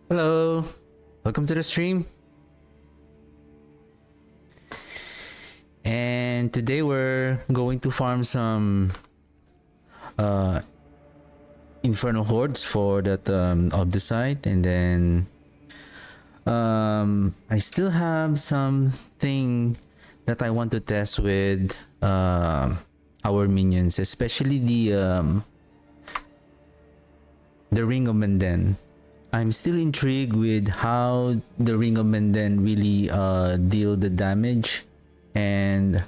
Hello, welcome to the stream. And today we're going to farm some uh, Infernal Hordes for that of the site, and then I still have something that I want to test with our minions, especially the Ring of Mendeln. I'm still intrigued with how the Ring of Mendeln really deal the damage and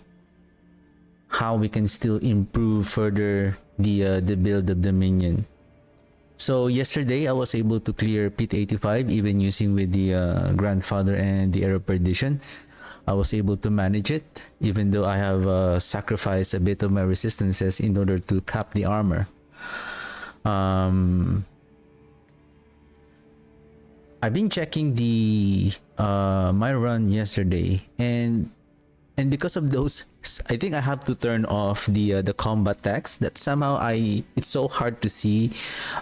how we can still improve further the build of the minion. So yesterday I was able to clear Pit 85 even using with the Grandfather and the Arrow Perdition. I was able to manage it even though I have sacrificed a bit of my resistances in order to cap the armor. I've been checking the my run yesterday, and because of those, I think I have to turn off the combat text. That somehow it's so hard to see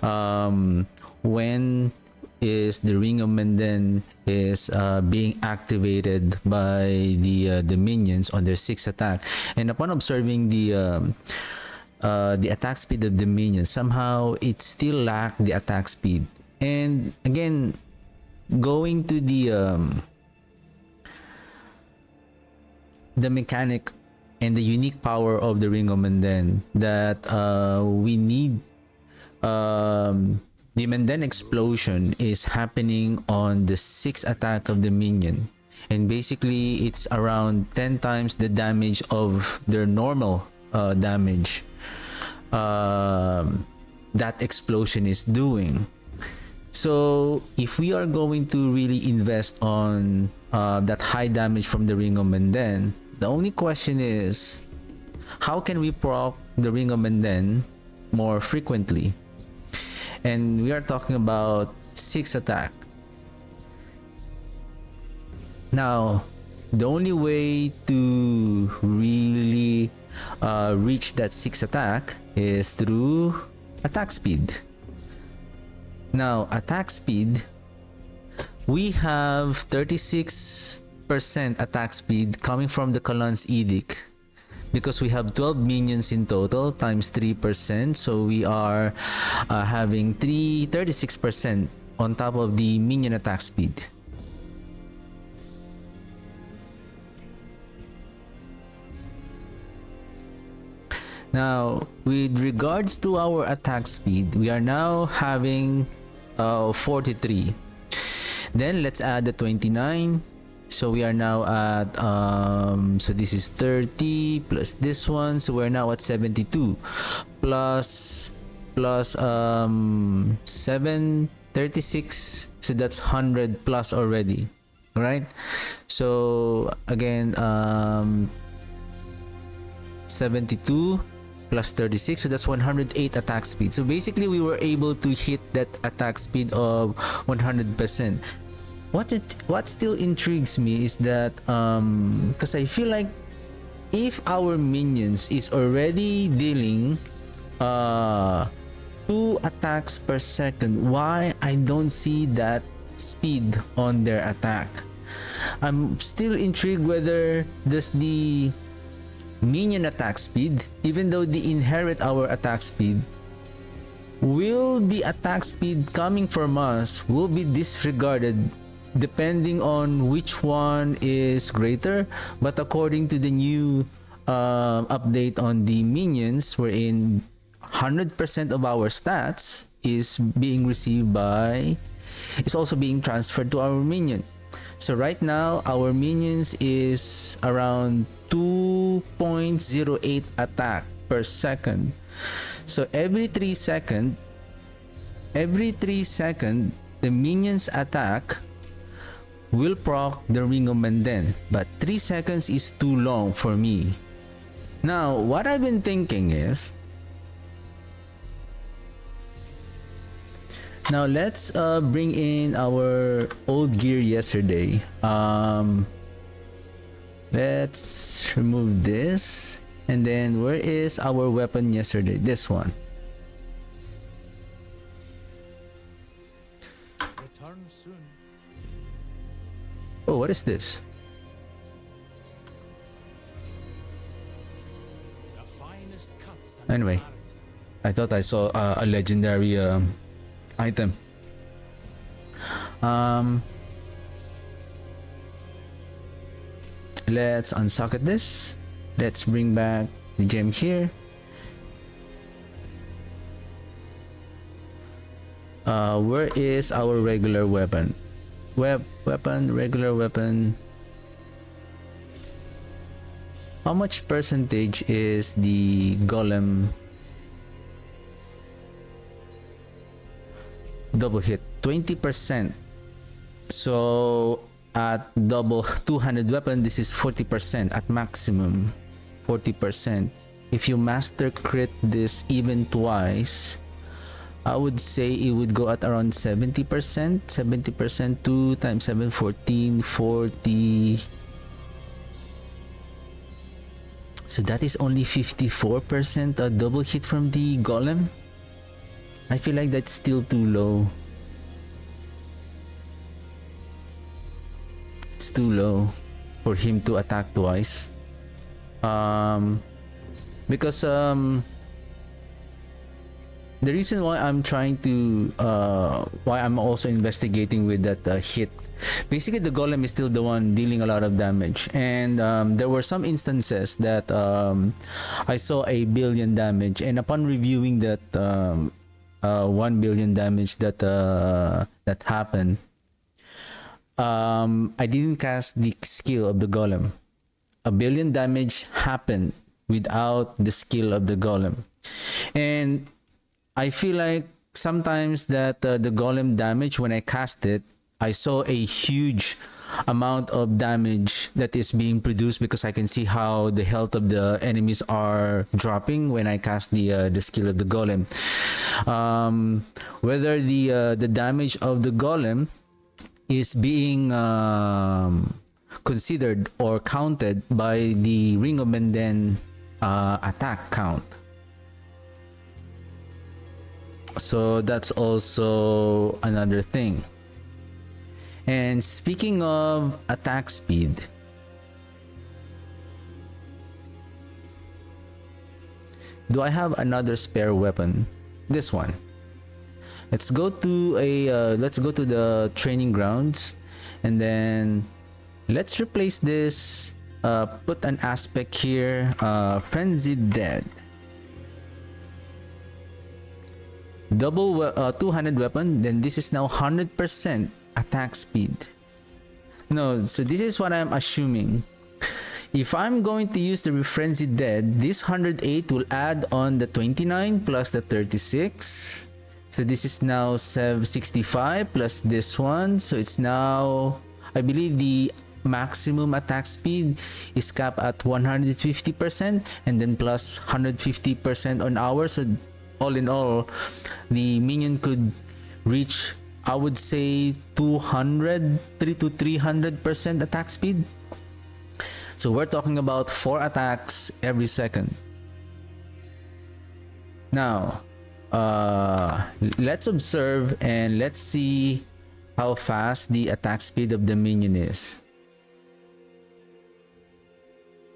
when is the Ring of Mendeln is being activated by the minions on their 6th attack, and upon observing the attack speed of the minions, somehow it still lacked the attack speed. And again, going to the mechanic and the unique power of the Ring of Mendeln, that we need the Mendeln explosion is happening on the 6th attack of the minion, and basically it's around 10 times the damage of their normal damage that explosion is doing. So if we are going to really invest on that high damage from the Ring of Mendeln, the only question is, how can we proc the Ring of Mendeln more frequently? And we are talking about 6 attack. Now, the only way to really reach that 6 attack is through attack speed. Now, attack speed, we have 36% attack speed coming from the Colon's Edict, because we have 12 minions in total times 3%, so we are having 36% on top of the minion attack speed. Now, with regards to our attack speed, we are now having 43. Then let's add the 29. So we are now at so this is 30 plus this one, so we're now at 72 plus 7 36, so that's 100 plus already, right? So again, 72 plus 36, so that's 108 attack speed. So basically we were able to hit that attack speed of 100%. What still intrigues me is that because I feel like if our minions is already dealing 2 attacks per second, why I don't see that speed on their attack? I'm still intrigued whether does the minion attack speed, even though they inherit our attack speed, will the attack speed coming from us will be disregarded depending on which one is greater. But according to the new update on the minions, wherein 100% of our stats is being received by, is also being transferred to our minion. So right now our minions is around 2.08 attack per second. So every 3 seconds, the minions attack will proc the Ring of Mendeln, but 3 seconds is too long for me. Now, what I've been thinking is, now let's bring in our old gear yesterday. Let's remove this, and then where is our weapon yesterday? This one. return soon. Oh, what is this? The finest cuts and Anyway, clarity. I thought I saw a legendary item. Let's unsocket this. Let's bring back the gem here. Where is our regular weapon? Regular weapon. How much percentage is the golem double hit? 20%. So at double 200 weapon, this is 40% at maximum. 40%. If you master crit this even twice, I would say it would go at around 70%. 70%, 2 times 7, 14, 40. So that is only 54% a double hit from the golem. I feel like that's still too low. It's too low for him to attack twice. Because the reason why I'm trying to why I'm also investigating with that hit, basically the golem is still the one dealing a lot of damage, and there were some instances that I saw 1 billion damage, and upon reviewing that 1 billion damage that that happened, I didn't cast the skill of the golem. 1 billion damage happened without the skill of the golem, and I feel like sometimes that the golem damage, when I cast it, I saw a huge amount of damage that is being produced because I can see how the health of the enemies are dropping when I cast the skill of the golem. Whether the damage of the golem is being considered or counted by the Ring of Mendeln attack count. So that's also another thing. And speaking of attack speed, do I have another spare weapon? This one. Let's go to the training grounds, and then let's replace this. Put an aspect here. Frenzied Dead. Double 200 weapon, then this is now 100% attack speed. No, so this is what I'm assuming. If I'm going to use the Frenzied Dead, this 108 will add on the 29 plus the 36. So this is now 65 plus this one. So it's now, I believe the maximum attack speed is capped at 150%, and then plus 150% on hour. So all in all, the minion could reach, I would say, 300 to 300% attack speed. So we're talking about 4 attacks every second. Now, let's observe and let's see how fast the attack speed of the minion is.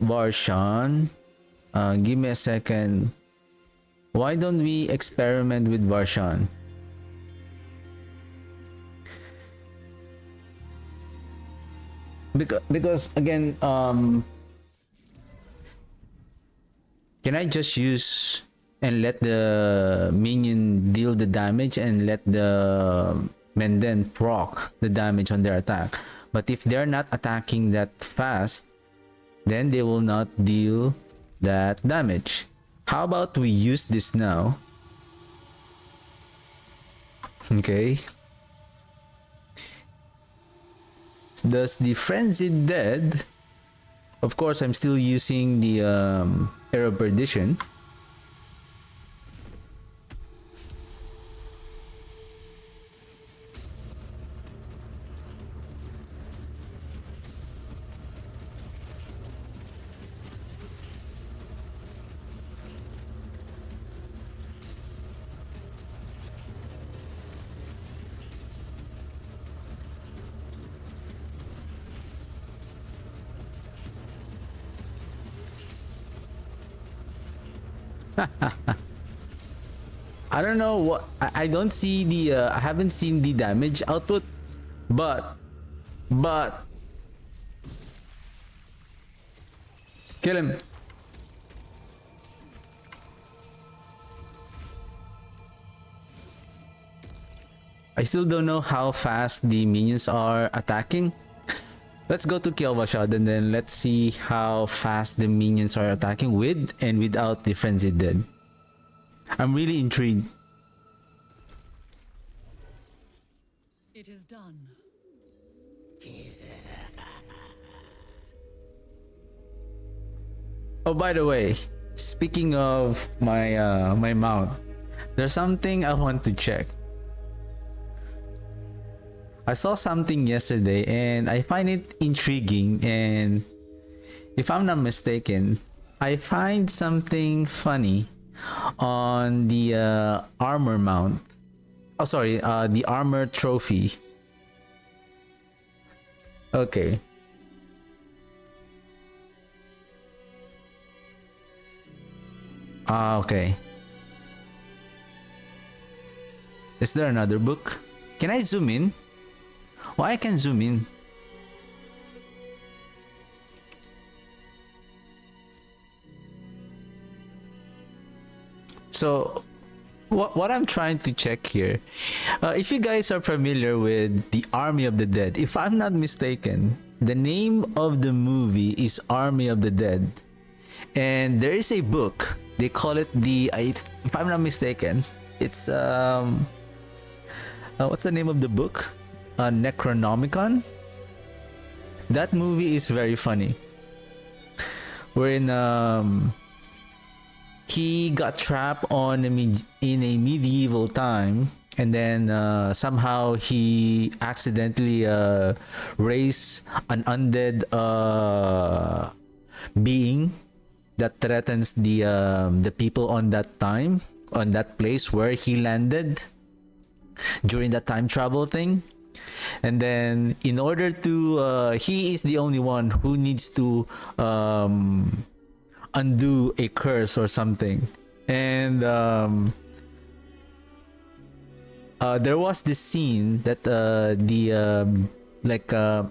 Varshan, give me a second. Why don't we experiment with Varshan? Because again, can I just use and let the minion deal the damage and let the Mendeln proc the damage on their attack? But if they're not attacking that fast, then they will not deal that damage. How about we use this now? Okay. Does the Frenzied Dead, of course I'm still using the Arrow of Perdition. I don't know what I don't see the I haven't seen the damage output, but kill him. I still don't know how fast the minions are attacking. Let's go to Kielvashad and then let's see how fast the minions are attacking with and without the Frenzied Dead. I'm really intrigued. It is done. Oh, by the way, speaking of my my mount, there's something I want to check. I saw something yesterday and I find it intriguing, and if I'm not mistaken, I find something funny on the armor mount. Oh, sorry, the armor trophy. Okay. Okay. Is there another book? Can I zoom in? Why I can zoom in? So, what I'm trying to check here, if you guys are familiar with the Army of the Dead, if I'm not mistaken, the name of the movie is Army of the Dead, and there is a book. They call it if I'm not mistaken, it's what's the name of the book? Necronomicon. That movie is very funny. Wherein he got trapped on in a medieval time, and then somehow he accidentally raised an undead being that threatens the people on that time, on that place where he landed during that time travel thing. And then in order to he is the only one who needs to undo a curse or something. And there was this scene that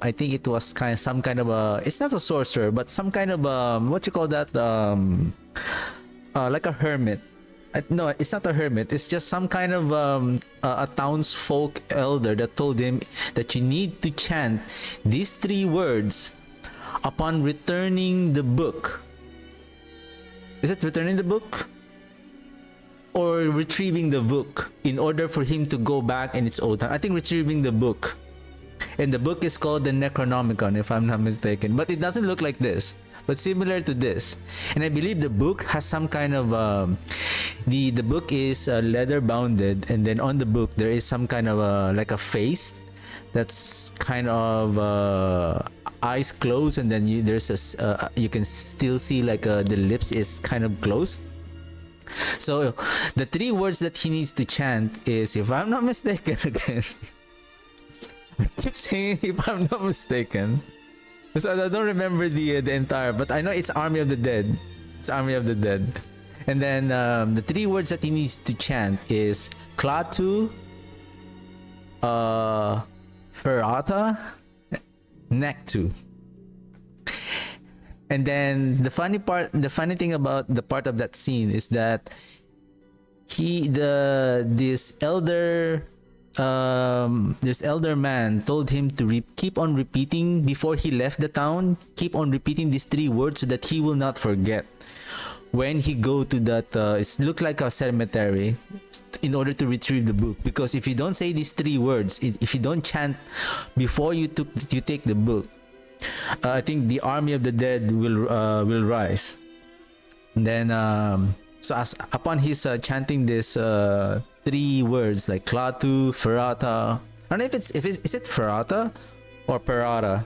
I think it was some kind of a, it's not a sorcerer but some kind of what you call that, like a hermit. No, it's not a hermit. It's just some kind of a townsfolk elder that told him that you need to chant these 3 words upon returning the book. Is it returning the book? Or retrieving the book in order for him to go back in its old time? I think retrieving the book. And the book is called the Necronomicon, if I'm not mistaken. But it doesn't look like this, but similar to this. And I believe the book has some kind of the book is leather bounded, and then on the book there is some kind of like a face that's kind of eyes closed, and then there's a you can still see like the lips is kind of closed. So the 3 words that he needs to chant is, if I'm not mistaken, again I keep saying if I'm not mistaken, so I don't remember the entire, but I know it's Army of the Dead. It's Army of the Dead. And then the 3 words that he needs to chant is Klaatu, Ferrata, Nectu. And then the funny thing about the part of that scene is that this elder man told him to keep on repeating before he left the town. Keep on repeating these 3 words so that he will not forget when he go to that it looked like a cemetery, in order to retrieve the book. Because if you don't say these 3 words, if you don't chant before you take the book, I think the Army of the Dead will rise. And then so upon his chanting this 3 words like Klaatu, Ferrata, I don't know if is it Ferrata or Perata,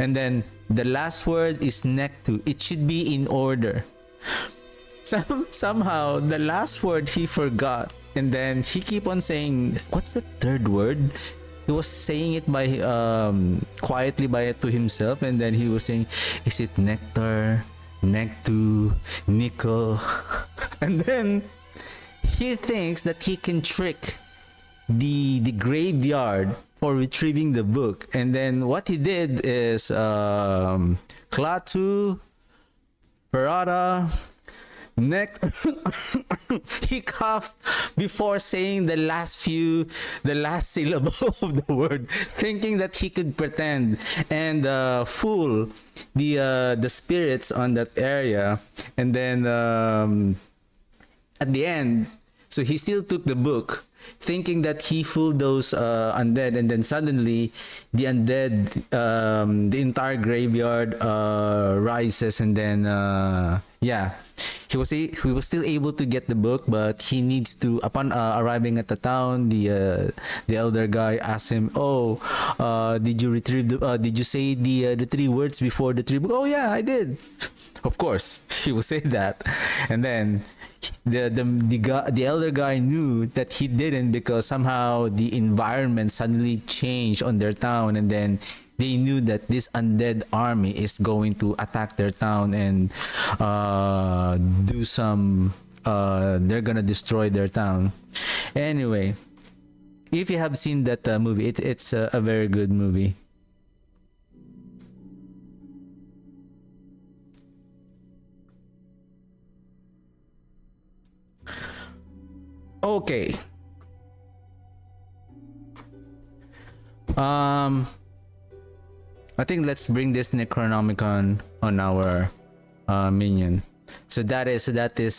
and then the last word is Nectu. It should be in order. Somehow the last word he forgot, and then he keep on saying, what's the 3rd word? He was saying it by quietly to himself, and then he was saying, is it nectar, nectu, nickel? And then he thinks that he can trick the graveyard for retrieving the book. And then what he did is Klaatu, Parada, neck. He coughed before saying the last syllable of the word, thinking that he could pretend and fool the spirits on that area. And then at the end, so he still took the book, thinking that he fooled those undead, and then suddenly the undead, the entire graveyard rises, and then he was still able to get the book, but he needs to, upon arriving at the town, the elder guy asked him, "Oh, did you retrieve did you say the three words before the three book?" "Oh yeah, I did." Of course, he will say that, and then the elder guy knew that he didn't, because somehow the environment suddenly changed on their town, and then they knew that this undead army is going to attack their town and do some they're gonna destroy their town. Anyway, if you have seen that movie, it's a very good movie. Okay. I think let's bring this Necronomicon on our minion. So that is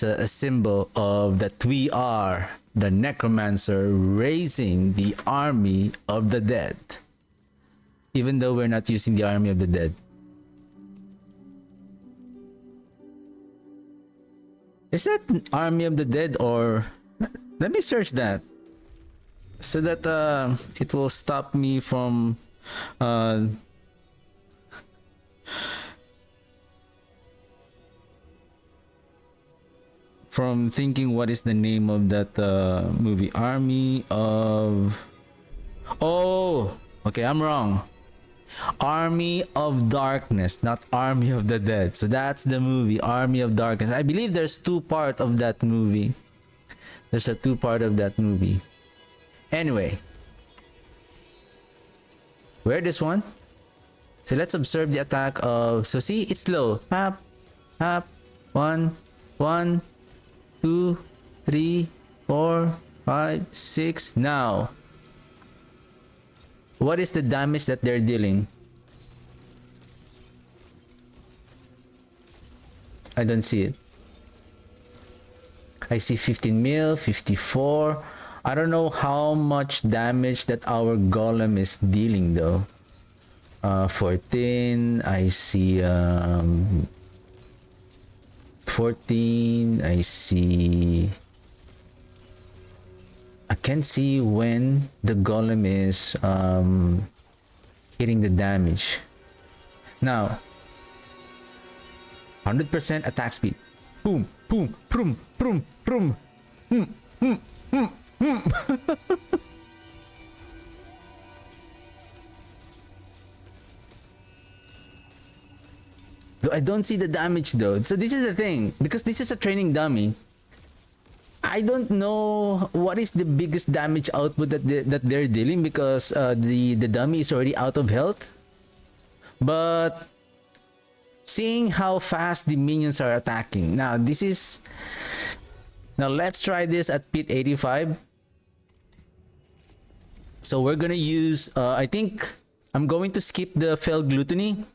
a symbol of that we are the necromancer raising the army of the dead. Even though we're not using the army of the dead. Is that army of the dead, or let me search that so that it will stop me from thinking what is the name of that movie. Army of... Oh, okay, I'm wrong. Army of Darkness, not Army of the Dead. So that's the movie, Army of Darkness. I believe there's two parts of that movie. There's a two-part of that movie. Anyway, where this one? So let's observe the attack of... So see, it's slow. Pop, pop, 1, 1, 2, 3, 4, 5, 6. Now, what is the damage that they're dealing? I don't see it. I see 15 mil, 54. I don't know how much damage that our golem is dealing though. 14. I see 14. I see... I can't see when the golem is hitting the damage. Now, 100% attack speed. Boom, boom, boom, boom, boom. I don't see the damage though. So this is the thing, because this is a training dummy. I don't know what is the biggest damage output that they're dealing, because the dummy is already out of health. But seeing how fast the minions are attacking. Now let's try this at pit 85. So we're gonna use I think I'm going to skip the fell gluttony.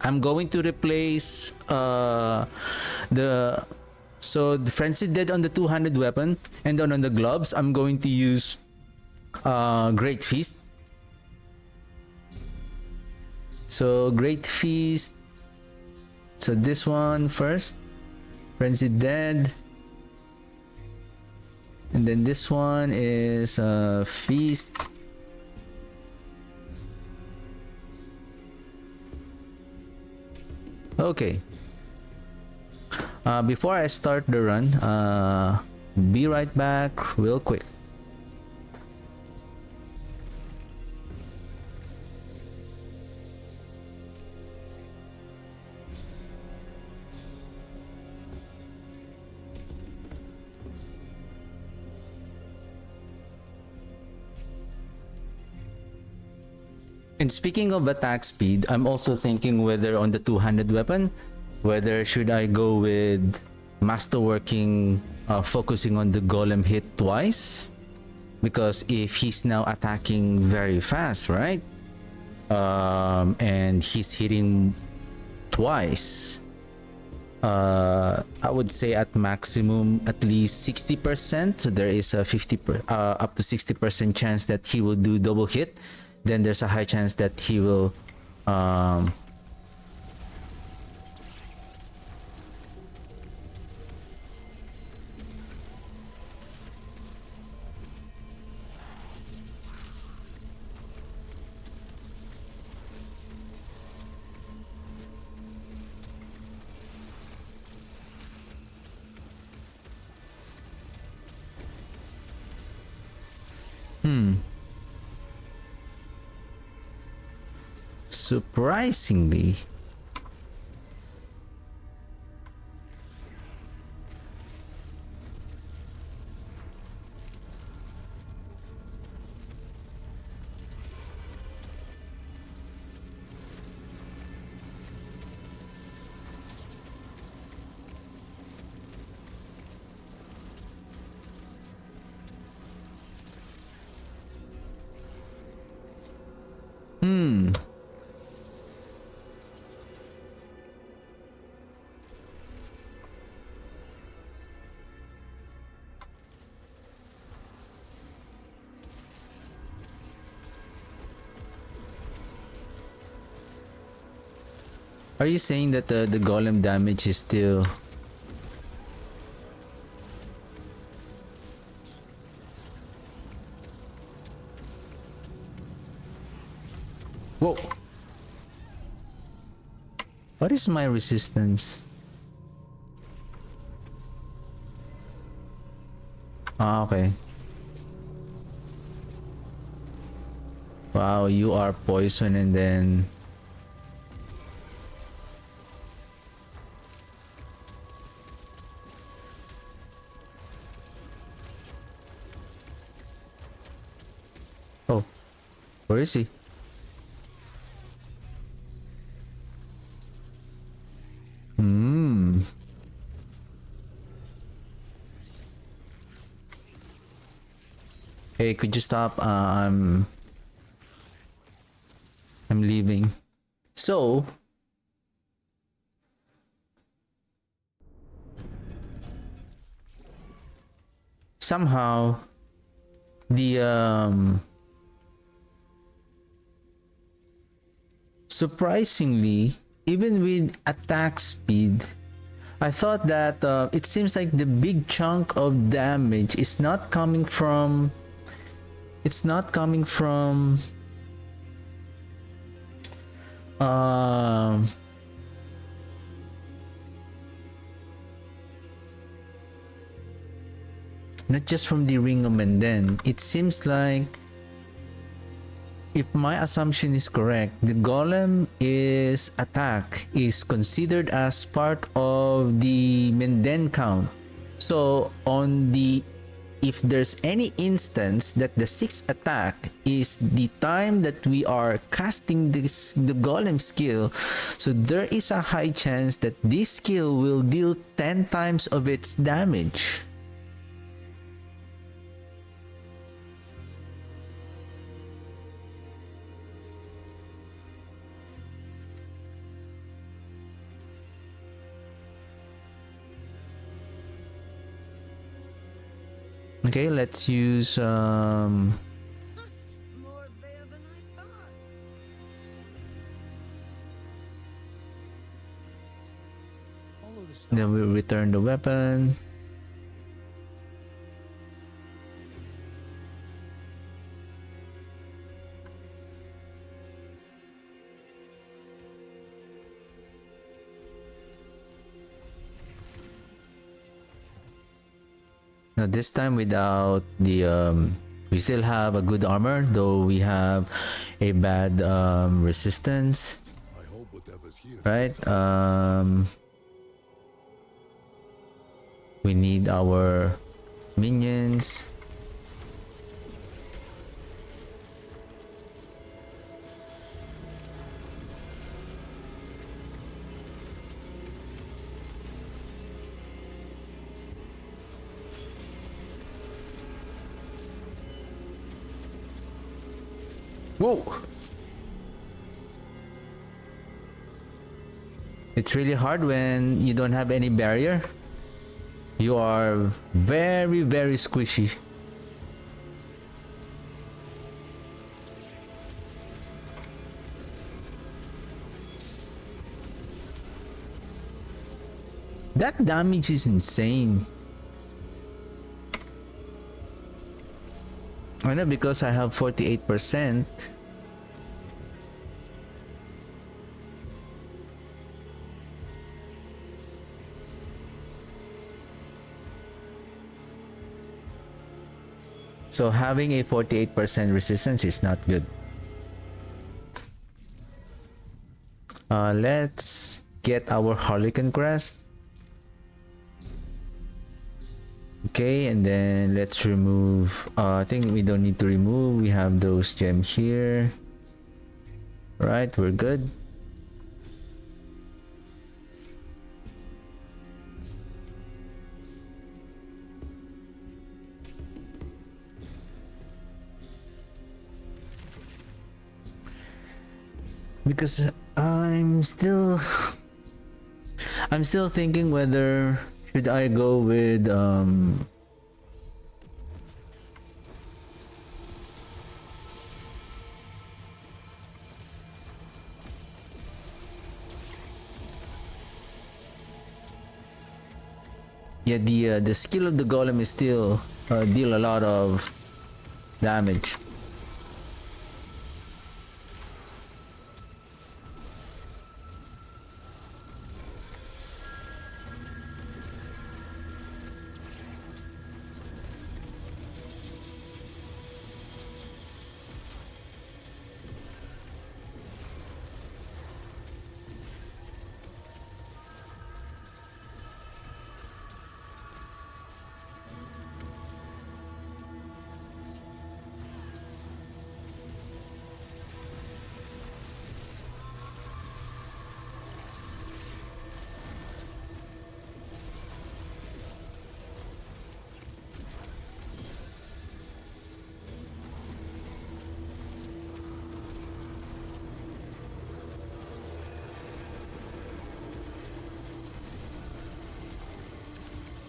I'm going to replace the frenzied dead on the 200 weapon, and then on the gloves I'm going to use great feast. So great feast. So this one first, frenzied dead, and then this one is feast. Okay. Before I start the run, be right back real quick. And speaking of attack speed, I'm also thinking whether on the two-handed weapon, whether should I go with masterworking, focusing on the golem hit twice, because if he's now attacking very fast, right? And he's hitting twice, I would say at maximum at least 60%. So there is a up to 60% chance that he will do double hit. Then there's a high chance that he will surprisingly, are you saying that the golem damage is still... Whoa! What is my resistance? Ah, okay. Wow, you are poison and then... Oh, where is he? Hey, could you stop? I'm leaving. So somehow the surprisingly, even with attack speed, I thought that it seems like the big chunk of damage is not coming from... It's not coming from... not just from the Ring of Mendeln. It seems like, if my assumption is correct, the golem is attack is considered as part of the Mendeln count. So on the... if there's any instance that the 6th attack is the time that we are casting the golem skill, so there is a high chance that this skill will deal 10 times of its damage. Okay, let's use More there than I thought. Follow the star. then we'll return the weapon. Now this time without the we still have a good armor, though we have a bad resistance, I hope whatever's here. right? We need our minions. Whoa! It's really hard when you don't have any barrier. You are very, very squishy. That damage is insane. I know because I have 48%. So having a 48% resistance is not good. Let's get our Harlequin Crest. Okay, and then let's remove, I think we don't need to remove, we have those gems here. Right, we're good. Because I'm still thinking whether should I go with yeah, the skill of the golem is still deal a lot of damage.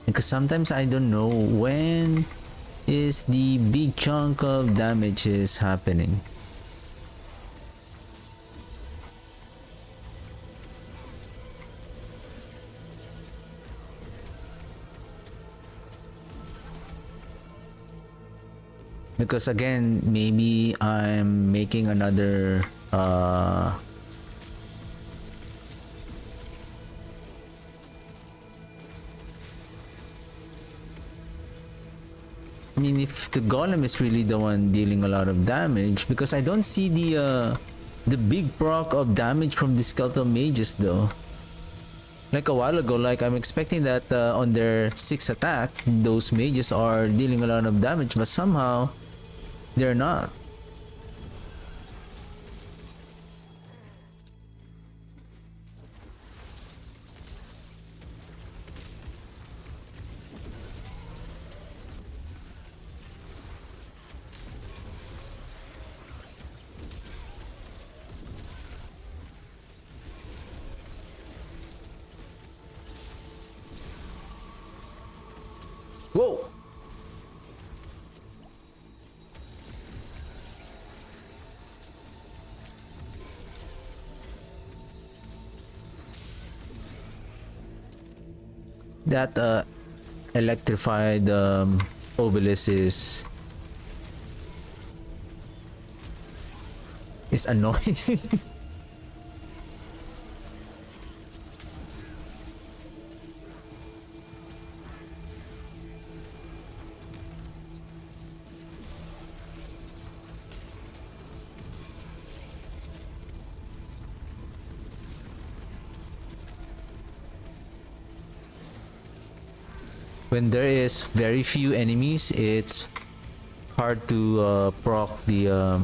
Because sometimes I don't know when is the big chunk of damage is happening. Because again, maybe I'm making another I mean, if the golem is really the one dealing a lot of damage, because I don't see the big proc of damage from the skeletal mages though. Like a while ago, like I'm expecting that on their 6th attack, those mages are dealing a lot of damage, but somehow they're not. Whoa! That electrified obelisk is annoying. When there is very few enemies, it's hard to proc the oh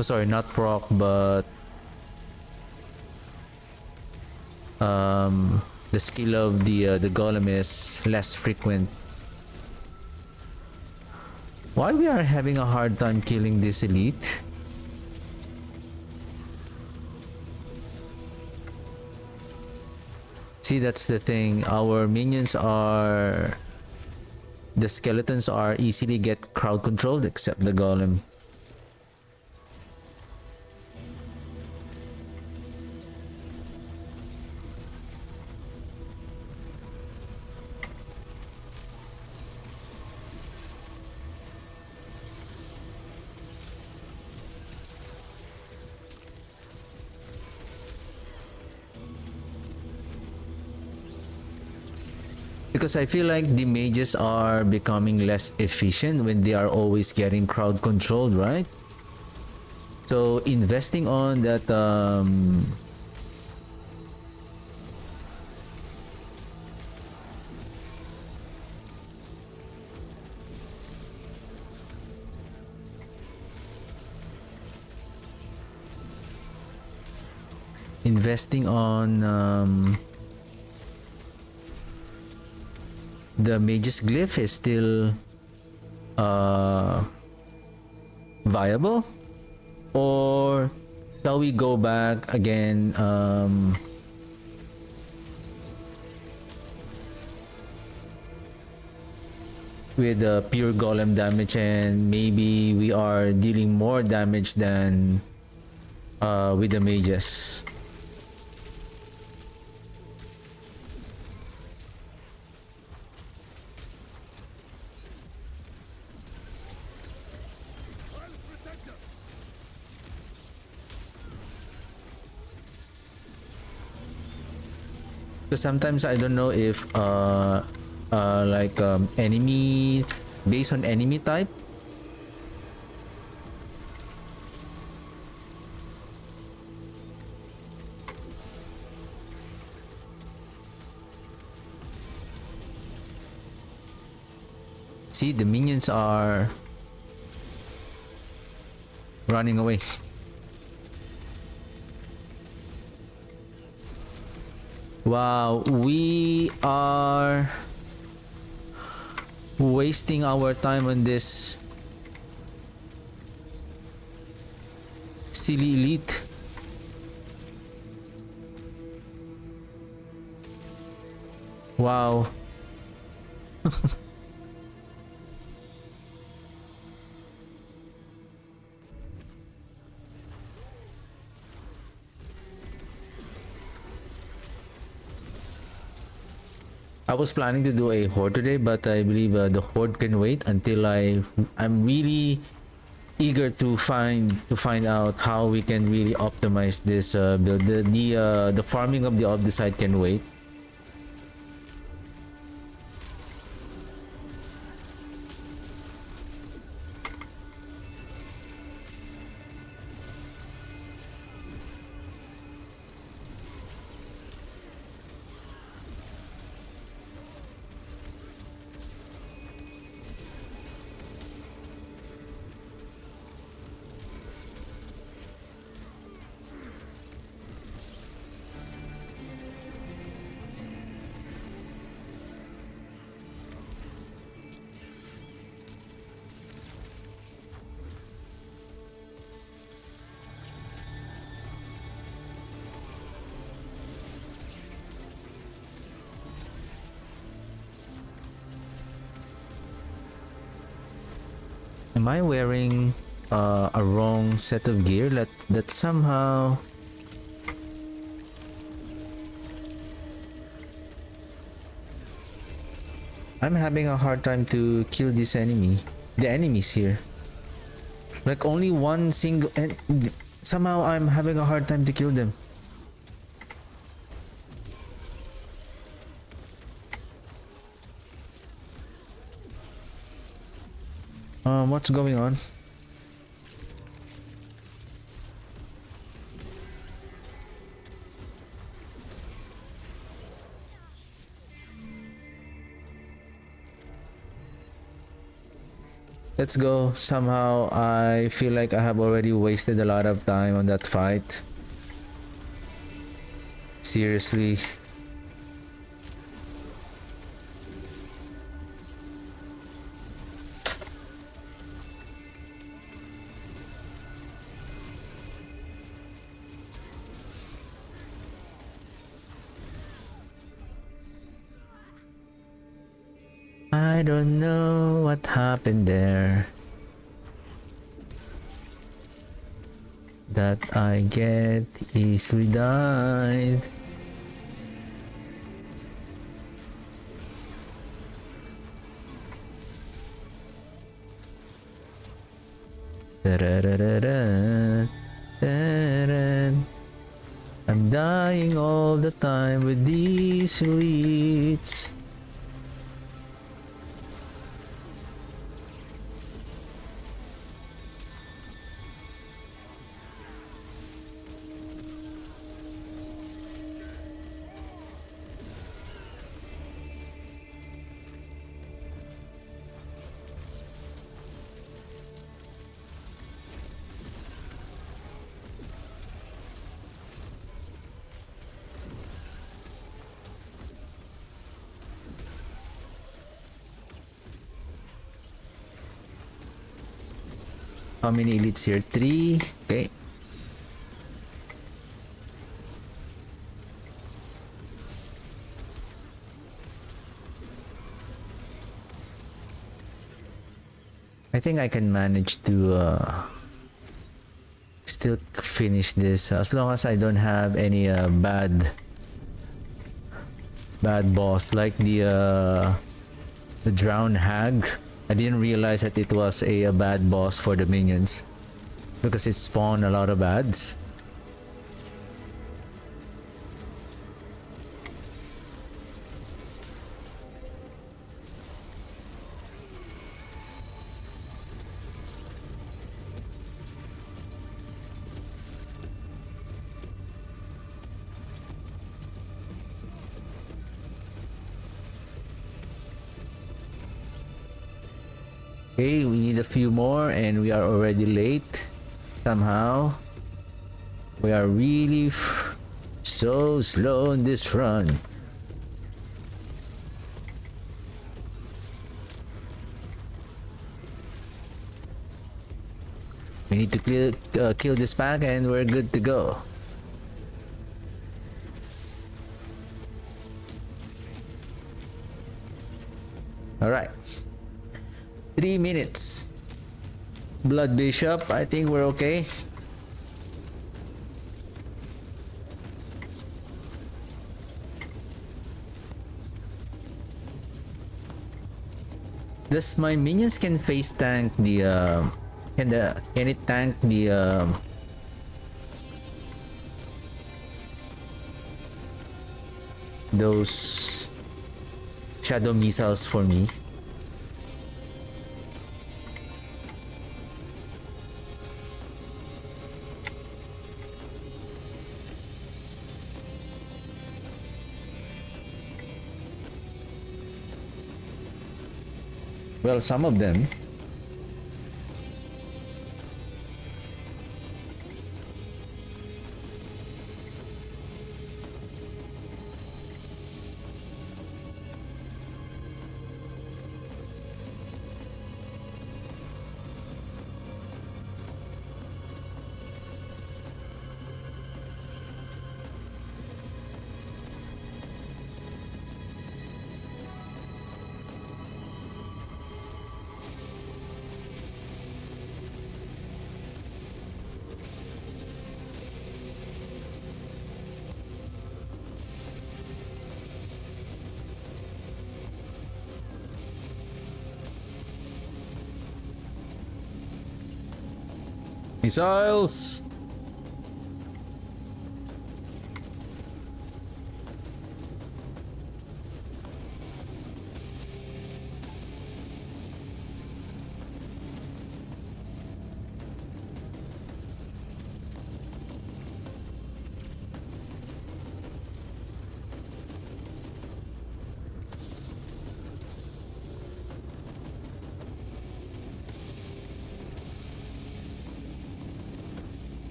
sorry, not proc, but the skill of the golem is less frequent. Why we are having a hard time killing this elite? See, that's the thing. Our minions are... The skeletons are easily get crowd controlled except the golem. Because I feel like the mages are becoming less efficient when they are always getting crowd controlled, right? So investing on that investing on the mage's glyph is still viable, or shall we go back again with the pure golem damage, and maybe we are dealing more damage than with the mages? Because sometimes I don't know if like enemy, based on enemy type. See, the minions are running away. Wow, we are wasting our time on this silly elite. Wow. I was planning to do a horde today, but I believe the horde can wait until I'm really eager to find out how we can really optimize this build. The farming of the site can wait. Am I wearing a wrong set of gear that somehow... I'm having a hard time to kill this enemy. The enemies here. Like only one single... and somehow I'm having a hard time to kill them. What's going on? Let's go. Somehow I feel like I have already wasted a lot of time on that fight. Seriously. I don't know what happened there. That I get easily died. Da-da-da-da-da, da-da. I'm dying all the time with these elites. How many elites here? 3. Okay. I think I can manage to still finish this as long as I don't have any bad boss like the drowned hag. I didn't realize that it was a bad boss for the minions because it spawned a lot of bads. Okay, we need a few more and we are already late. Somehow. We are really so slow in this run. We need to kill this pack and we're good to go. Alright. 3 minutes. Blood Bishop, I think we're okay. Does my minions can face tank the can it tank the those shadow missiles for me? Well, some of them. Missiles!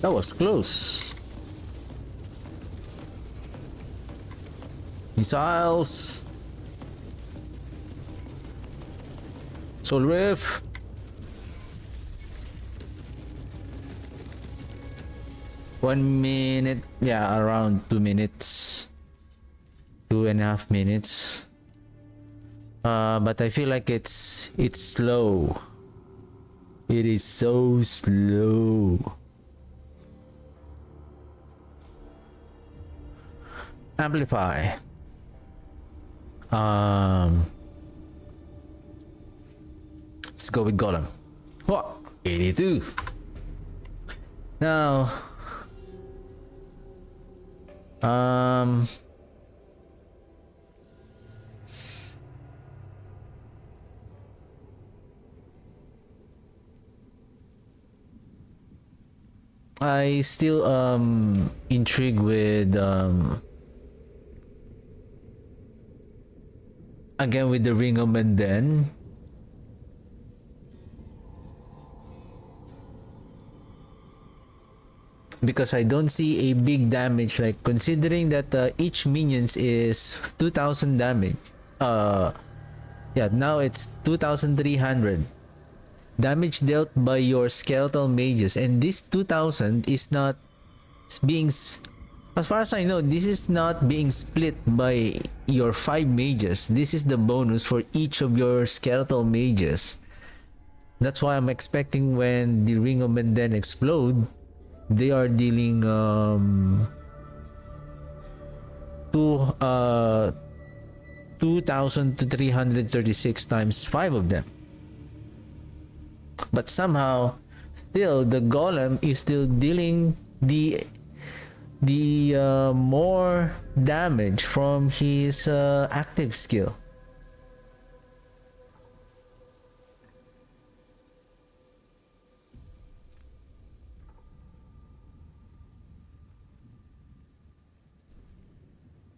That was close. Missiles. Soul Rift. 1 minute, yeah, around 2 minutes, 2.5 minutes. But I feel like it's slow. It is so slow. Amplify. Let's go with Golem. What? 82. Now, I still intrigued with again with the Ring of Mendeln. Because I don't see a big damage, like considering that each minions is 2000 damage. Yeah, now it's 2300 damage dealt by your skeletal mages, and this 2000 is not being as far as I know, this is not being split by your 5 mages. This is the bonus for each of your skeletal mages. That's why I'm expecting when the Ring of Mendeln explode, they are dealing 2,000 to 336 times 5 of them. But somehow, still the Golem is still dealing the more damage from his active skill.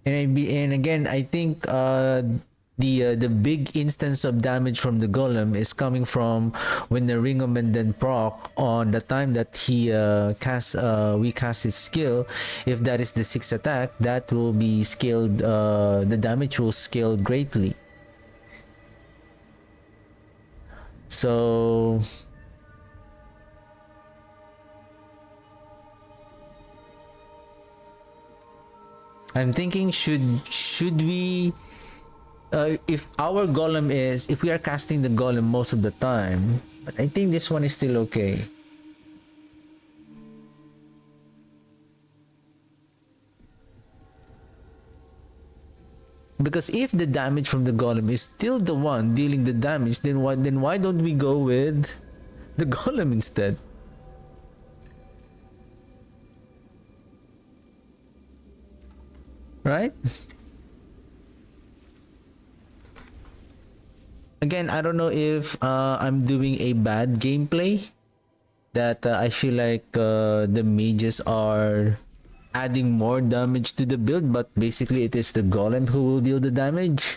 And again, I think the big instance of damage from the Golem is coming from when the Ring of Mendeln proc on the time that he we cast his skill. If that is the 6th attack, that will be scaled. The damage will scale greatly. So I'm thinking, should we, if our Golem is, if we are casting the Golem most of the time, but I think this one is still okay. Because if the damage from the Golem is still the one dealing the damage, then why don't we go with the Golem instead? Right? Again, I don't know if I'm doing a bad gameplay, that I feel like the mages are adding more damage to the build, but basically it is the Golem who will deal the damage.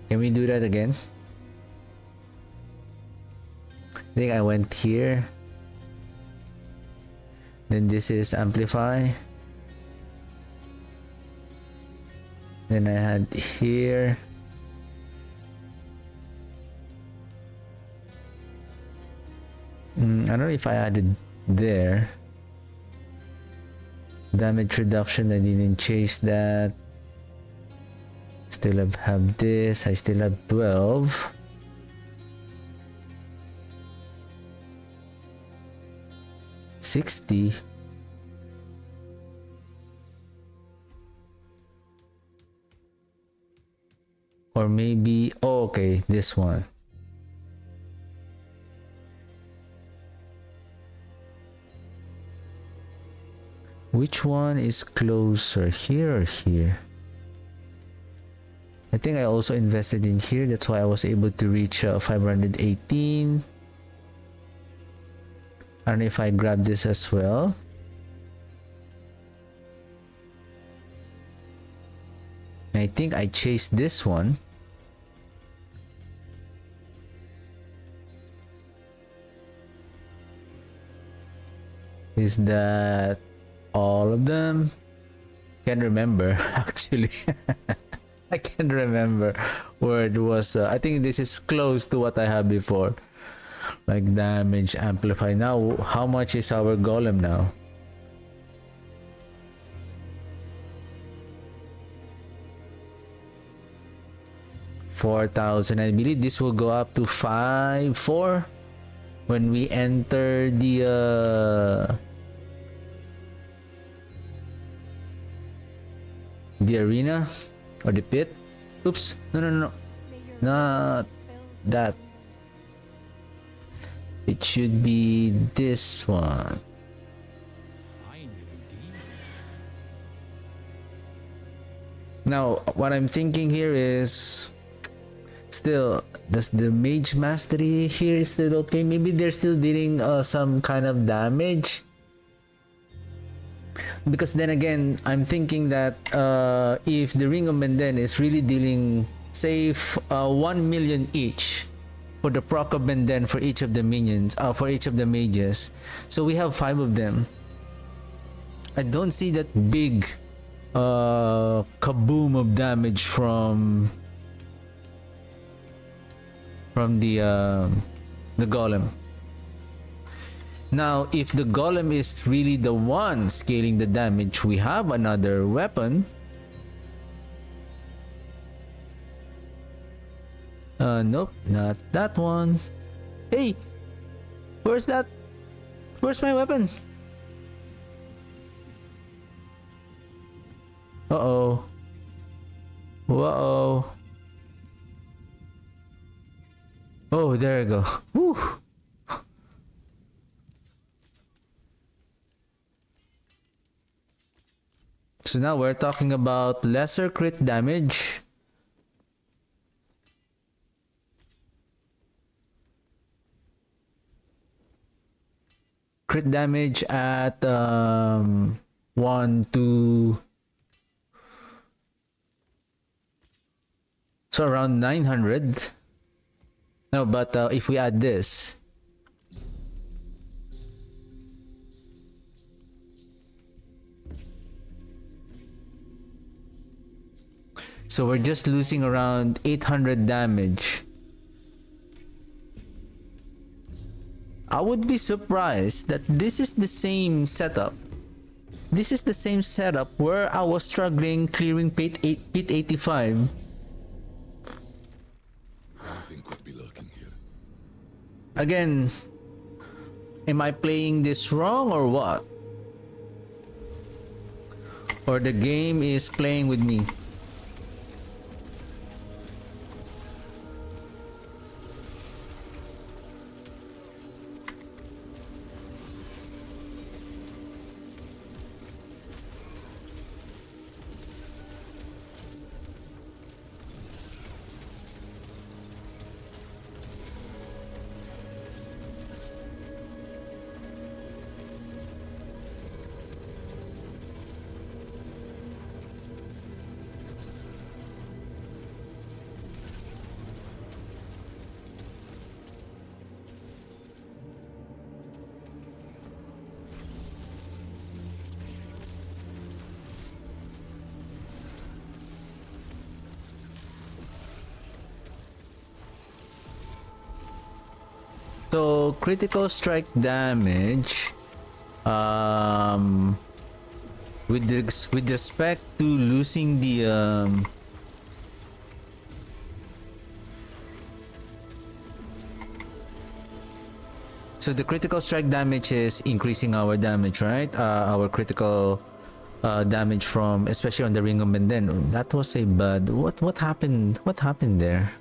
Can we do that again? I think I went here. Then this is amplify. Then I had here. I don't know if I added there. Damage reduction, I didn't chase that. Still have this. I still have 12. $60. Or maybe, oh, okay, this one. Which one is closer, here or here? I think I also invested in here. That's why I was able to reach 518. I don't know if I grab this as well. I think I chased this one. Is that all of them? Can't remember actually. I can't remember where it was. I think this is close to what I had before. Like damage amplify. Now, how much is our golem now? $4,000. I believe this will go up to 5,400 when we enter the arena or the pit. Oops. No. Not that. It should be this one. Now, what I'm thinking here is still, does the mage mastery here is still okay? Maybe they're still dealing some kind of damage. Because then again, I'm thinking that if the Ring of Mendeln is really dealing, say, 1 million each for the proc of Mendeln for each of the minions, for each of the mages. So we have 5 of them. I don't see that big kaboom of damage from the golem. Now, if the golem is really the one scaling the damage, we have another weapon. Nope, not that one. Hey, where's that? Where's my weapon? Uh-oh. Uh-oh. Oh, there you go. Woo. So now we're talking about lesser crit damage. Crit damage at 1, 2, so around 900. No, but if we add this, so we're just losing around 800 damage. I would be surprised that this is the same setup. This is the same setup where I was struggling clearing pit 85. Nothing could be lurking here. Again, am I playing this wrong or what? Or the game is playing with me? So critical strike damage, with respect to losing the so the critical strike damage is increasing our damage, right? Our critical damage from, especially on the Ring of Mendeln. That was a bad. What happened? What happened there?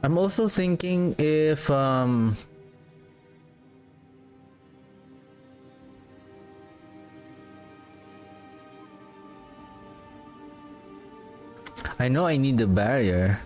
I'm also thinking if I know I need the barrier.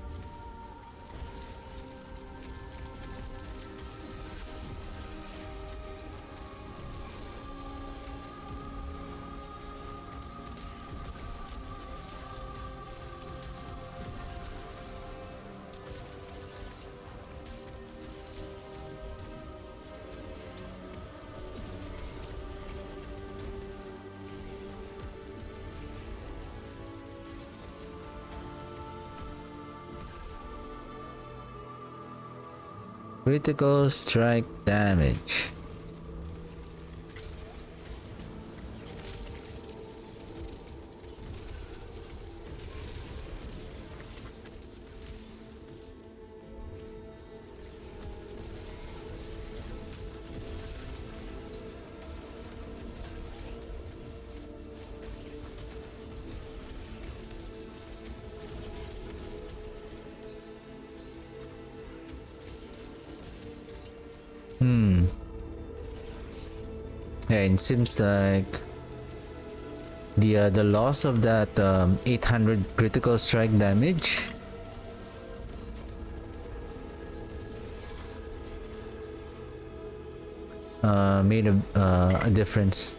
Critical strike damage. Yeah, it seems like the loss of that 800 critical strike damage made a difference.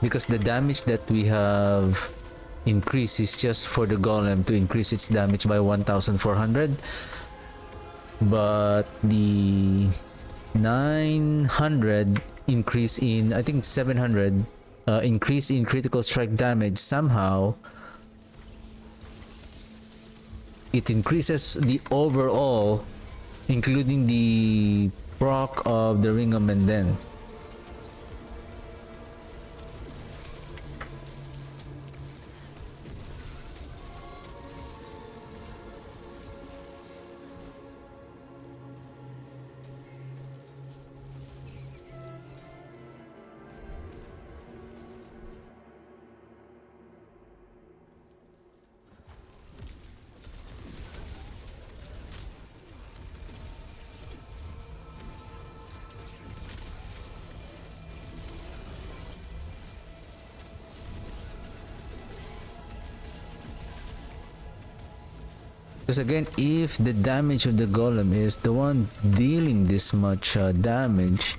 Because the damage that we have increased is just for the golem to increase its damage by 1400, but the 900 increase in, I think 700 increase in critical strike damage, somehow it increases the overall, including the proc of the Ring of Mendeln. Because again, if the damage of the golem is the one dealing this much damage,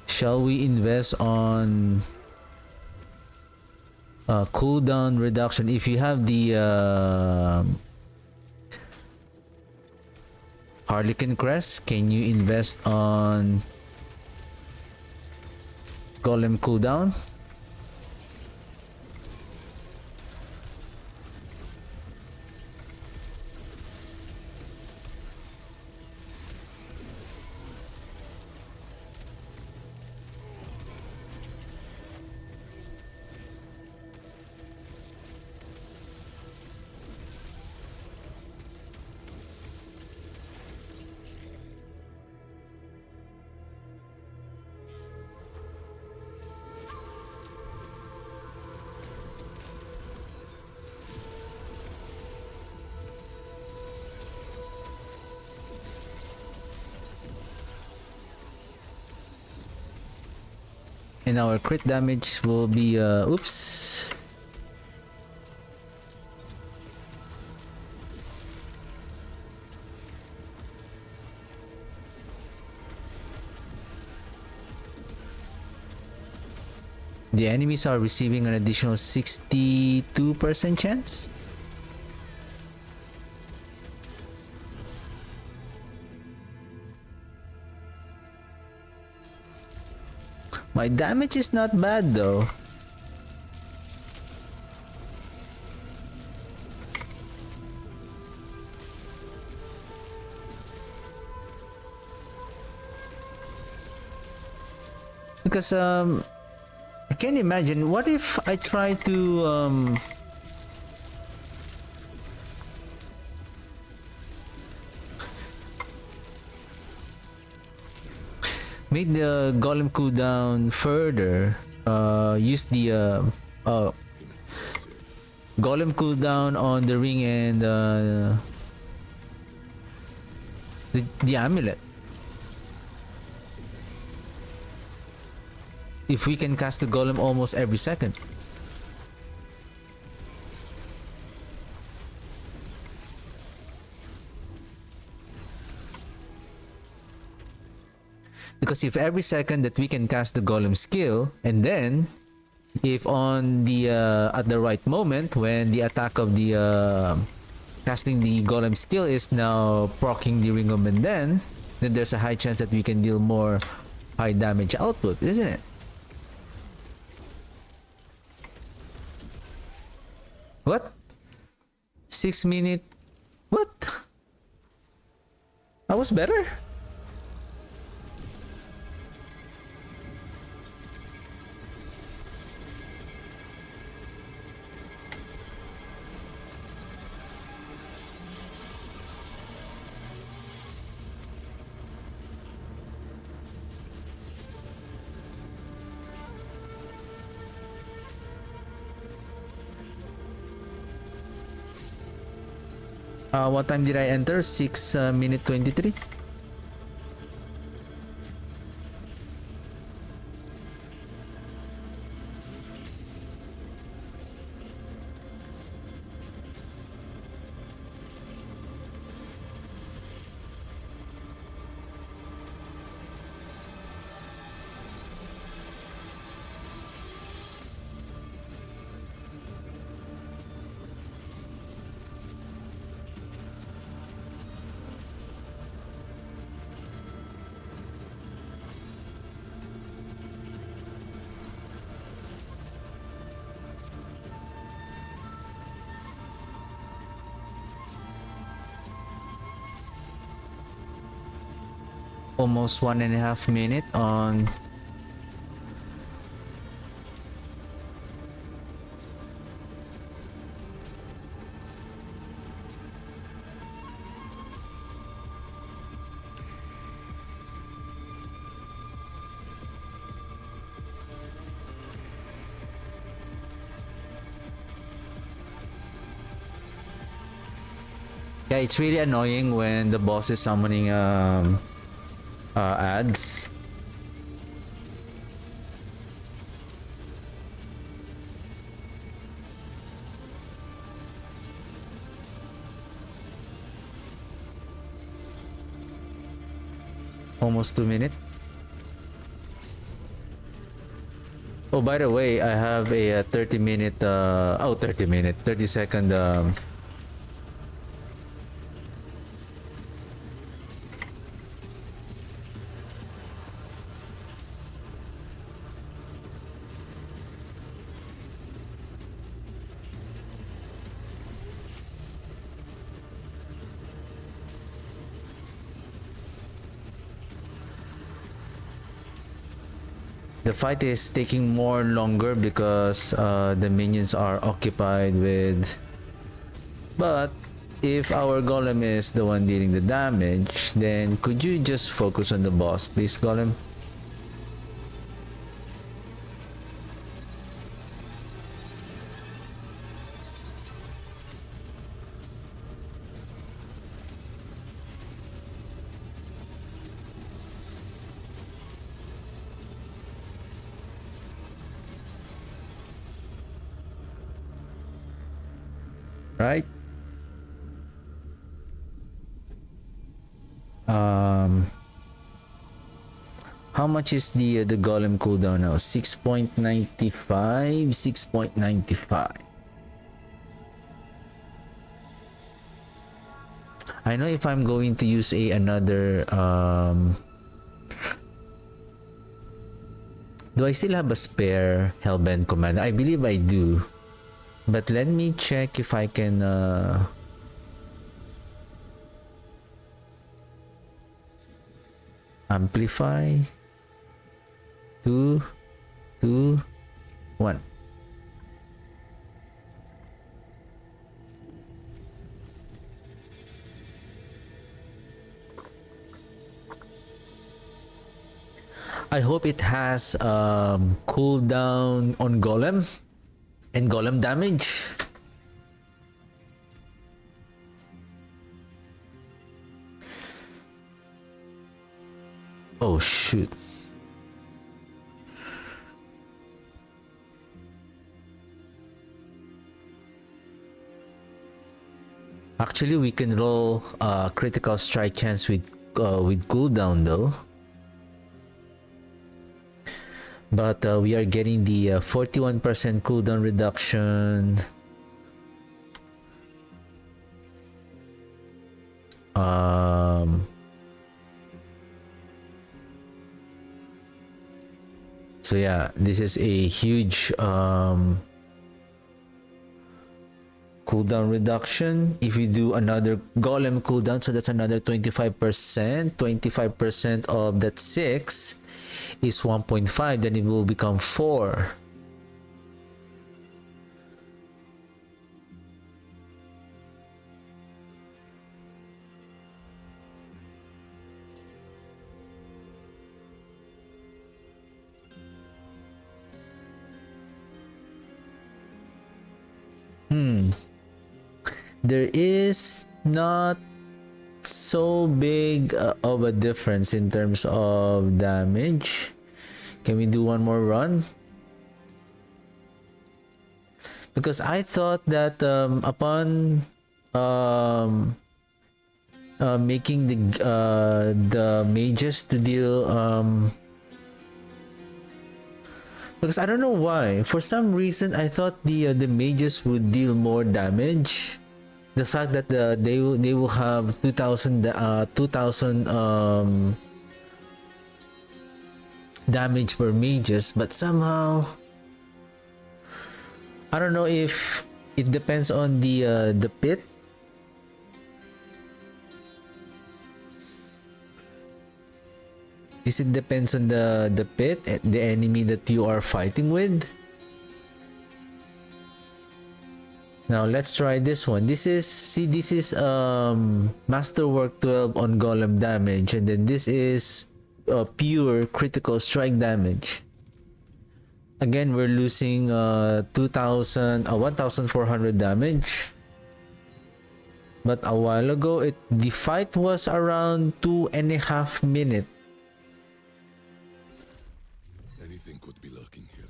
shall we invest on cooldown reduction? If you have the Harlequin Crest, can you invest on golem cooldown? And our crit damage will be oops. The enemies are receiving an additional 62% chance. My damage is not bad though. Because I can't imagine, what if I try to make the golem cooldown further, use the Golem cooldown on the ring and the amulet. If we can cast the golem almost every second. Because if every second that we can cast the golem skill, and then if on the at the right moment when the attack of the casting the golem skill is now proccing the ring of Mendeln, then there's a high chance that we can deal more high damage output, isn't it? What? 6 minute? What? I was better? What time did I enter? 6 minute 23? Almost 1.5 minute on yeah, it's really annoying when the boss is summoning ads. Almost 2 minutes. Oh, by the way, I have a 30 minute 30 second the fight is taking more longer because the minions are occupied with, but if our golem is the one dealing the damage, then could you just focus on the boss, please, golem? Right? How much is the golem cooldown now? 6.95. 6.95. I know if I'm going to use another do I still have a spare Hellbent command? I believe I do. But let me check if I can amplify. 2, 2, 1. I hope it has cooldown on golem and golem damage. Oh shoot. Actually, we can roll critical strike chance with cooldown though. But we are getting the 41% cooldown reduction. So yeah, this is a huge cooldown reduction. If we do another golem cooldown, so that's another 25%. 25% of that 6 is 1.5, then it will become 4. There is not so big of a difference in terms of damage. Can we do one more run? Because I thought that upon making the mages to deal because I don't know why, for some reason I thought the mages would deal more damage. The fact that they will have 2000 damage per mages, but somehow I don't know if it depends on the pit. This it depends on the pit, the enemy that you are fighting with. Now let's try this one. This is Masterwork 12 on Golem damage, and then this is pure critical strike damage. Again, we're losing 1400 damage. But a while ago, the fight was around 2.5 minutes. Anything could be lurking here.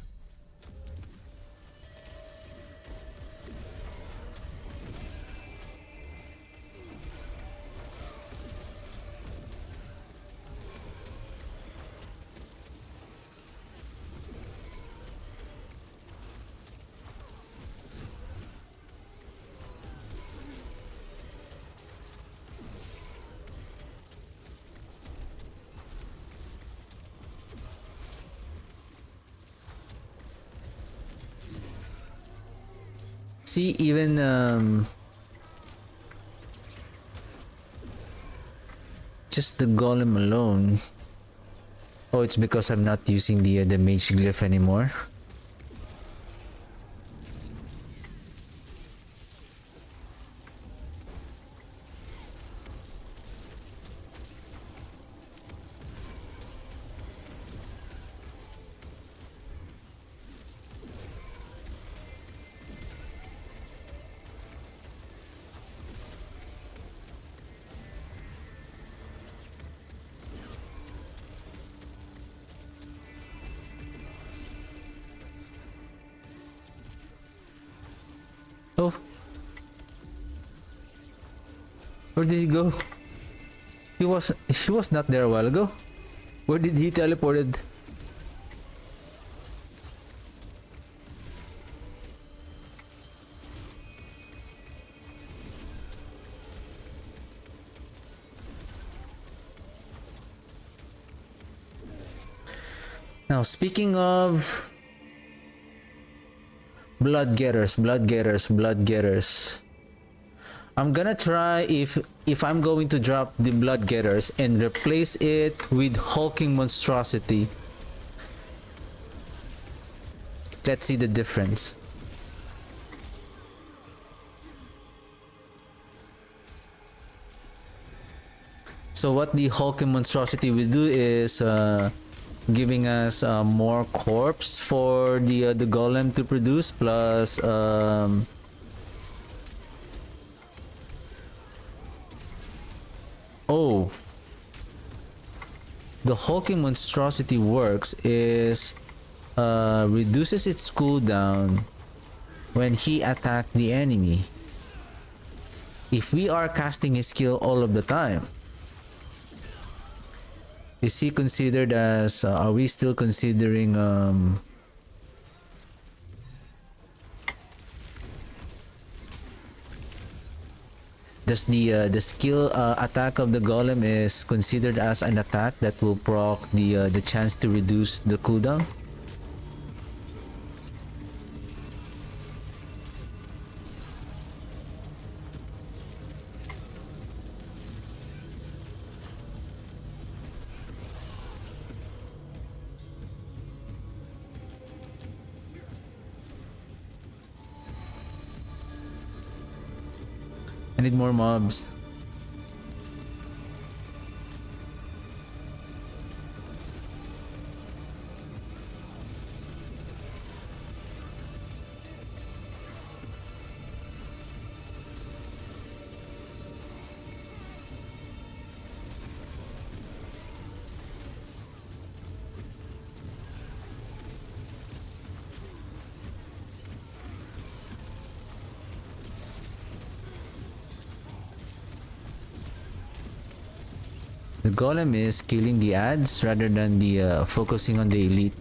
See, even just the golem alone. Oh, it's because I'm not using the mage glyph anymore. Oh, where did he go? He was not there a while ago. Where did he teleported? Now, speaking of blood getters, I'm gonna try if I'm going to drop the blood getters and replace it with hulking monstrosity. Let's see the difference. So what the hulking monstrosity will do is giving us more corpse for the golem to produce, plus oh, the hulking monstrosity works is reduces its cooldown when he attacked the enemy. If we are casting his skill all of the time, is he considered as are we still considering does the skill attack of the golem is considered as an attack that will proc the chance to reduce the cooldown? I need more mobs. The golem is killing the ads rather than the focusing on the elite.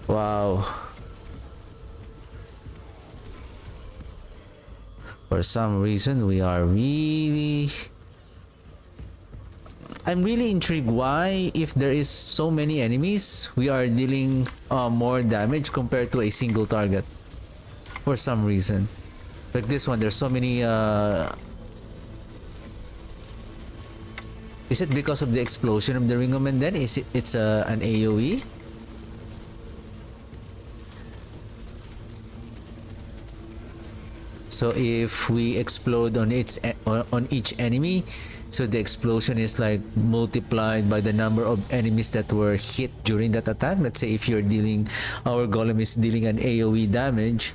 Wow. For some reason we are really... I'm really intrigued why, if there is so many enemies, we are dealing more damage compared to a single target. For some reason. Like this one, there's so many... Is it because of the explosion of the Ring of Mendeln? Is it's an AoE? So if we explode on each enemy, so the explosion is like multiplied by the number of enemies that were hit during that attack. Let's say if you're dealing, our golem is dealing an AoE damage.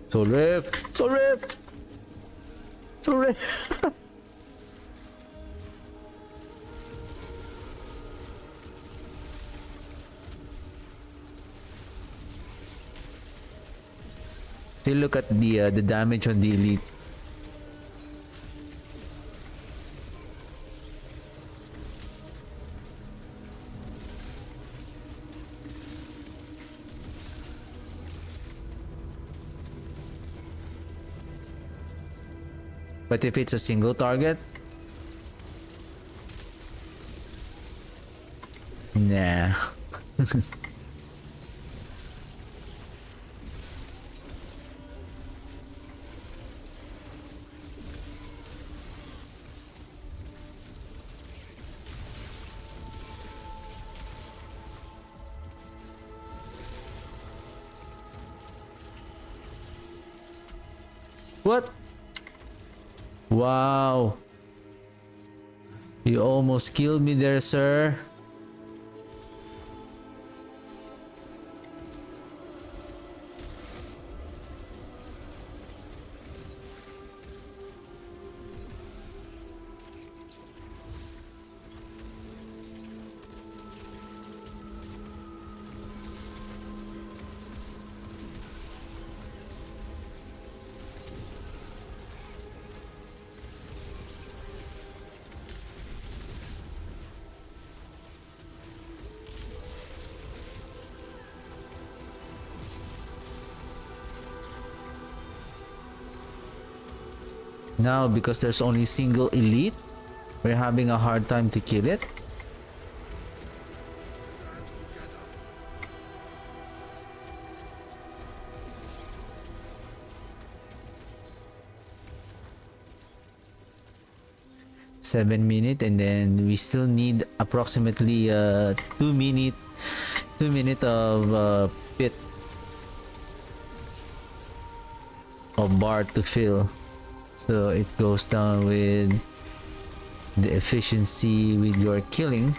So rip! So rip! So rip! So look at the damage on the elite. But if it's a single target, nah. What? Wow. You almost killed me there, sir. Now, because there's only single elite, we're having a hard time to kill it. Seven minutes, and then we still need approximately 2 minutes of pit of bar to fill. So it goes down with the efficiency with your killing.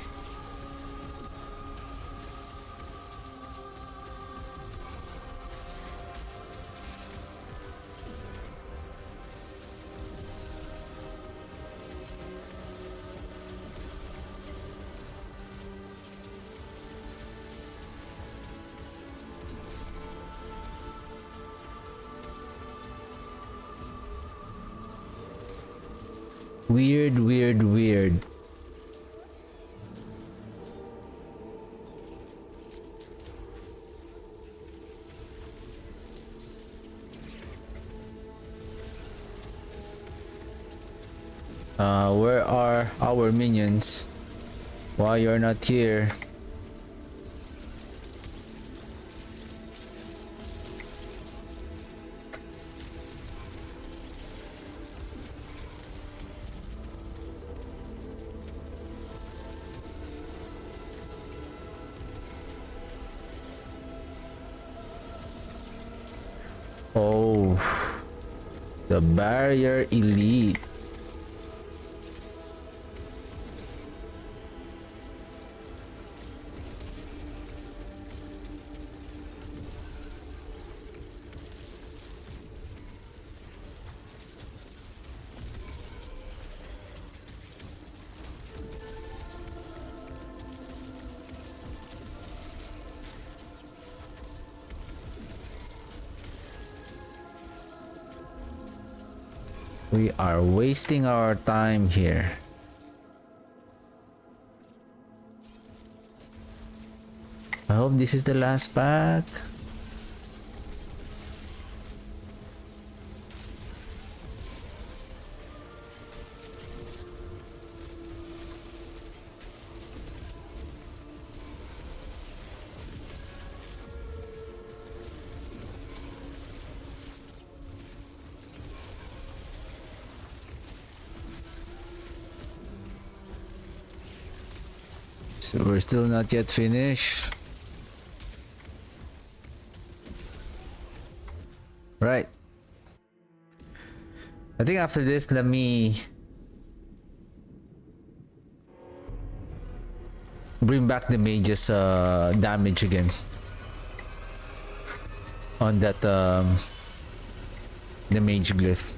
Weird. Where are our minions? Why you're not here? Oh, the barrier elite. We are wasting our time here. I hope this is the last pack. So we're still not yet finished. Right. I think after this, let me bring back the mage's damage again on that the mage glyph.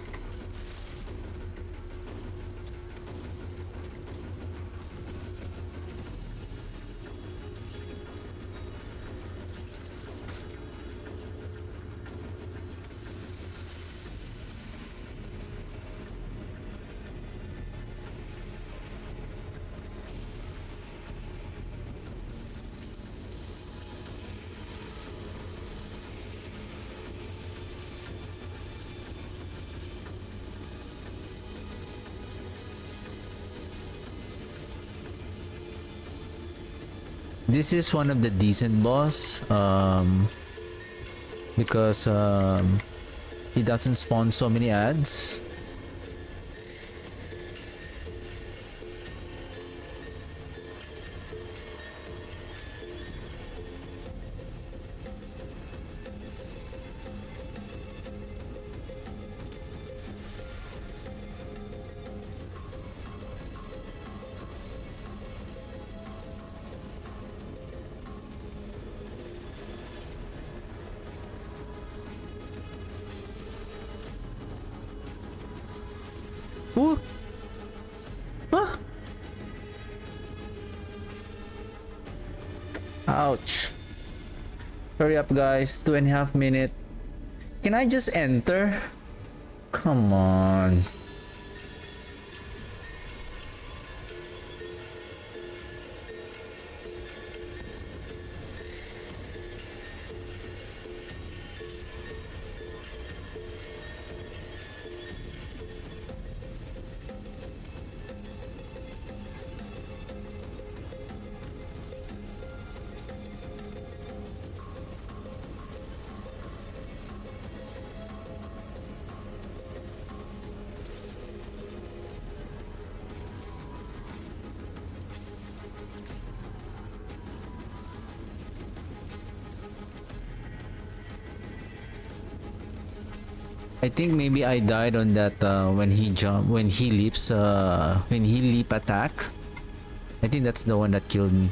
This is one of the decent boss because he doesn't spawn so many ads. Ooh. Ah. Ouch. Hurry up guys, 2.5 minutes. Can I just enter? Come on. I think maybe I died on that when he leap attack. I think that's the one that killed me.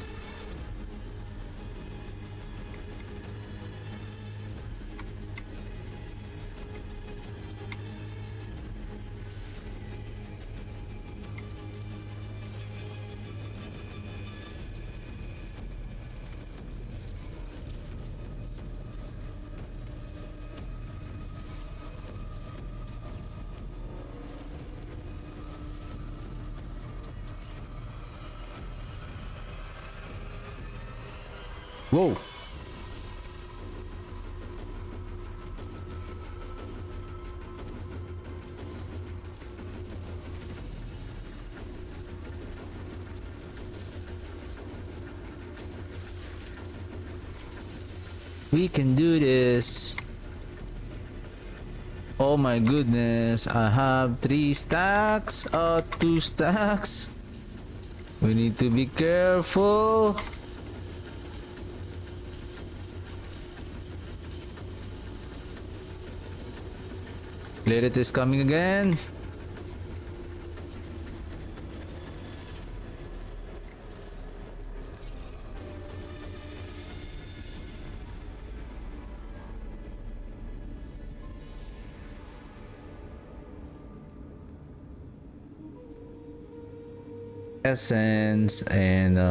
Whoa. We can do this. Oh my goodness, I have 3 stacks. 2 stacks. We need to be careful. Lilith is coming again. Essence and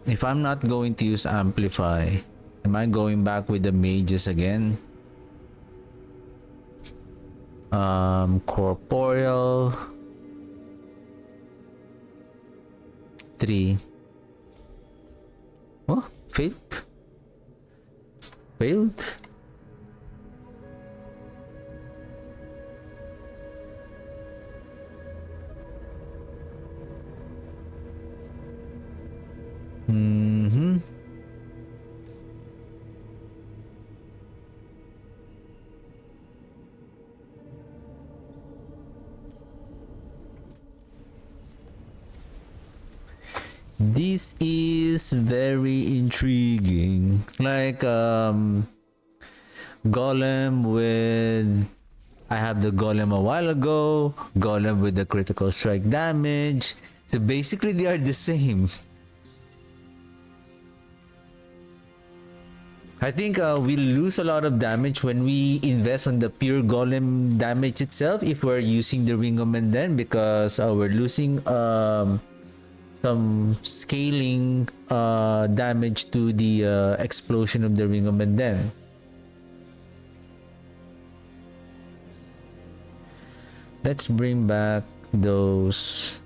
if I'm not going to use amplify, am I going back with the mages again? Corporeal 3. Oh, failed. This is very intriguing. Like Golem with, I have the Golem a while ago, Golem with the critical strike damage. So basically they are the same. I think we lose a lot of damage when we invest on the pure Golem damage itself if we're using the Ring of Mendeln, because we're losing some scaling damage to the explosion of the Ring of Mendeln. Let's bring back those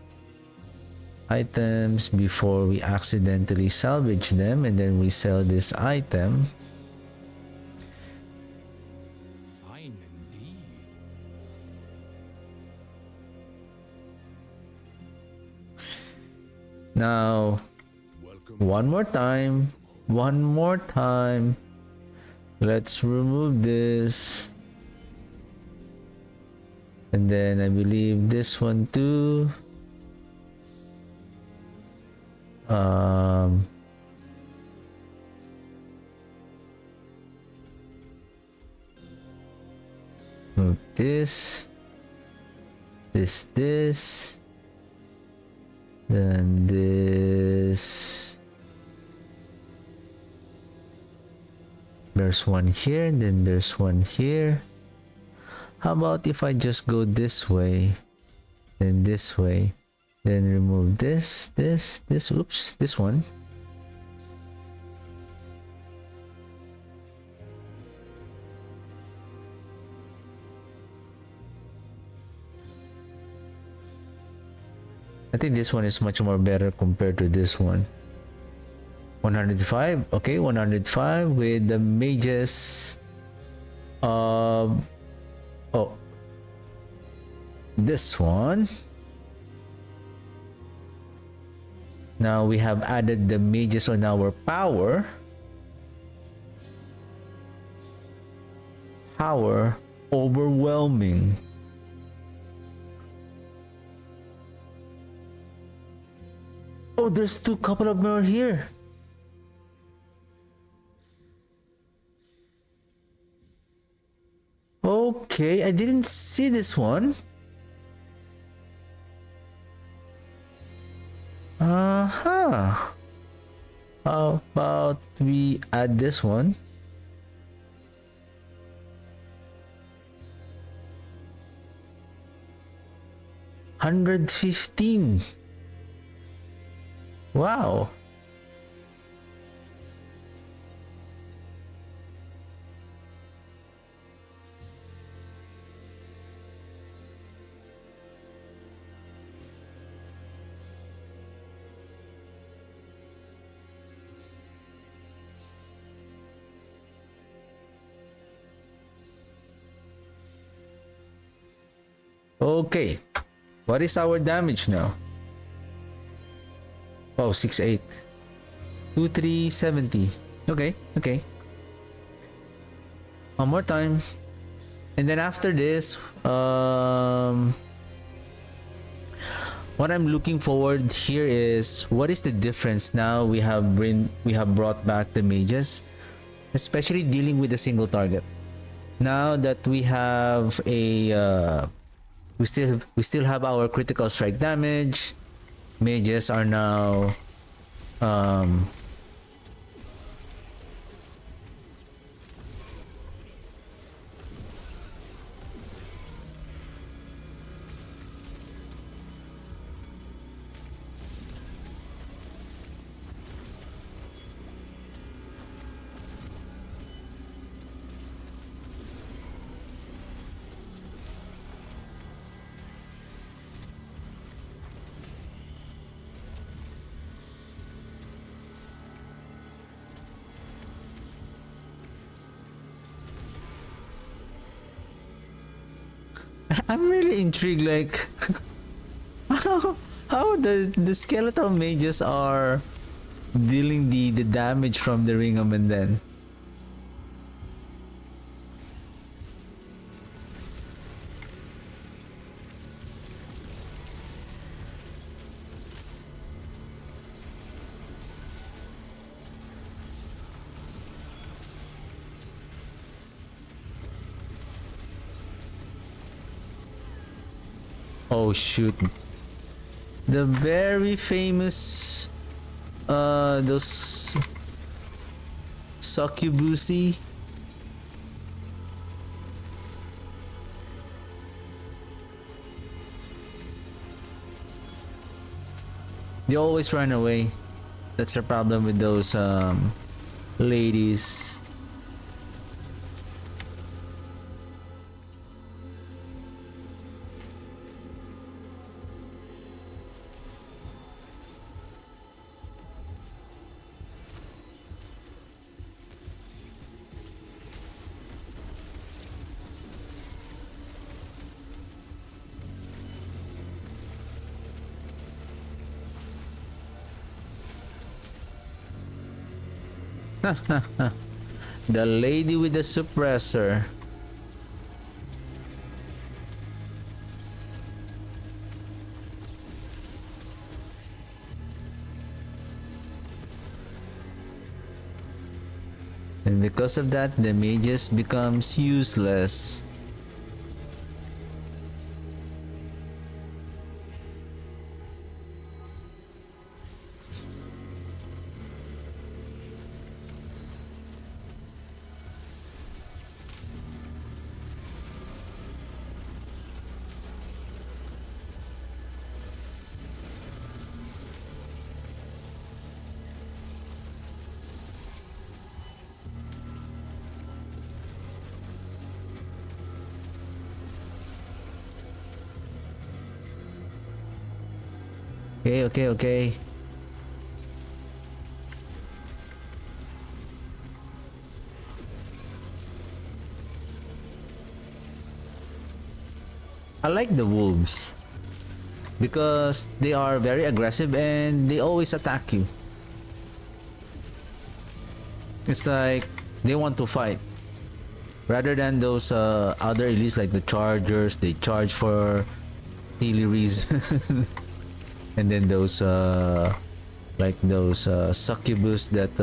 items before we accidentally salvage them and then we sell this item. Fine indeed. Now, one more time. Let's remove this. And then I believe this one too. Move this. Then this. There's one here, and then there's one here. How about if I just go this way, then this way, then remove this, oops, this one. I think this one is much more better compared to this one. 105, okay, 105 with the mages. Oh, this one. Now we have added the mages on our power. Power overwhelming. Oh, there's couple of more here. Okay, I didn't see this one. Uh-huh. How about we add this one? $115. Wow. Okay. What is our damage now? Oh, 6-8. 2-3-70. Okay, okay. One more time. And then after this, what I'm looking forward here is what is the difference now we have brought back the mages, especially dealing with a single target. Now that we have a we still have our critical strike damage. Mages are now I'm really intrigued, like how the skeletal mages are dealing the damage from the ring of Mendeln. Oh shoot. The very famous those succubusi. They always run away. That's the problem with those ladies. The lady with the suppressor. And because of that, the mages becomes useless. Okay. I like the wolves because they are very aggressive and they always attack you. It's like they want to fight rather than those other elites like the chargers. They charge for silly reasons. And then those like those succubus that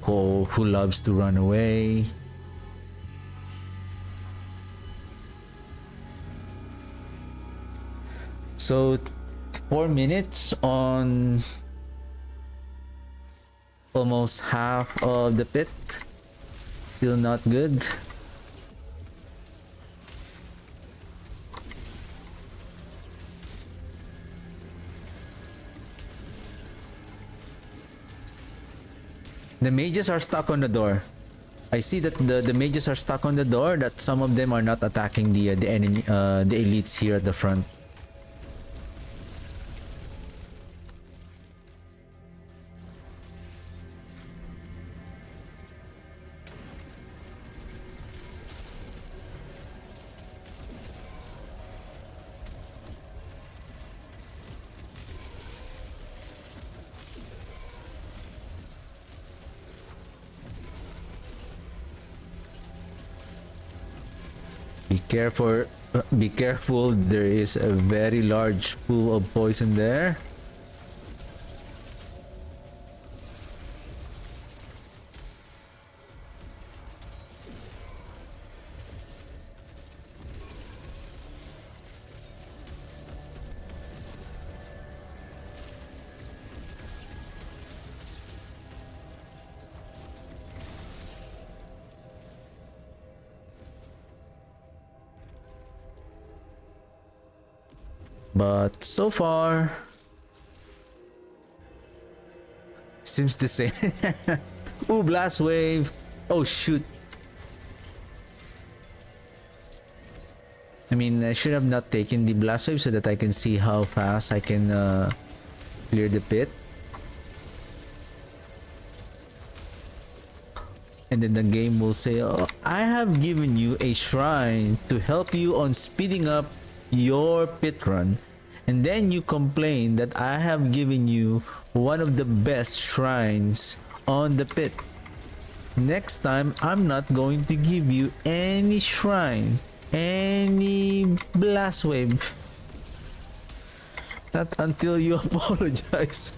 who loves to run away. So 4 minutes on almost half of the pit. Still not good. The mages are stuck on the door. I see that the mages are stuck on the door, that some of them are not attacking the enemy, the elites here at the front. Be careful, there is a very large pool of poison there. But so far seems the same. Ooh, blast wave. Oh shoot. I mean, I should have not taken the blast wave so that I can see how fast I can clear the pit. And then the game will say, oh, I have given you a shrine to help you on speeding up your pit run, and then you complain that I have given you one of the best shrines on the pit. Next time, I'm not going to give you any shrine, any blast wave. Not until you apologize.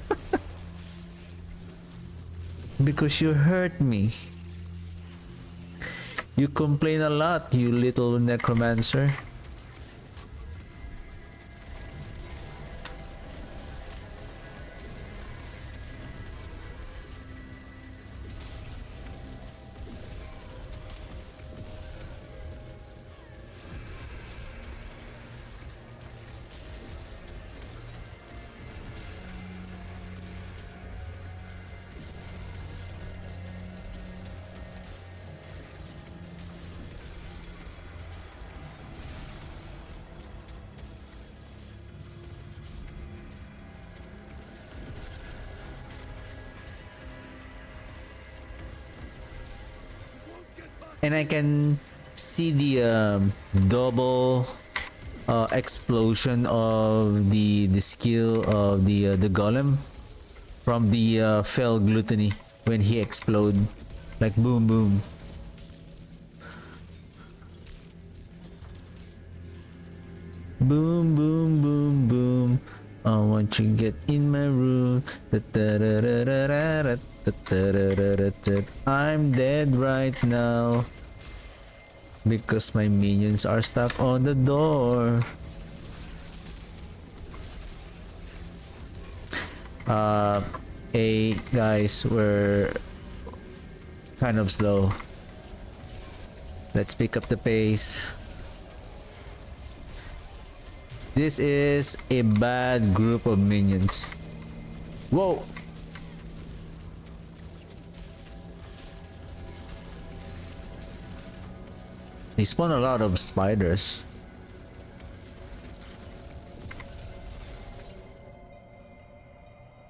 Because you hurt me. You complain a lot, you little necromancer. And I can see the double explosion of the skill of the golem from the fell gluttony when he explode, like boom boom. Boom boom boom boom. I want you to get in my room. I'm dead right now because my minions are stuck on the door. Hey guys, we're kind of slow. Let's pick up the pace. This is a bad group of minions. Whoa! They spawn a lot of spiders.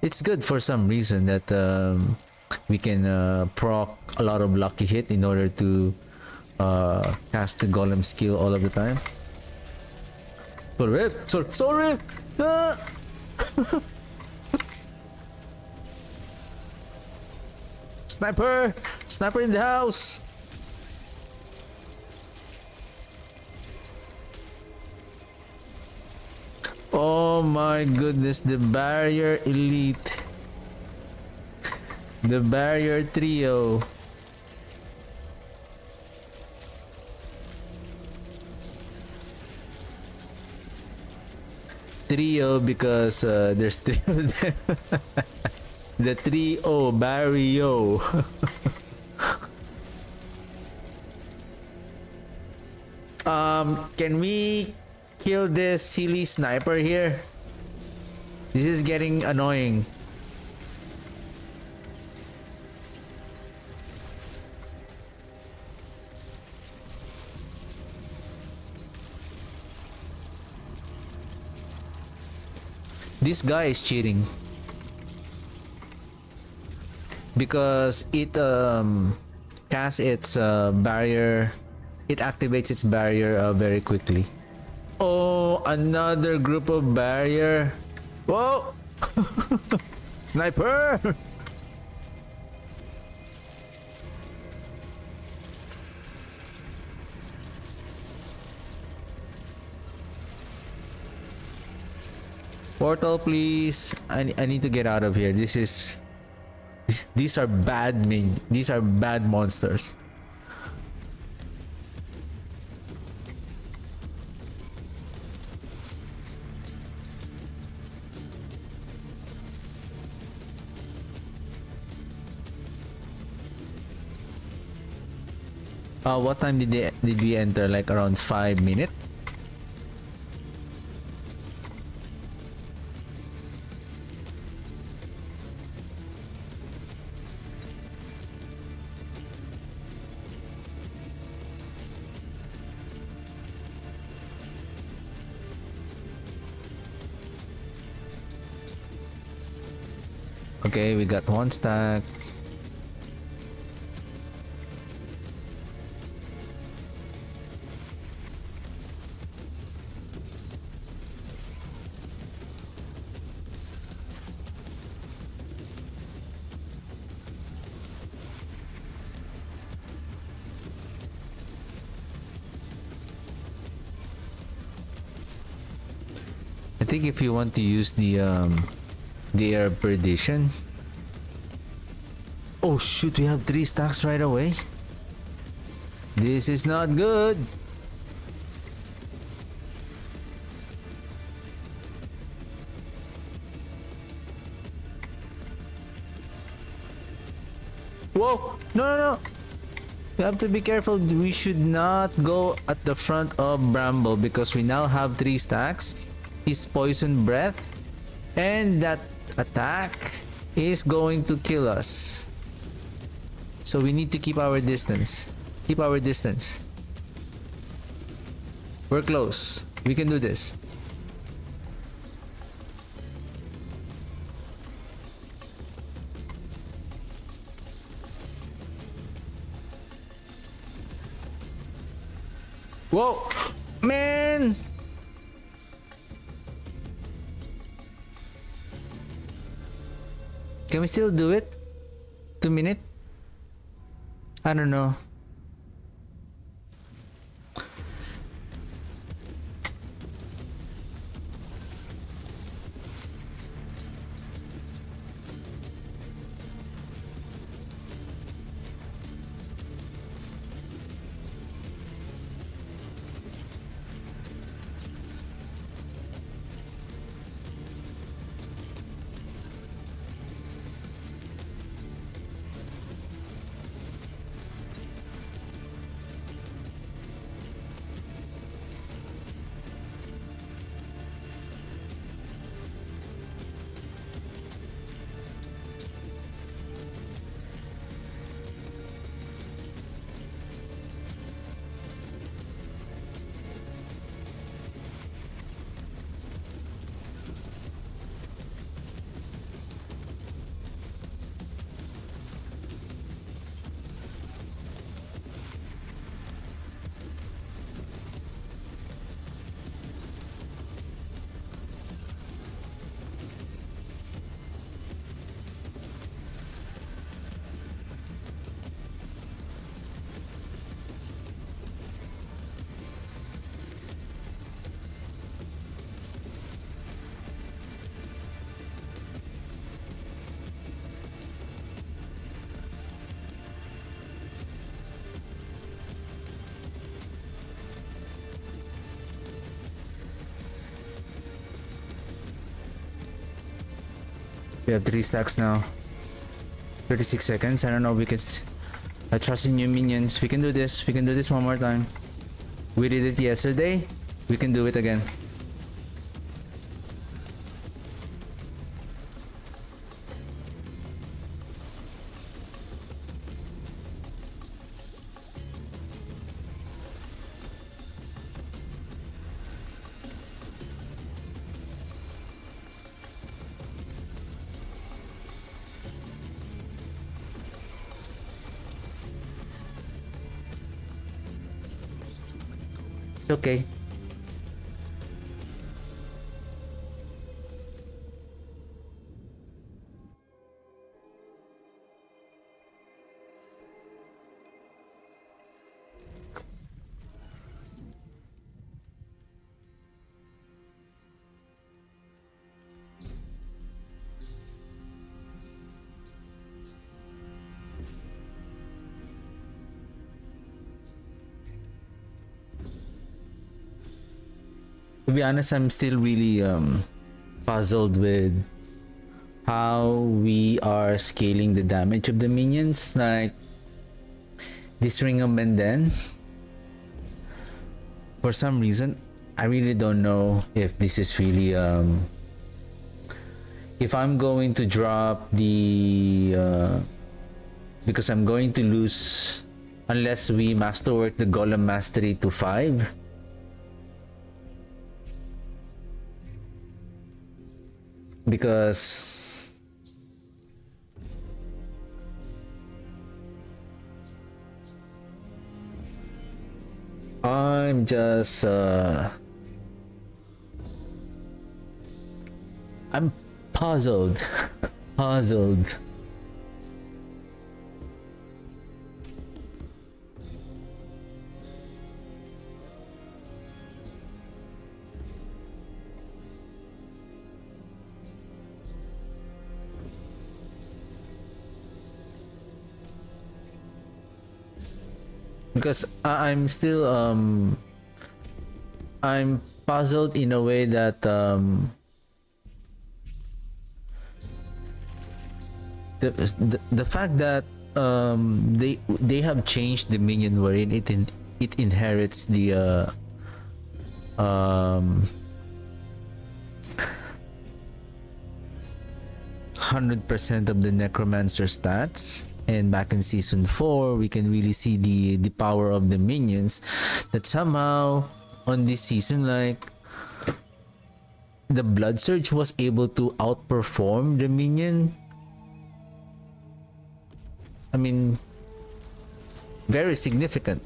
It's good for some reason that we can proc a lot of lucky hit in order to cast the golem skill all of the time. Sorry! Ah! Sniper! Sniper in the house! Oh my goodness, the barrier elite. The barrier trio. Trio because there's three of them. The trio barrio. Can we kill this silly sniper here? This is getting annoying. This guy is cheating because it casts its barrier. It activates its barrier very quickly. Oh, another group of barrier. Whoa! Sniper! Portal, please. I need to get out of here. These are bad These are bad monsters. What time did we enter? Like around 5 minutes? Okay, we got one stack. I think if you want to use the air perdition. Oh shoot, we have 3 stacks right away. This is not good. Whoa! No, no, no! We have to be careful. We should not go at the front of Bramble because we now have 3 stacks. His poison breath and that attack is going to kill us. So we need to keep our distance. Keep our distance. We're close. We can do this. Whoa! Man! Can we still do it? 2 minutes? I don't know. We have 3 stacks now. 36 seconds. I don't know. I trust in you, minions. We can do this. We can do this one more time. We did it yesterday. We can do it again. It's okay. To be honest, I'm still really puzzled with how we are scaling the damage of the minions. Like this ring of Mendeln, for some reason, I really don't know if this is really if I'm going to drop the because I'm going to lose unless we masterwork the Golem mastery to 5. Because I'm just I'm puzzled. Puzzled. Because I'm still I'm puzzled in a way that the fact that they have changed the minion wherein it inherits the 100% of the necromancer stats. And back in season 4, we can really see the power of the minions. That somehow on this season, like the blood surge was able to outperform the minion. I mean, very significant.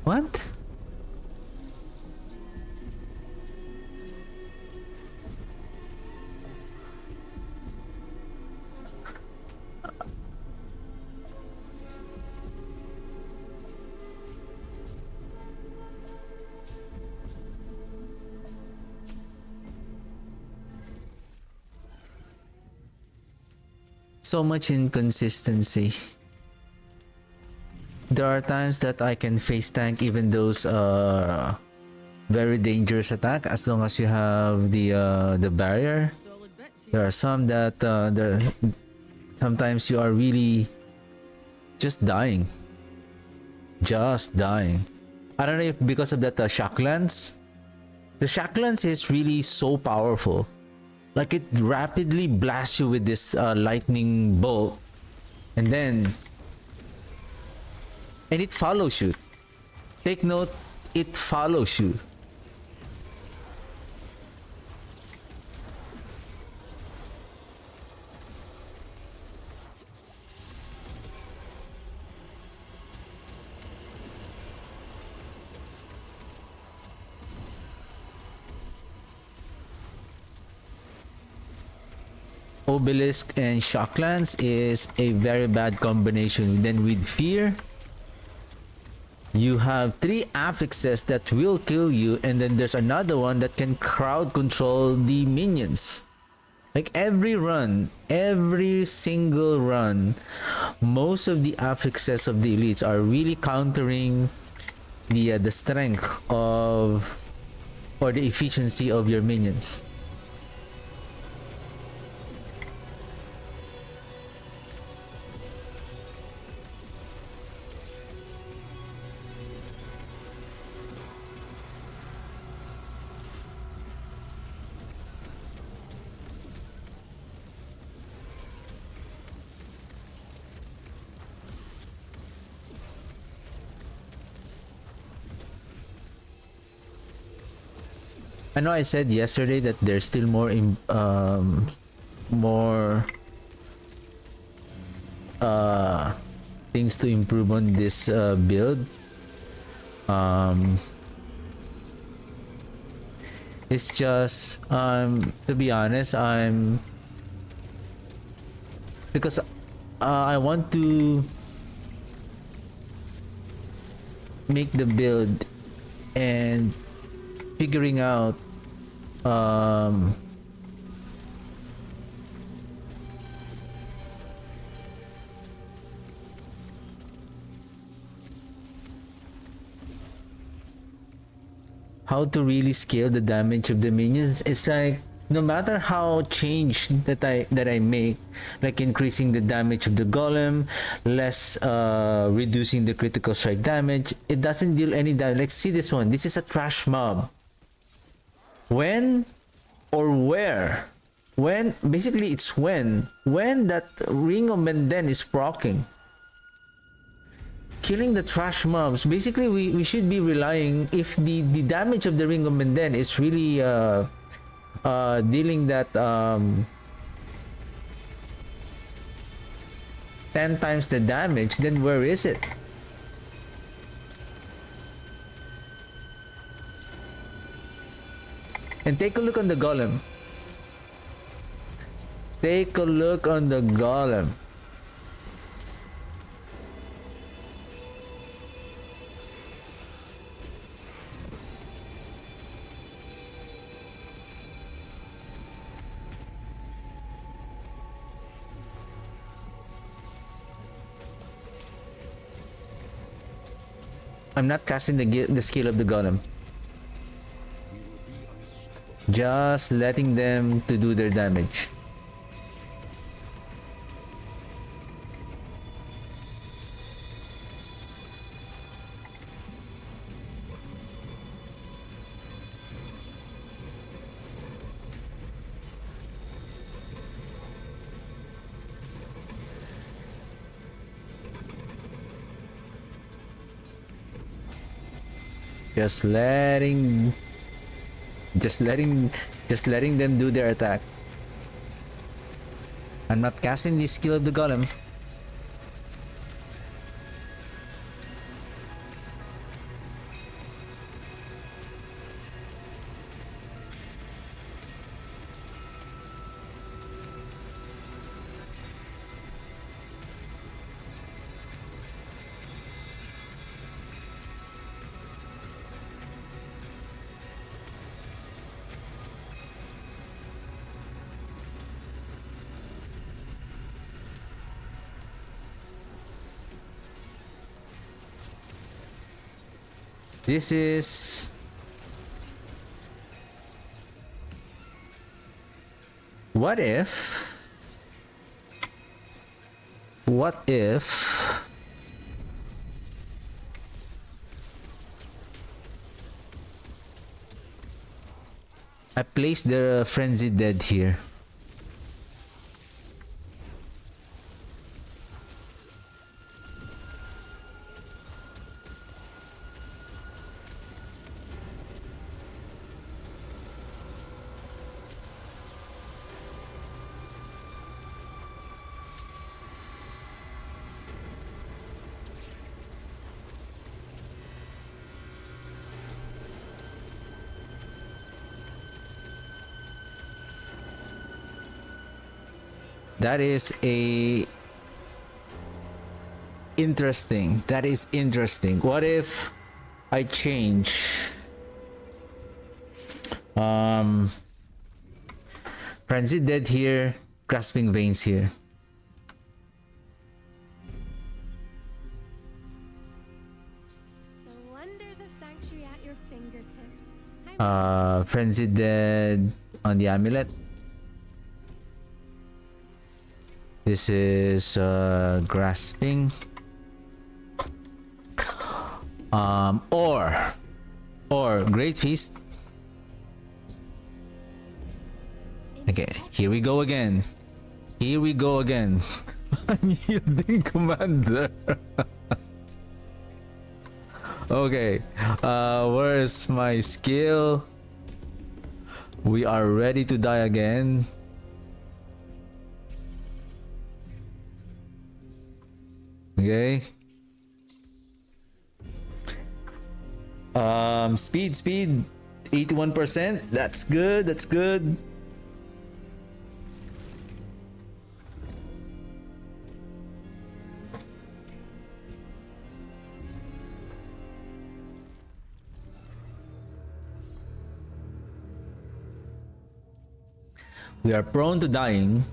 What? So much inconsistency. There are times that I can face tank even those very dangerous attack as long as you have the barrier. There are some that sometimes you are really just dying. Just dying. I don't know if because of that shock lance. The shock lance is really so powerful. Like it rapidly blasts you with this lightning bolt, and it follows you. Take note, it follows you. Obelisk and Shocklands is a very bad combination. Then with Fear, you have 3 affixes that will kill you, and then there's another one that can crowd control the minions. Like every run, every single run, most of the affixes of the elites are really countering the strength of or the efficiency of your minions. I know I said yesterday that there's still more more things to improve on this build. It's just to be honest, because I want to make the build and figuring out how to really scale the damage of the minions. It's like no matter how change that I make, like increasing the damage of the golem, less reducing the critical strike damage, it doesn't deal any damage. Like see this one, this is a trash mob. When or where? When basically it's when that ring of Mendeln is proccing. Killing the trash mobs, basically we should be relying, if the damage of the ring of Mendeln is really dealing that 10 times the damage, then where is it? And take a look on the golem. Take a look on the golem. I'm not casting the skill of the golem. Just letting them to do their damage. Just letting them do their attack. I'm not casting the skill of the golem. This is what if I place the frenzied dead here? That is a interesting. That is interesting. What if I change Frenzy Dead here, Grasping Veins here. The wonders of sanctuary at your fingertips. Frenzy Dead on the amulet. This is Grasping. Or Great Feast. Okay, here we go again. Here we go again. Unyielding Commander. Okay, where's my skill? We are ready to die again. Okay. Speed 81%. That's good. That's good. We are prone to dying.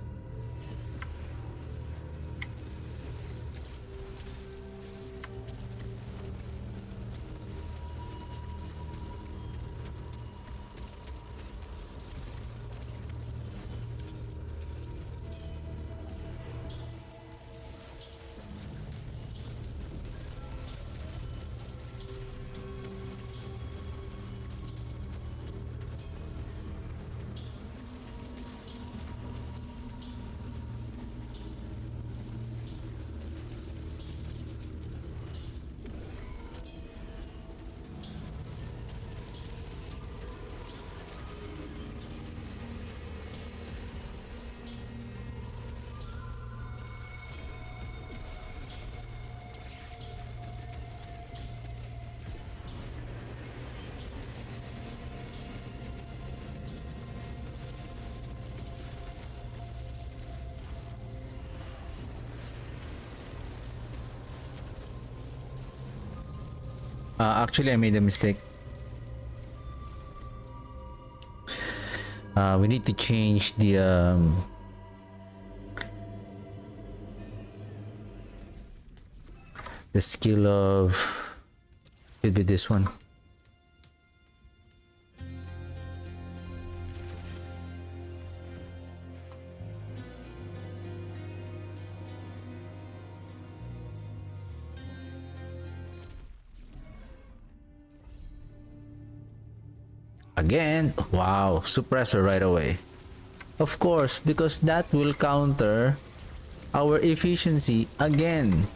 Actually, I made a mistake. We need to change the skill of, should be this one. Again, wow, suppressor right away. Of course, because that will counter our efficiency again.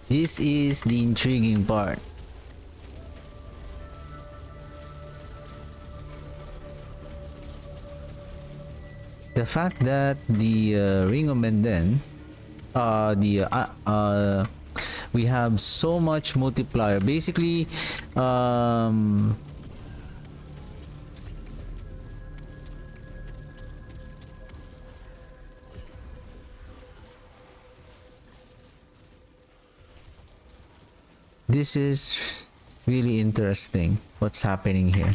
This is the intriguing part. The fact that the Ring of Mendeln, we have so much multiplier. Basically, this is really interesting what's happening here.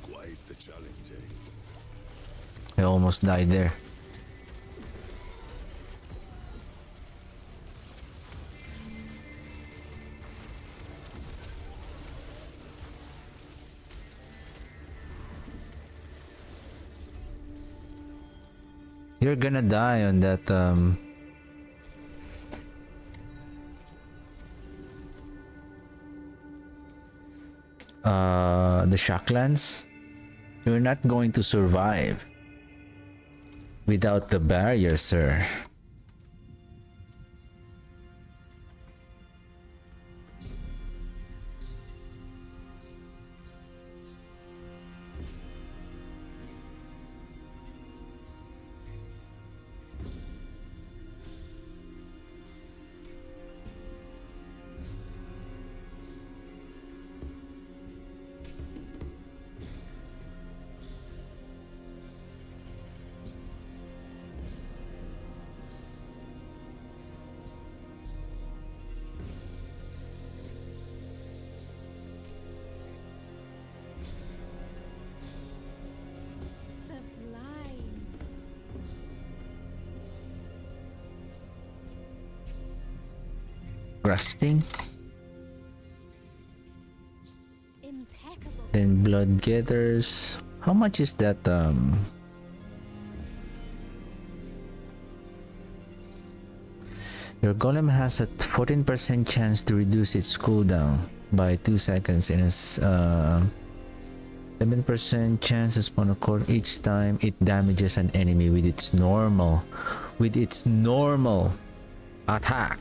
Quite the challenge, eh? I almost died there. You're gonna die on that the Shocklands. You're not going to survive without the barrier, sir. Sublime. Grasping, Impeccable. then Blood Getters. How much is that? Your golem has a 14% chance to reduce its cooldown by 2 seconds and is 7% chance to spawn a core each time it damages an enemy with its normal attack.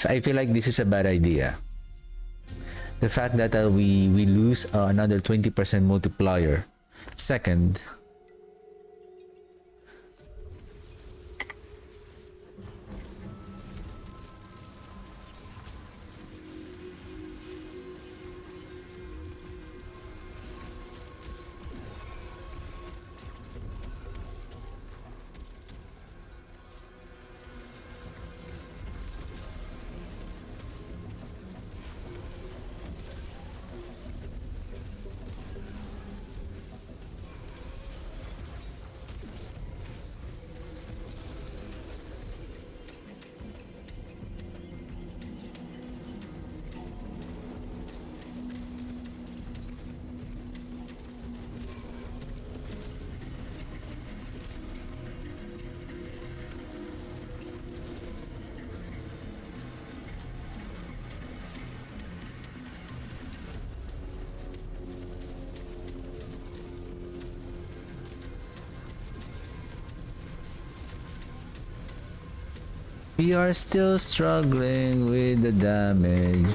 I feel like this is a bad idea. The fact that we lose another 20% multiplier. Second, we are still struggling with the damage.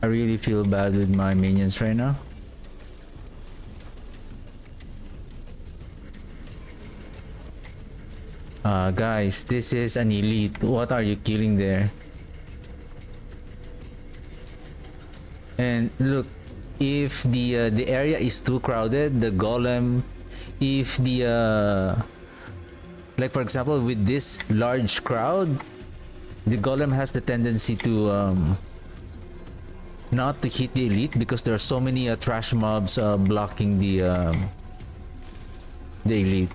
I really feel bad with my minions right now. Guys, this is an elite. What are you killing there? And look, if the area is too crowded, the golem, if the like for example with this large crowd, the golem has the tendency to not to hit the elite because there are so many trash mobs blocking the elite.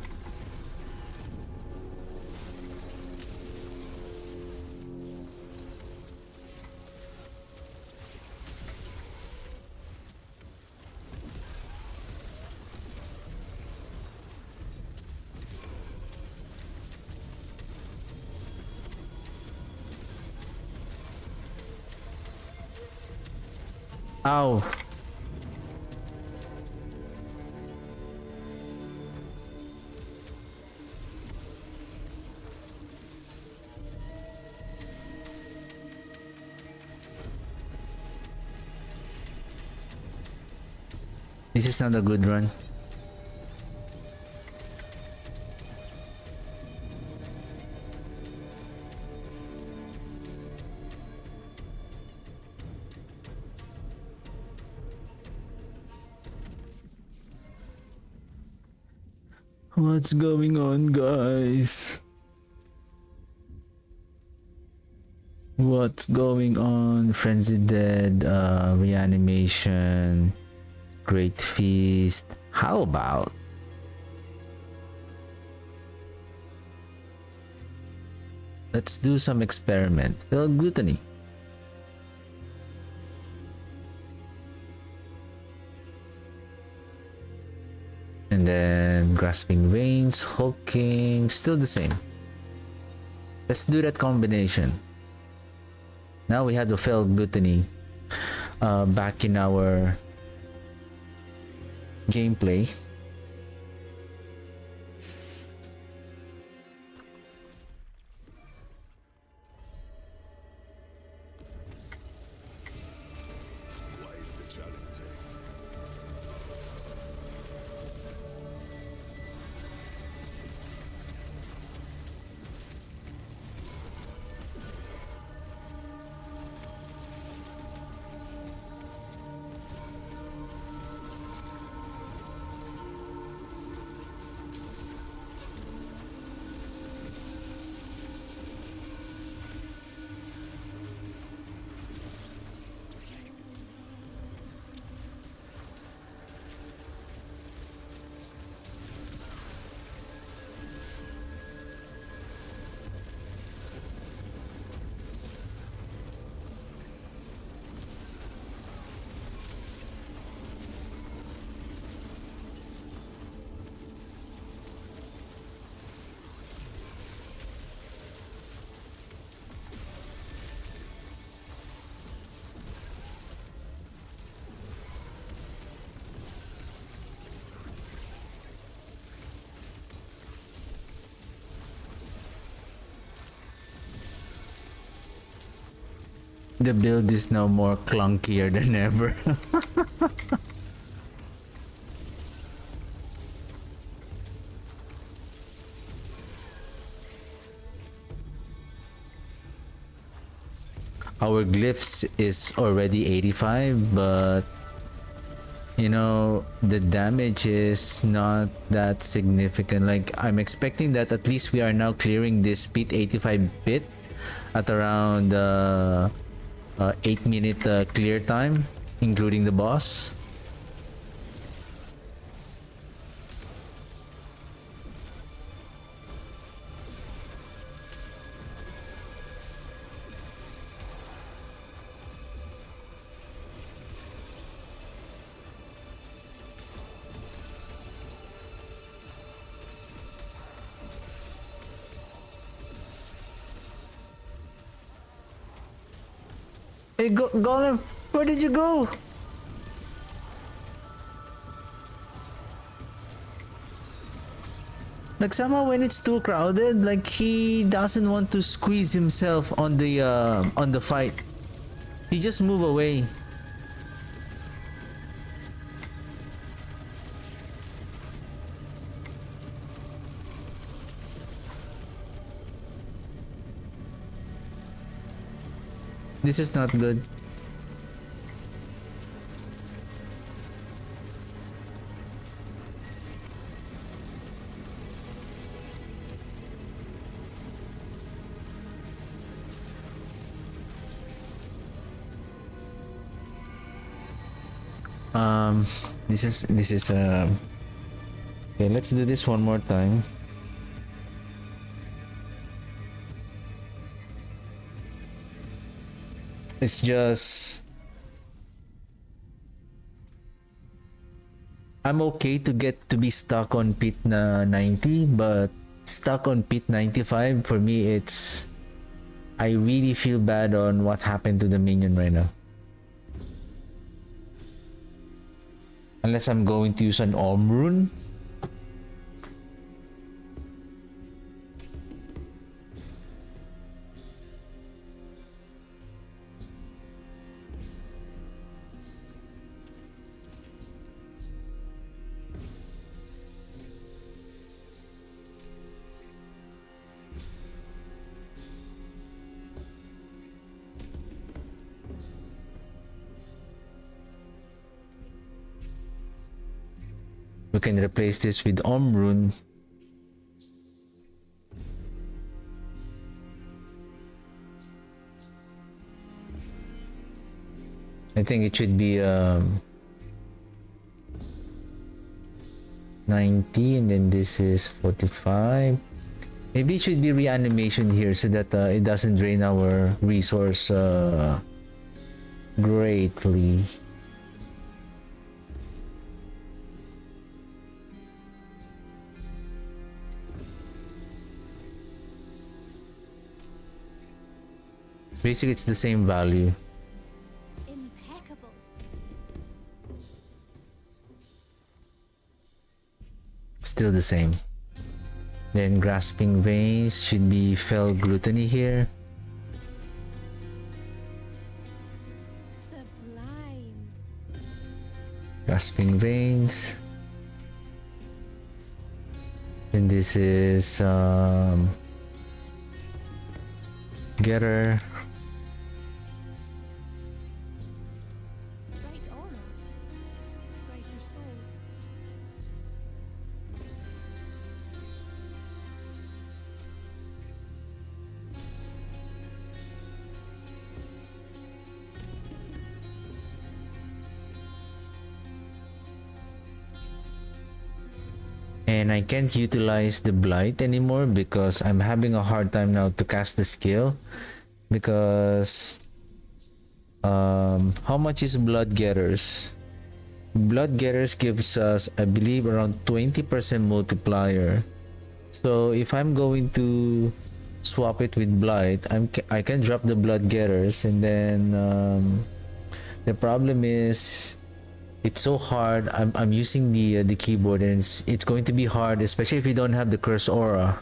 Ow. This is not a good run. What's going on, guys? What's going on? Frenzied Dead, Reanimation, Great Feast. How about? Let's do some experiment. Well, gluttony. And then Grasping Veins, Hulking, still the same. Let's do that combination. Now we have the failed gluttony back in our gameplay. Quite the challenge, eh? The build is now more clunkier than ever. Our glyphs is already 85, but you know, the damage is not that significant. Like, I'm expecting that at least we are now clearing this pit 85 bit at around 8-minute clear time, including the boss. Hey, Golem, where did you go? Like somehow when it's too crowded, like he doesn't want to squeeze himself on the fight. He just move away. This is not good. Um, this is okay. Let's do this one more time. It's just I'm okay to get to be stuck on pit na 90, but stuck on pit 95 for me, it's I really feel bad on what happened to the minion right now. Unless I'm going to use an Orm rune. We can replace this with Orm rune. I think it should be 90, and then this is 45. Maybe it should be reanimation here so that it doesn't drain our resource greatly. Basically, it's the same value. Impeccable. Still the same. Then grasping veins should be fell gluttony here. Sublime. Grasping veins. And this is getter. Bright honor. Brighter soul. And I can't utilize the Blight anymore because I'm having a hard time now to cast the skill. Because how much is Blood Getters? Blood Getters gives us, I believe, around 20% multiplier. So if I'm going to swap it with Blight, I can drop the Blood Getters, and then the problem is it's so hard. I'm using the keyboard, and it's going to be hard, especially if we don't have the curse aura.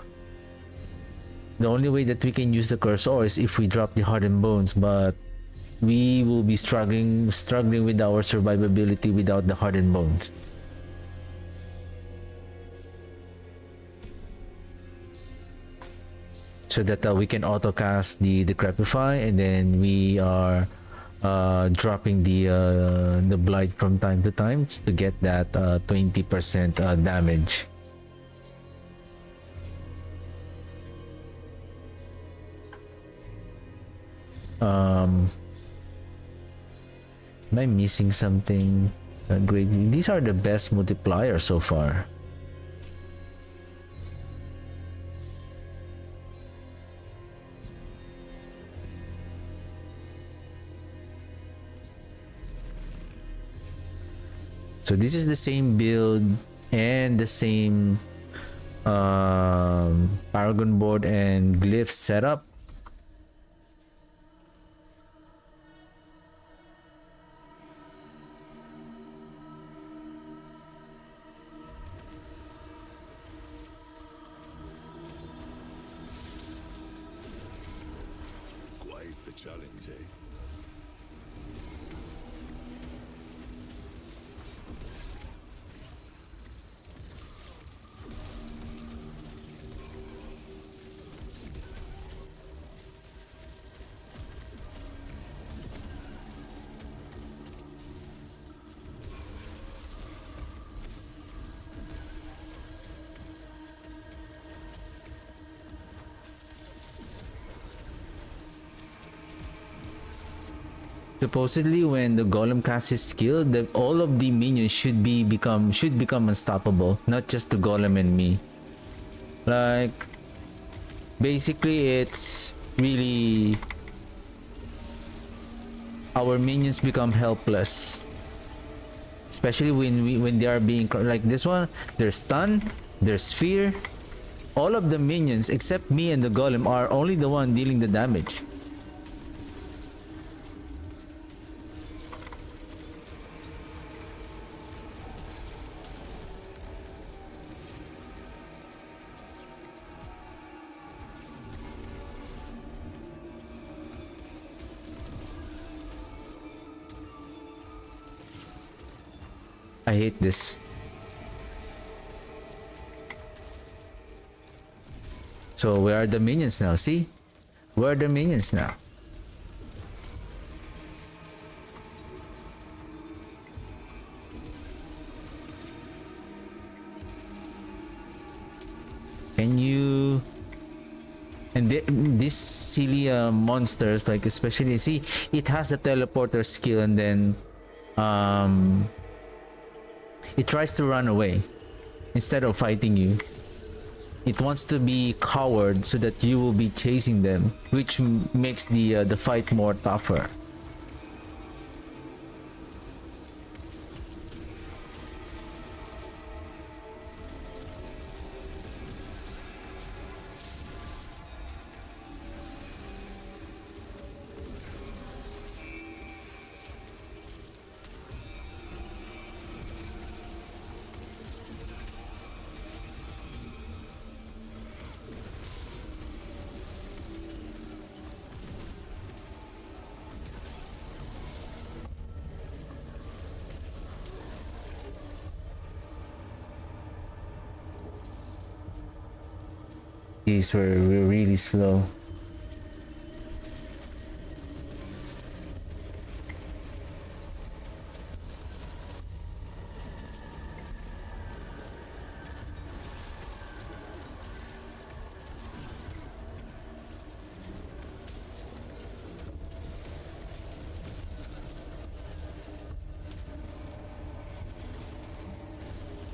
The only way that we can use the curse aura is if we drop the hardened bones, but we will be struggling with our survivability without the hardened bones. So that we can auto cast the Decrepify, and then we are dropping the Blight from time to time to get that 20% damage. Am I missing something? Great. These are the best multipliers so far. So this is the same build and the same Paragon board and glyph setup. Quite the challenge, eh? Supposedly, when the Golem casts his skill, all of the minions should become unstoppable, not just the Golem and me. Like, basically, it's really our minions become helpless, especially when they are being like this one. There's stun, there's fear. All of the minions except me and the Golem are only the one dealing the damage. I hate this. So where are the minions now? See? Where are the minions now? Can you... And these silly monsters, like especially, see, it has the teleporter skill and then it tries to run away instead of fighting you. It wants to be coward so that you will be chasing them, which makes the fight more tougher. These were really slow.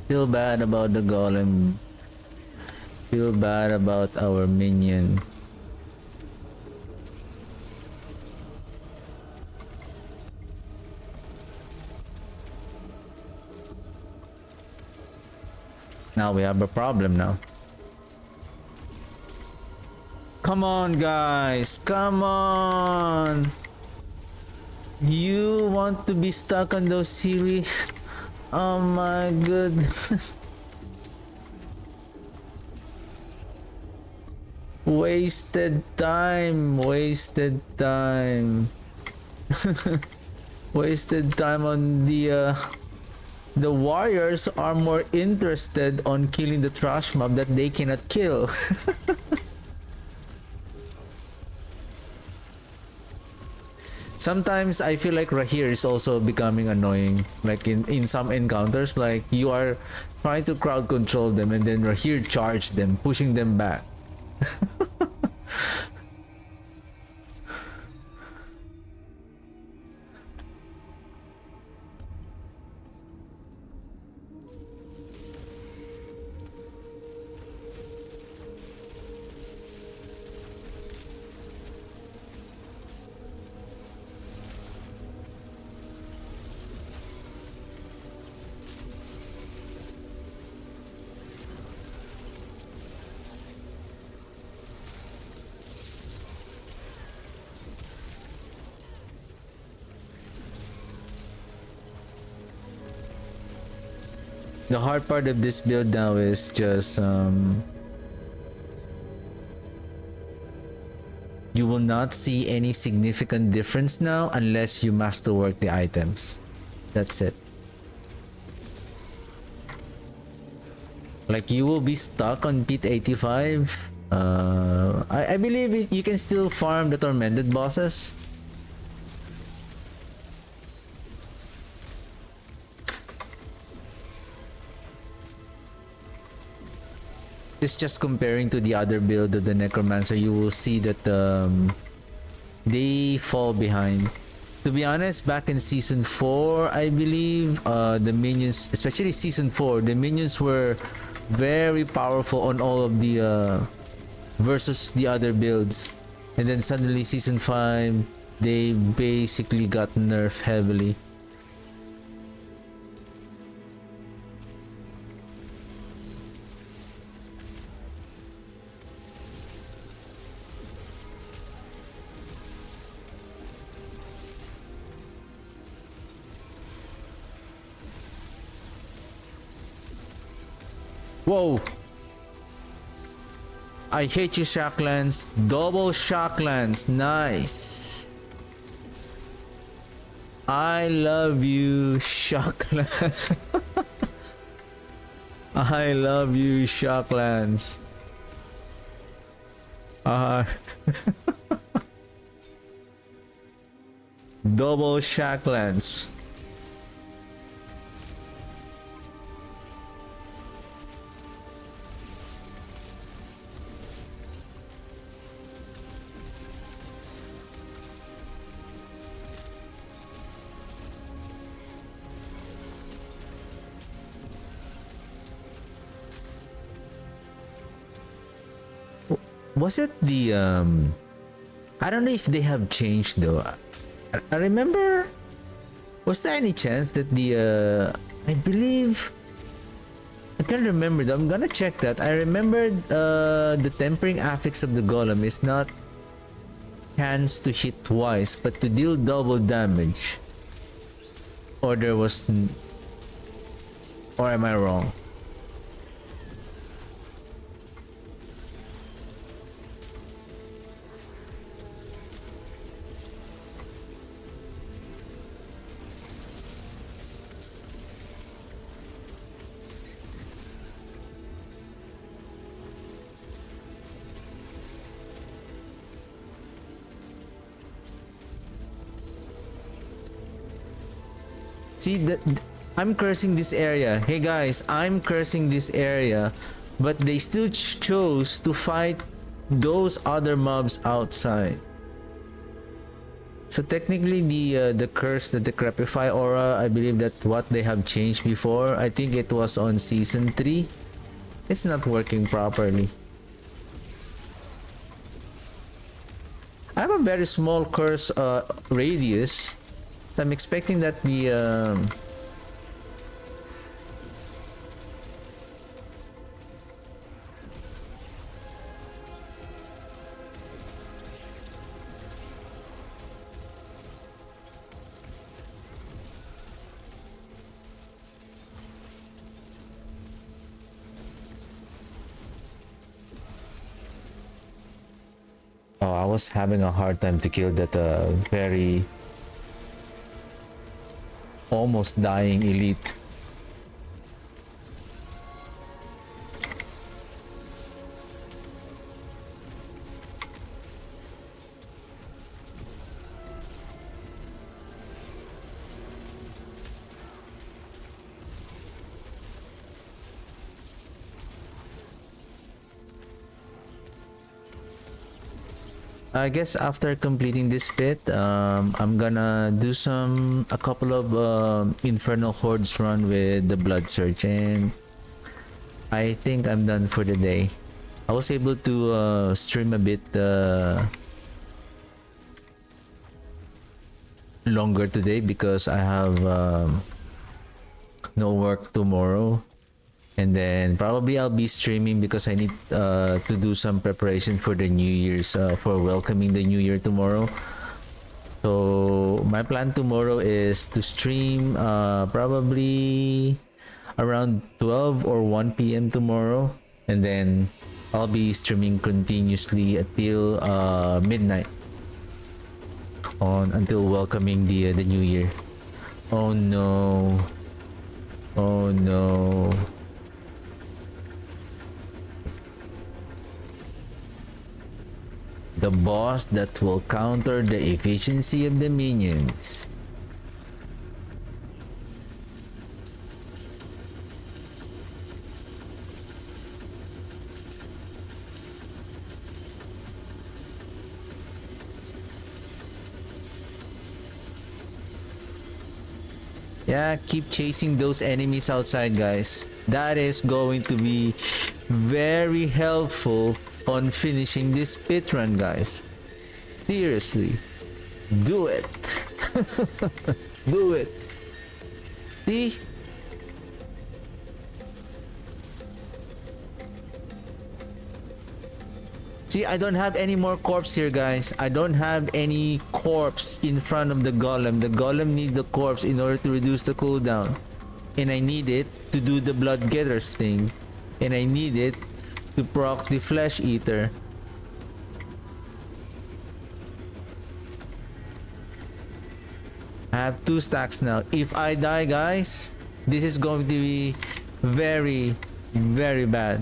Feel bad about the Golem. Feel bad about our minion. Now we have a problem now. Come on, guys. Come on. You want to be stuck on those silly... Oh my goodness. Wasted time. Wasted time. Wasted time on the warriors are more interested on killing the trash mob that they cannot kill. Sometimes I feel like Rahir is also becoming annoying. Like in some encounters, like you are trying to crowd control them and then Rahir charge them, pushing them back. The hard part of this build now is just you will not see any significant difference now unless you masterwork the items. That's it. Like you will be stuck on Pit 85. I believe you can still farm the tormented bosses. It's just comparing to the other build of the Necromancer, you will see that they fall behind. To be honest, back in season 4, I believe, the minions, especially season 4, the minions were very powerful on all of the versus the other builds. And then suddenly season 5, they basically got nerfed heavily. Whoa! I hate you, Shocklands. Double Shocklands. Nice. I love you, Shocklands. I love you, Shocklands. Double Shocklands. Was it the I don't know if they have changed though. I remember, was there any chance that the I believe, I can't remember though. I'm gonna check that. I remember the tempering affix of the golem is not chance to hit twice but to deal double damage. Or there was, or am I wrong? See that I'm cursing this area. Hey guys, I'm cursing this area, but they still chose to fight those other mobs outside. So technically the curse, the Decrepify aura, I believe that what they have changed before, I think it was on season 3. It's not working properly. I have a very small curse radius. So I'm expecting that the oh, I was having a hard time to kill that very almost dying elite. I guess after completing this bit, I'm gonna do a couple of Infernal Hordes run with the Blood Search, and I think I'm done for the day. I was able to stream a bit longer today because I have no work tomorrow. And then probably I'll be streaming because I need to do some preparation for the New Year's, for welcoming the New Year tomorrow. So my plan tomorrow is to stream probably around 12 or 1 p.m. tomorrow. And then I'll be streaming continuously until midnight until welcoming the New Year. Oh no. Oh no. The boss that will counter the efficiency of the minions. Yeah, keep chasing those enemies outside, guys. That is going to be very helpful on finishing this pit run, guys. Seriously, do it. Do it. See? See, I don't have any more corpse here, guys. I don't have any corpse in front of the golem. The golem need the corpse in order to reduce the cooldown. And I need it to do the blood getters thing. And I need it to proc the flesh eater. I have 2 stacks now. If I die, guys, this is going to be very, very bad.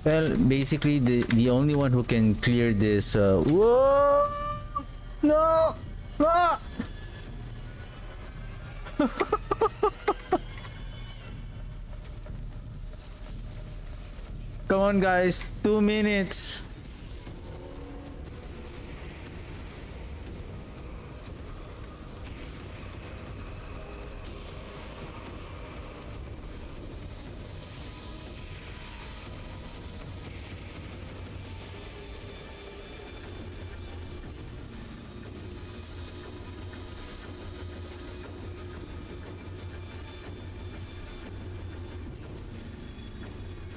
Well, basically the only one who can clear this whoa! No! Ah! Come on, guys, 2 minutes.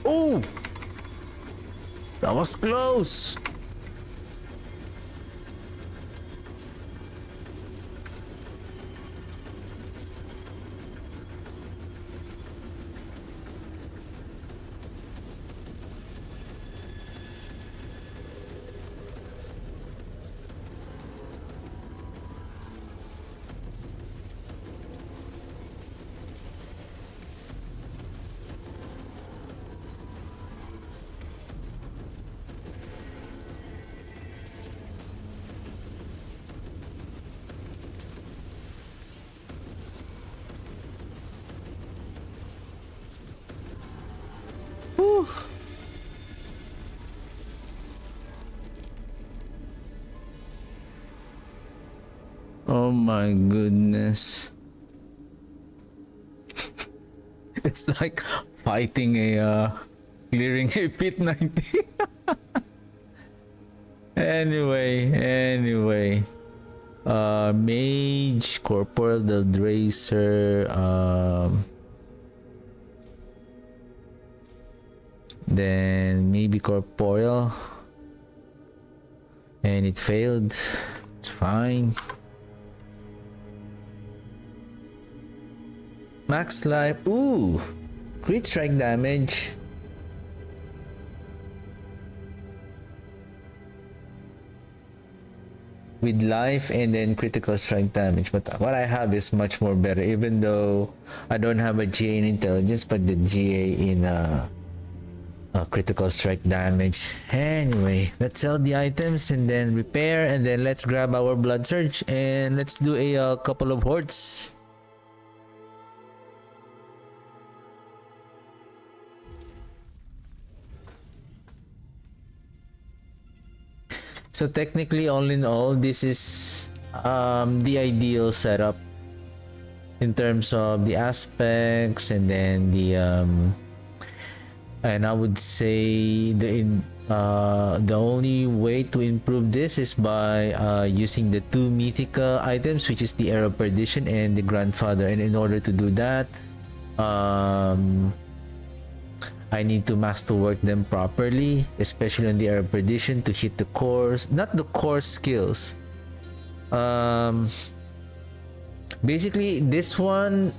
Oh! That was close! Whew. Oh my goodness. It's like fighting a clearing a pit 90. Anyway. Mage, Corporal, the Dracer, then maybe Corporeal, and it failed. It's fine. Max life. Ooh, crit strike damage. With life and then critical strike damage, but what I have is much more better, even though I don't have a GA in intelligence, but the GA in critical strike damage. Anyway, let's sell the items and then repair, and then let's grab our blood surge and let's do a couple of hordes. So technically, all in all, this is the ideal setup in terms of the aspects and then And I would say the only way to improve this is by using the two mythical items, which is the Arrow of Perdition and the Grandfather. And in order to do that, I need to masterwork them properly, especially on the Arrow of Perdition, to hit the cores, not the core skills. Basically, this one,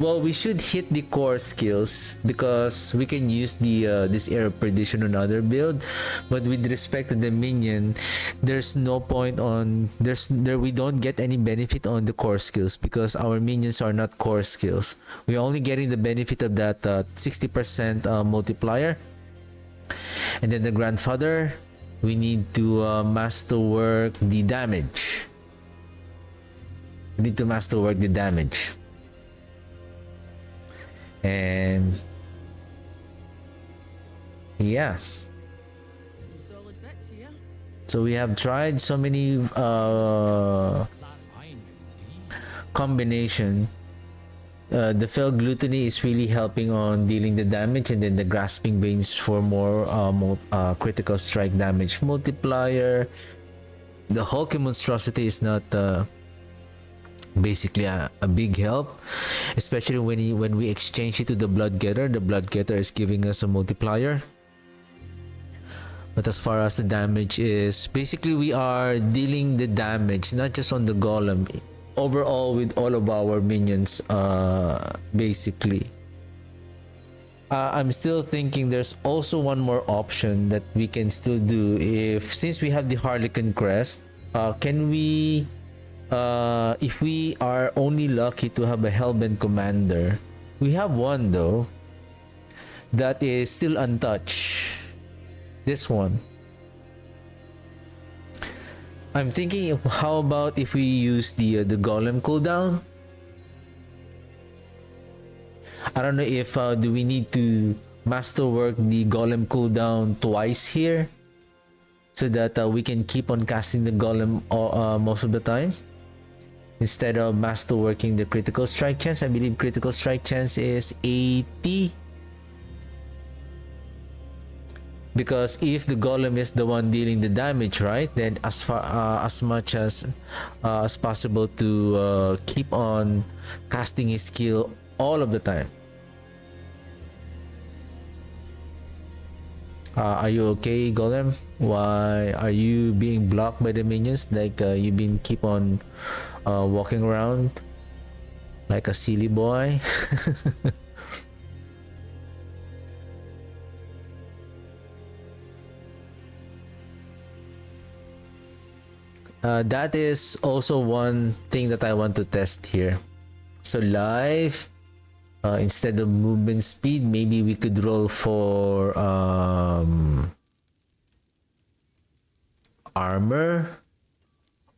well, we should hit the core skills because we can use the this Arrow of Perdition on other build. But with respect to the minion, there's no point on we don't get any benefit on the core skills because our minions are not core skills. We're only getting the benefit of that 60% multiplier. And then the Grandfather, we need to masterwork the damage. We need to masterwork the damage. And yeah, Some solid bits here. so we have tried so many Fine indeed. combination. The Fell Gluttony is really helping on dealing the damage, and then the Grasping Veins for more critical strike damage multiplier. The Hulky Monstrosity is not basically a big help, especially when we exchange it to the Blood Getter. The Blood Getter is giving us a multiplier. But as far as the damage is, basically we are dealing the damage not just on the Golem, overall with all of our minions. Basically, I'm still thinking there's also one more option that we can still do. Since we have the Harlequin Crest, can we, if we are only lucky to have a Hellbent Commander, we have one though that is still untouched. This one. I'm thinking of how about if we use the Golem cooldown. I don't know if do we need to masterwork the Golem cooldown twice here so that we can keep on casting the Golem most of the time instead of masterworking the critical strike chance. I believe critical strike chance is 80. Because if the Golem is the one dealing the damage, right, then as much as possible to keep on casting his skill all of the time. Are you okay, Golem? Why are you being blocked by the minions? Like you've been keep on walking around like a silly boy. That is also one thing that I want to test here. So live, instead of movement speed, maybe we could roll for armor.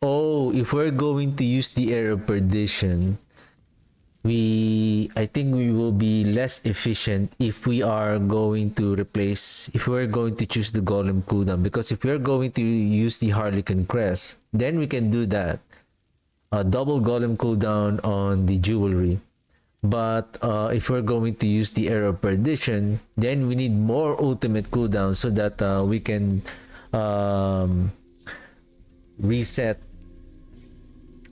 Oh, if we're going to use the Arrow of Perdition, I think we will be less efficient if we are going to if we're going to choose the Golem cooldown, because if we're going to use the Harlequin Crest, then we can do that. Double Golem cooldown on the jewelry. But if we're going to use the Arrow of Perdition, then we need more ultimate cooldown so that we can reset.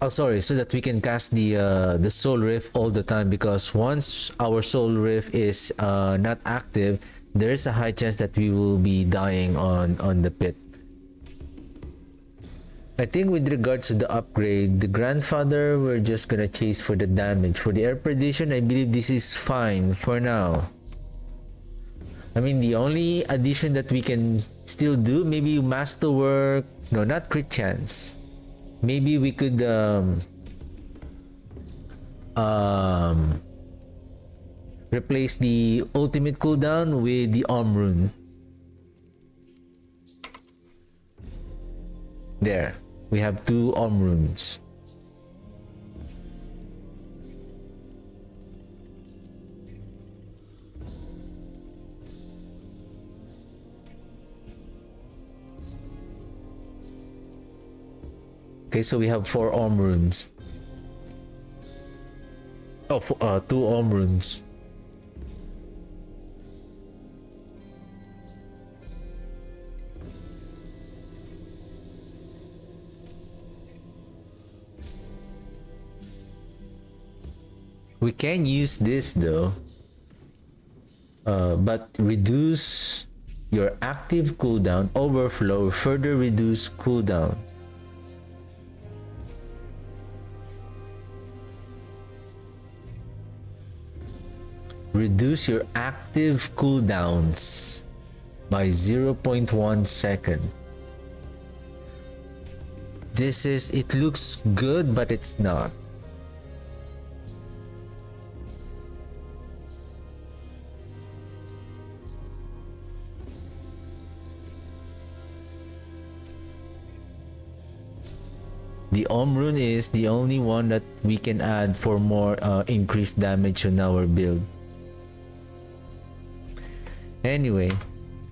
So that we can cast the Soul Rift all the time, because once our Soul Rift is not active, there is a high chance that we will be dying on the pit. I think with regards to the upgrade, the Grandfather, we're just gonna chase for the damage. For the Air Perdition, I believe this is fine for now. I mean, the only addition that we can still do, maybe Masterwork, no, not Crit Chance. Maybe we could replace the ultimate cooldown with the Arm Rune. There, we have 2 Arm Runes. Okay, so we have 4 Arm Runes. Oh, 2 Arm Runes. We can use this though, but reduce your active cooldown. Overflow, further reduce cooldown. Reduce your active cooldowns by 0.1 second. This is, it looks good, but it's not. The Om Rune is the only one that we can add for more increased damage on our build. Anyway,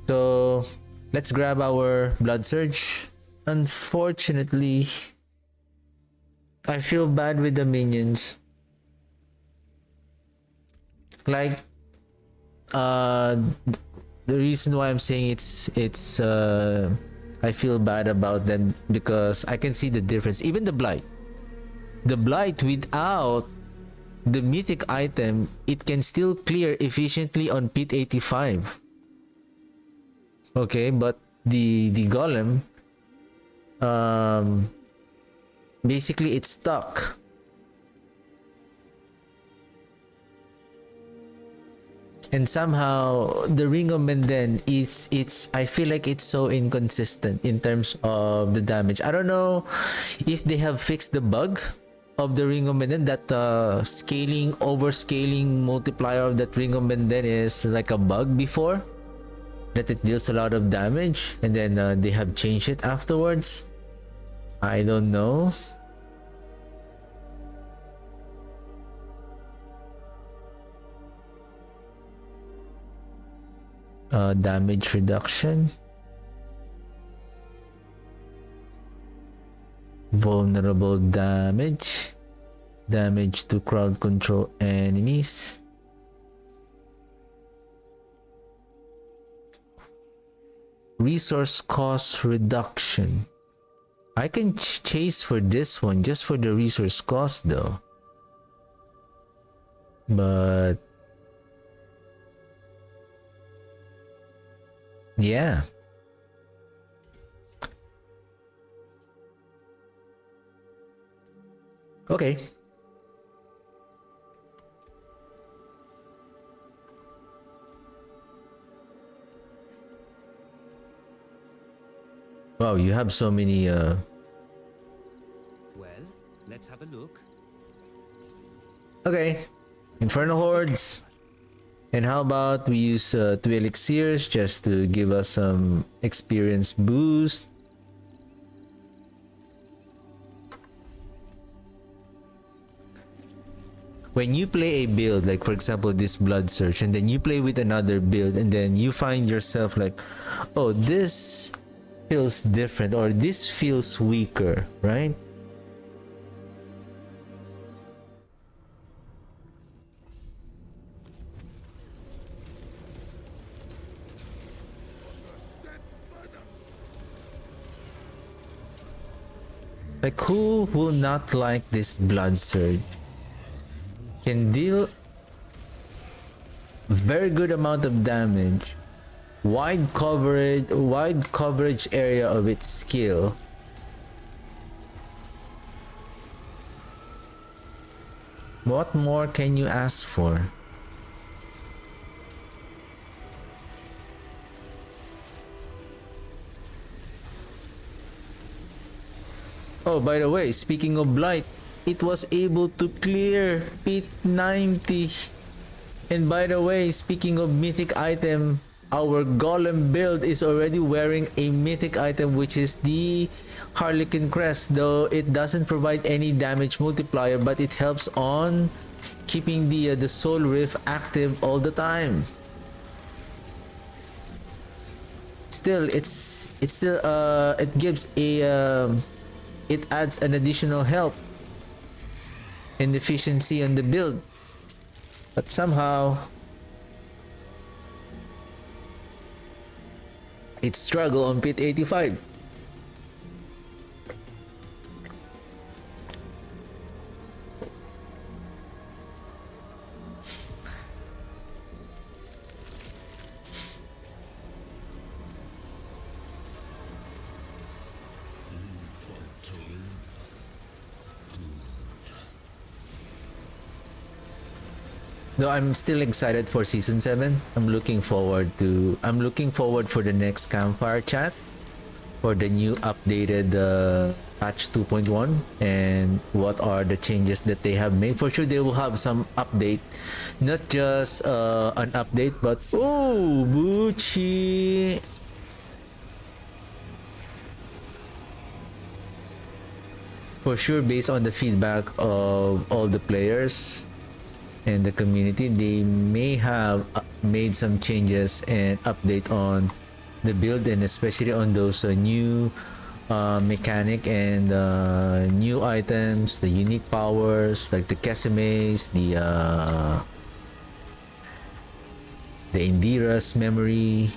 so let's grab our Blood Surge. Unfortunately, I feel bad with the minions. Like, the reason why I'm saying it's I feel bad about them because I can see the difference. Even the Blight without the mythic item, it can still clear efficiently on pit 85. Okay, but the Golem, basically it's stuck. And somehow the Ring of Mendeln it's I feel like it's so inconsistent in terms of the damage. I don't know if they have fixed the bug of the Ring of Mendeln, that overscaling multiplier of that Ring of Mendeln is like a bug before, that it deals a lot of damage, and then they have changed it afterwards. I don't know. Damage reduction, vulnerable damage, damage to crowd control enemies, resource cost reduction. I can chase for this one just for the resource cost though, but yeah. Okay. Wow, you have so many Well, let's have a look. Okay. Infernal Hordes. And how about we use 2 elixirs just to give us some experience boost. When you play a build, like for example this Blood Surge, and then you play with another build, and then you find yourself like, oh, this feels different, or this feels weaker, right? Like, who will not like this Blood Surge? Can deal very good amount of damage, wide coverage area of its skill. What more can you ask for? Oh, by the way, speaking of Blight, it was able to clear pit 90. And by the way, speaking of mythic item, our Golem build is already wearing a mythic item, which is the Harlequin Crest, though it doesn't provide any damage multiplier, but it helps on keeping the Soul Rift active all the time. Still, it gives a it adds an additional help and efficiency on the build, but somehow it struggle on pit 85. Though I'm still excited for season 7. I'm looking forward for the next campfire chat for the new updated patch 2.1 and what are the changes that they have made. For sure they will have some update, not just an update, but oh, Bucci. For sure, based on the feedback of all the players and the community, they may have made some changes and update on the build, and especially on those new mechanic and new items, the unique powers like the Casimes, the Indira's memory.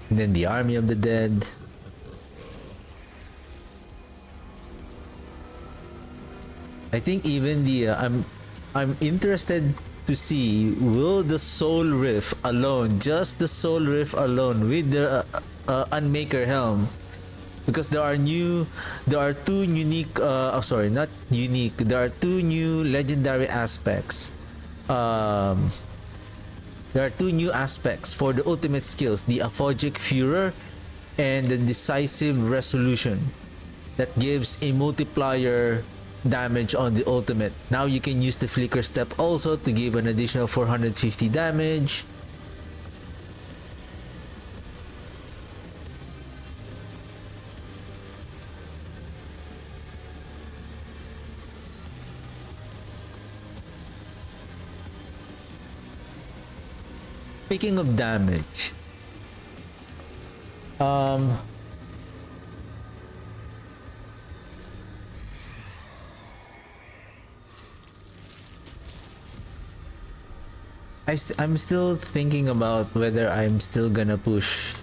And then the Army of the Dead. I think even the I'm interested to see, will the Soul Rift alone, just the Soul Rift alone with the Unmaker helm, because there are two unique sorry, not unique, there are two new legendary aspects. There are two new aspects for the ultimate skills, the Aphogic Furor and the Decisive Resolution, that gives a multiplier damage on the ultimate. Now you can use the Flicker Step also to give an additional 450 damage. Speaking of damage, I'm still thinking about whether I'm still gonna push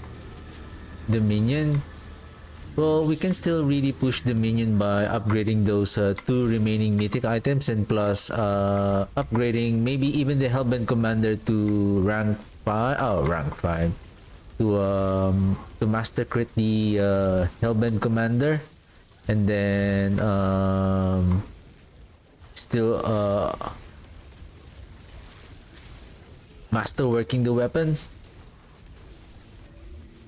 the minion. Well, we can still really push the minion by upgrading those two remaining mythic items, and plus upgrading maybe even the Hellbent Commander to rank 5. Oh, rank 5. To master crit the Hellbent Commander, and then still master working the weapon,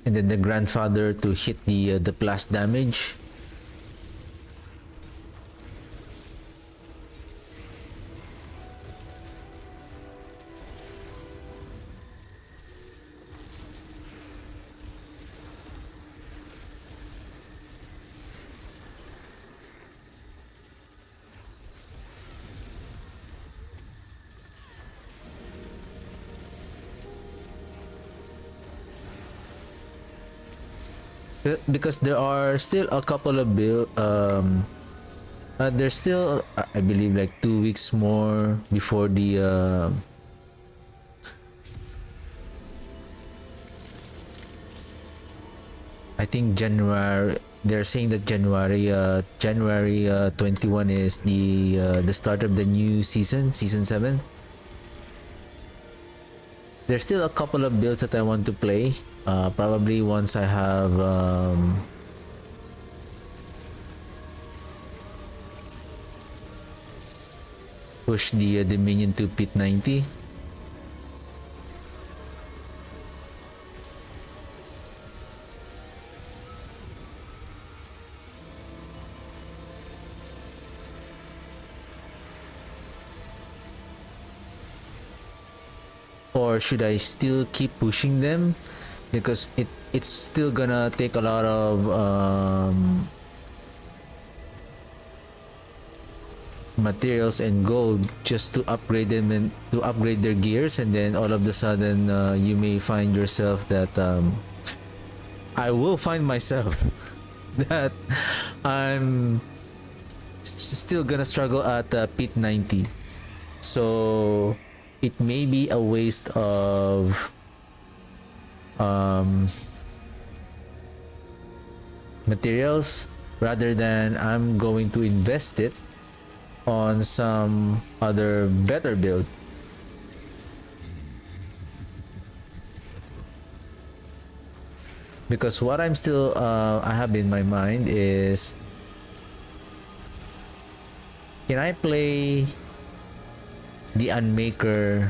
and then the Grandfather to hit the blast damage. Because there are still a couple of there's still I believe like 2 weeks more before the I think January, they're saying that January 21 is the start of the new season 7. There's still a couple of builds that I want to play. Probably once I have push the minion to pit 90. Or should I still keep pushing them, because it's still gonna take a lot of materials and gold just to upgrade them and to upgrade their gears, and then all of the sudden you may find yourself that I will find myself that I'm still gonna struggle at pit 90. So it may be a waste of materials, rather than I'm going to invest it on some other better build. Because what I'm still I have in my mind is, can I play the Unmaker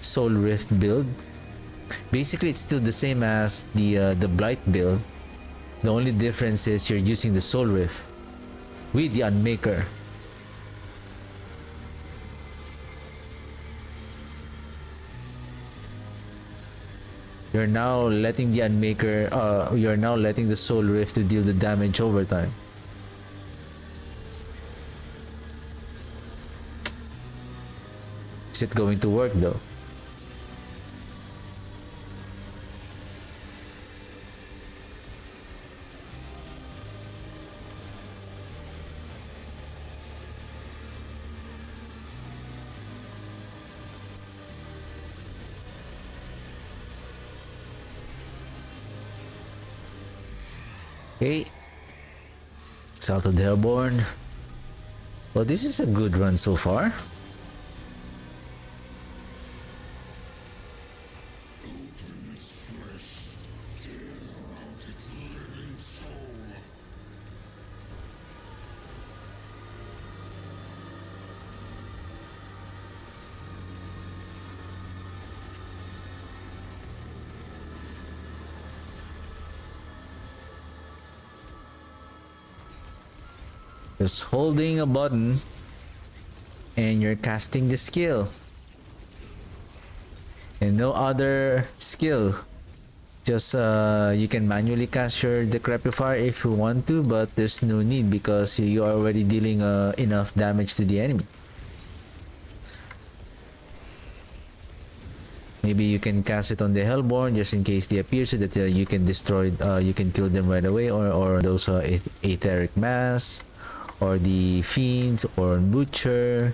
Soul Rift build? Basically, it's still the same as the Blight build. The only difference is you're using the Soul Rift with the Unmaker. You're now letting the Unmaker, you're now letting the Soul Rift to deal the damage over time. Is it going to work though? Okay. South of the Hellborn. Well, this is a good run so far. Just holding a button and you're casting the skill, and no other skill. Just you can manually cast your Decrepifier if you want to, but there's no need because you are already dealing enough damage to the enemy. Maybe you can cast it on the Hellborn just in case they appear, so that you can destroy, you can kill them right away, or those Etheric Mass, or the Fiends, or Butcher.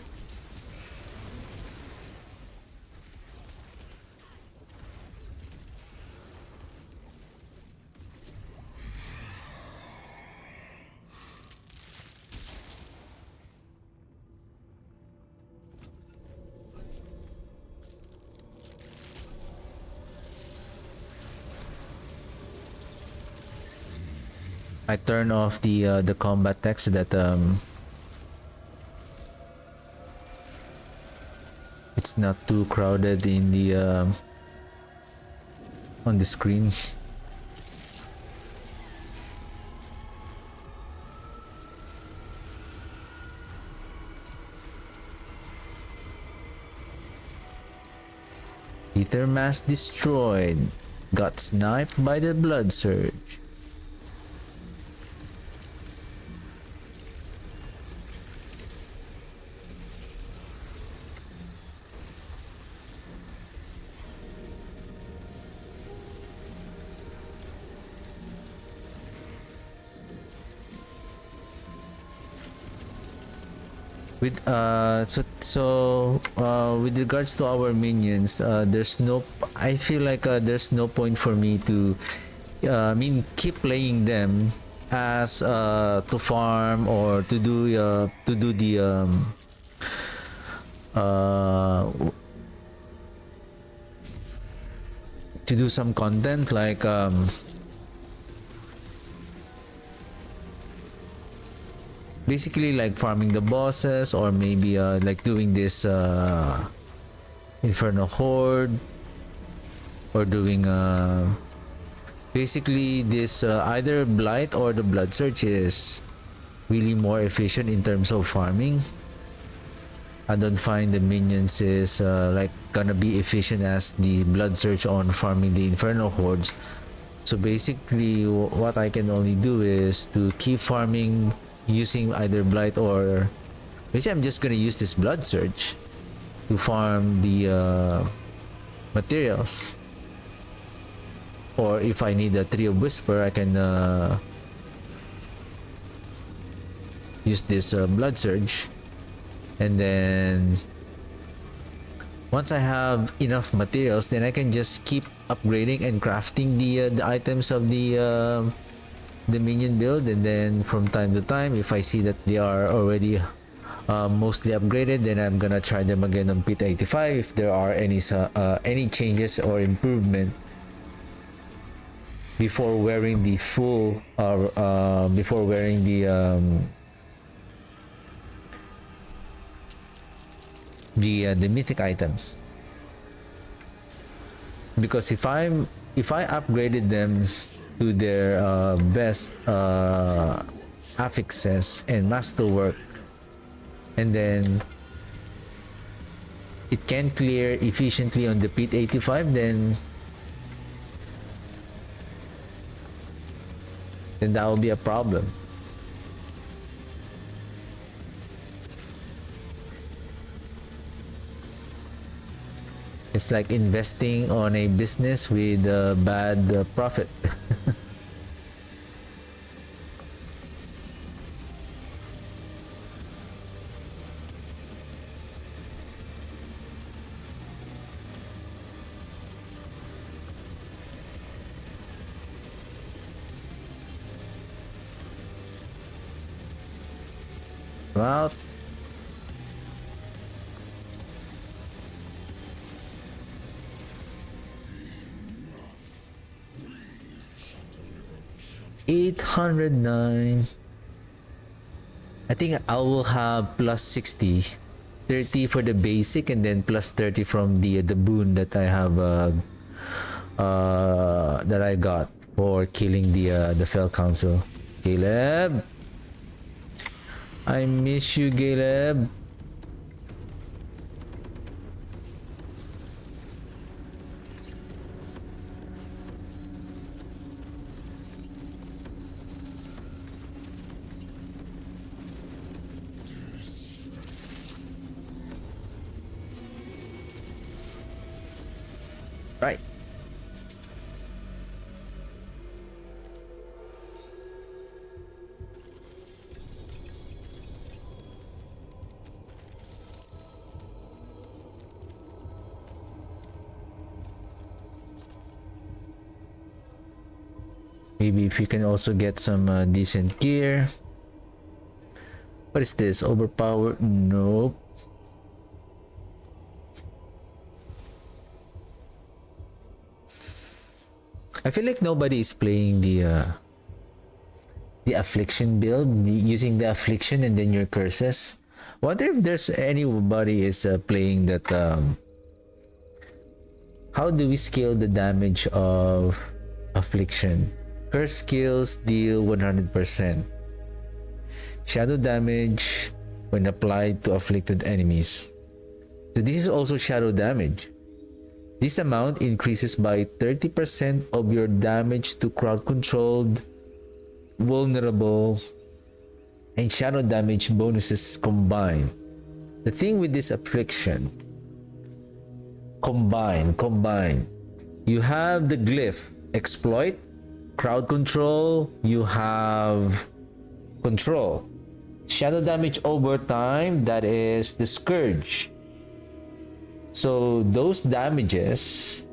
I turn off the combat text that it's not too crowded in the on the screen. Ether Mass destroyed. Got sniped by the Blood Surge. With with regards to our minions, there's no, I feel like there's no point for me to I mean keep playing them as to farm or to do the to do some content like basically like farming the bosses, or maybe like doing this Inferno Horde, or doing basically this either Blight or the Blood Surge is really more efficient in terms of farming. I don't find the minions is like gonna be efficient as the Blood Surge on farming the Inferno Hordes. So basically what I can only do is to keep farming using either Blight, or basically I'm just gonna use this Blood Surge to farm the materials. Or if I need a Tree of Whisper, I can use this Blood Surge, and then once I have enough materials, then I can just keep upgrading and crafting the items of the minion build. And then from time to time, if I see that they are already mostly upgraded, then I'm gonna try them again on pit 85 if there are any changes or improvement before wearing the full before wearing the mythic items. Because if I upgraded them to their best affixes and masterwork, and then it can clear efficiently on the pit 85, then that will be a problem. It's like investing on a business with a bad profit. Well, $809. I think I will have plus 60, 30 for the basic, and then plus 30 from the boon that I have that I got for killing the Fell Council. Caleb, I miss you, Caleb. Right. Maybe if you can also get some decent gear. What is this? Overpowered? Nope. I feel like nobody is playing the affliction build, using the affliction and then your curses. Wonder if there's anybody is playing that. How do we scale the damage of affliction? Curse skills deal 100%. Shadow damage when applied to afflicted enemies. So this is also shadow damage. This amount increases by 30% of your damage to crowd-controlled, vulnerable, and shadow damage bonuses combined. The thing with this affliction, combine. You have the glyph, exploit, crowd control, you have control. Shadow damage over time, that is the scourge. So those damages,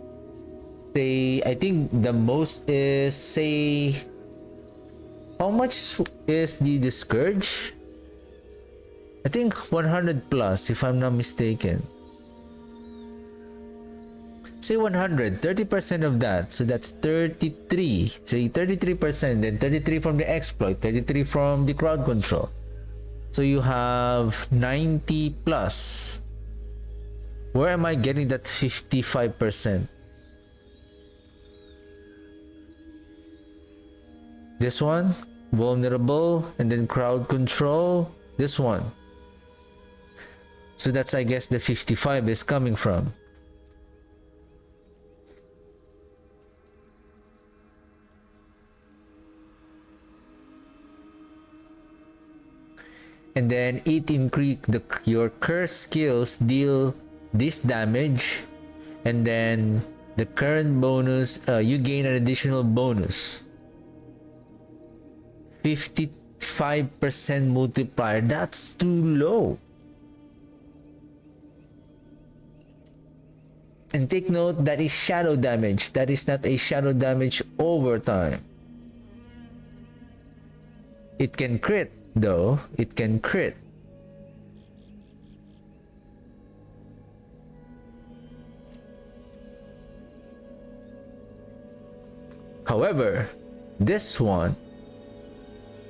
I think the most is, say, how much is the scourge? I think 100 plus, if I'm not mistaken. Say 100, 30% of that, so that's 33. Say 33%, then 33 from the exploit, 33 from the crowd control. So you have 90 plus. Where am I getting that 55%? This one, vulnerable, and then crowd control. This one. So that's, I guess, the 55 is coming from. And then it increase your curse skills deal this damage, and then the current bonus, you gain an additional bonus. 55% multiplier. That's too low. And take note, that is shadow damage. That is not a shadow damage over time. It can crit though. It can crit. However, this one,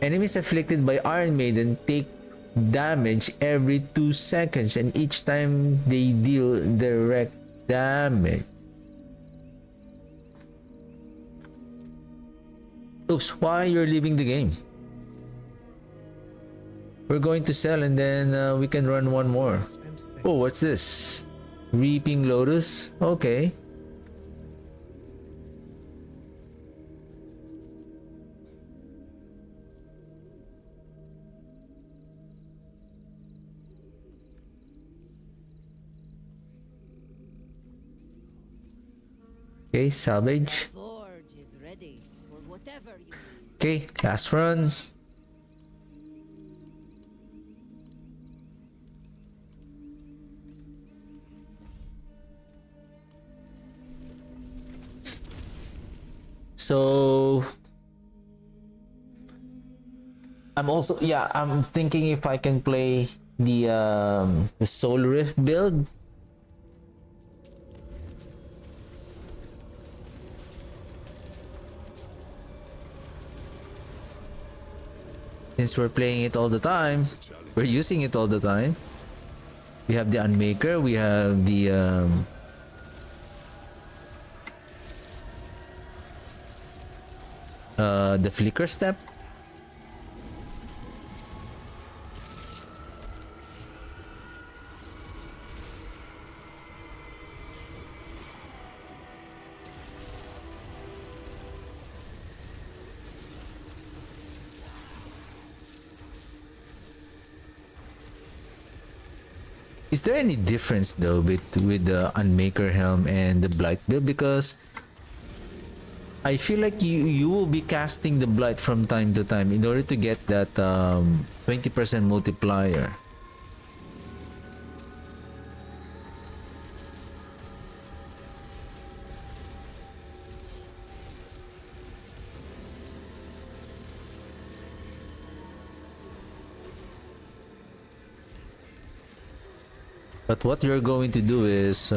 enemies afflicted by Iron Maiden take damage every 2 seconds, and each time they deal direct damage. Oops, why you're leaving the game? We're going to sell and then we can run one more. Oh, what's this? Reaping Lotus? Okay. Okay, salvage. Forge is ready for whatever you need. Okay, last run. So I'm also, yeah, I'm thinking if I can play the Soul Rift build. Since we're playing it all the time, we're using it all the time. We have the Unmaker, we have the Flicker Step. Is there any difference though with the Unmaker Helm and the Blight build? Because I feel like you will be casting the Blight from time to time in order to get that 20% multiplier. But what you're going to do is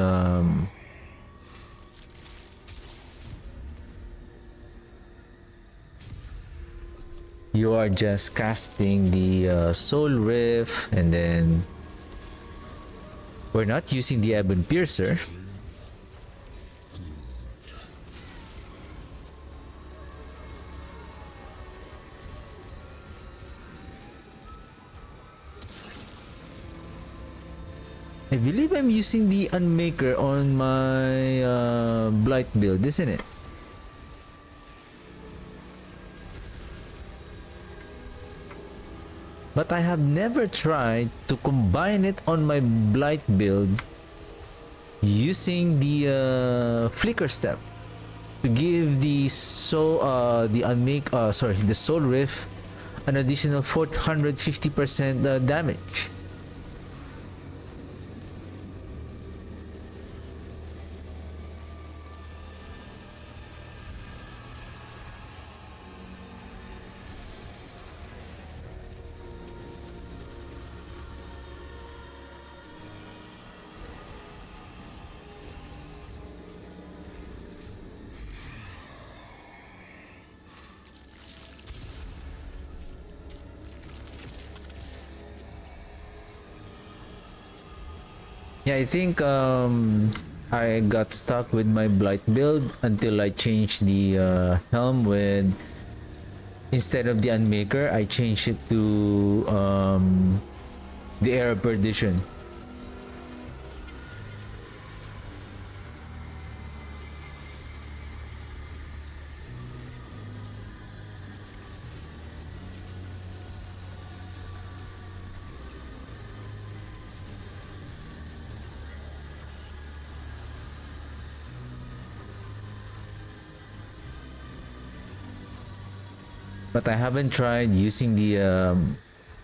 you are just casting the Soul Rift, and then we're not using the Ebon Piercer. I believe I'm using the Unmaker on my Blight build, isn't it? But I have never tried to combine it on my Blight build using the Flicker Step to give the the Soul Rift an additional 450% damage. Yeah, I think I got stuck with my Blight build until I changed the helm with, instead of the Unmaker, I changed it to the Era of Perdition. But I haven't tried using the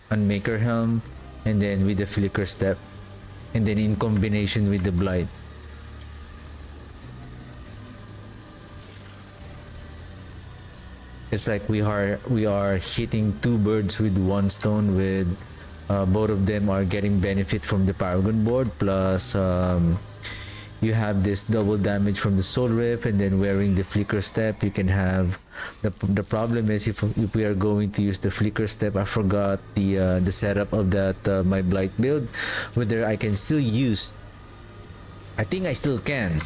Unmaker Helm and then with the Flicker Step and then in combination with the Blight. It's like we are hitting two birds with one stone, with both of them are getting benefit from the Paragon board, plus you have this double damage from the Soul Rift, and then wearing the Flicker Step, you can have the problem is if we are going to use the Flicker Step, I forgot the setup of that my Blight build, whether I can still use. I think I still can.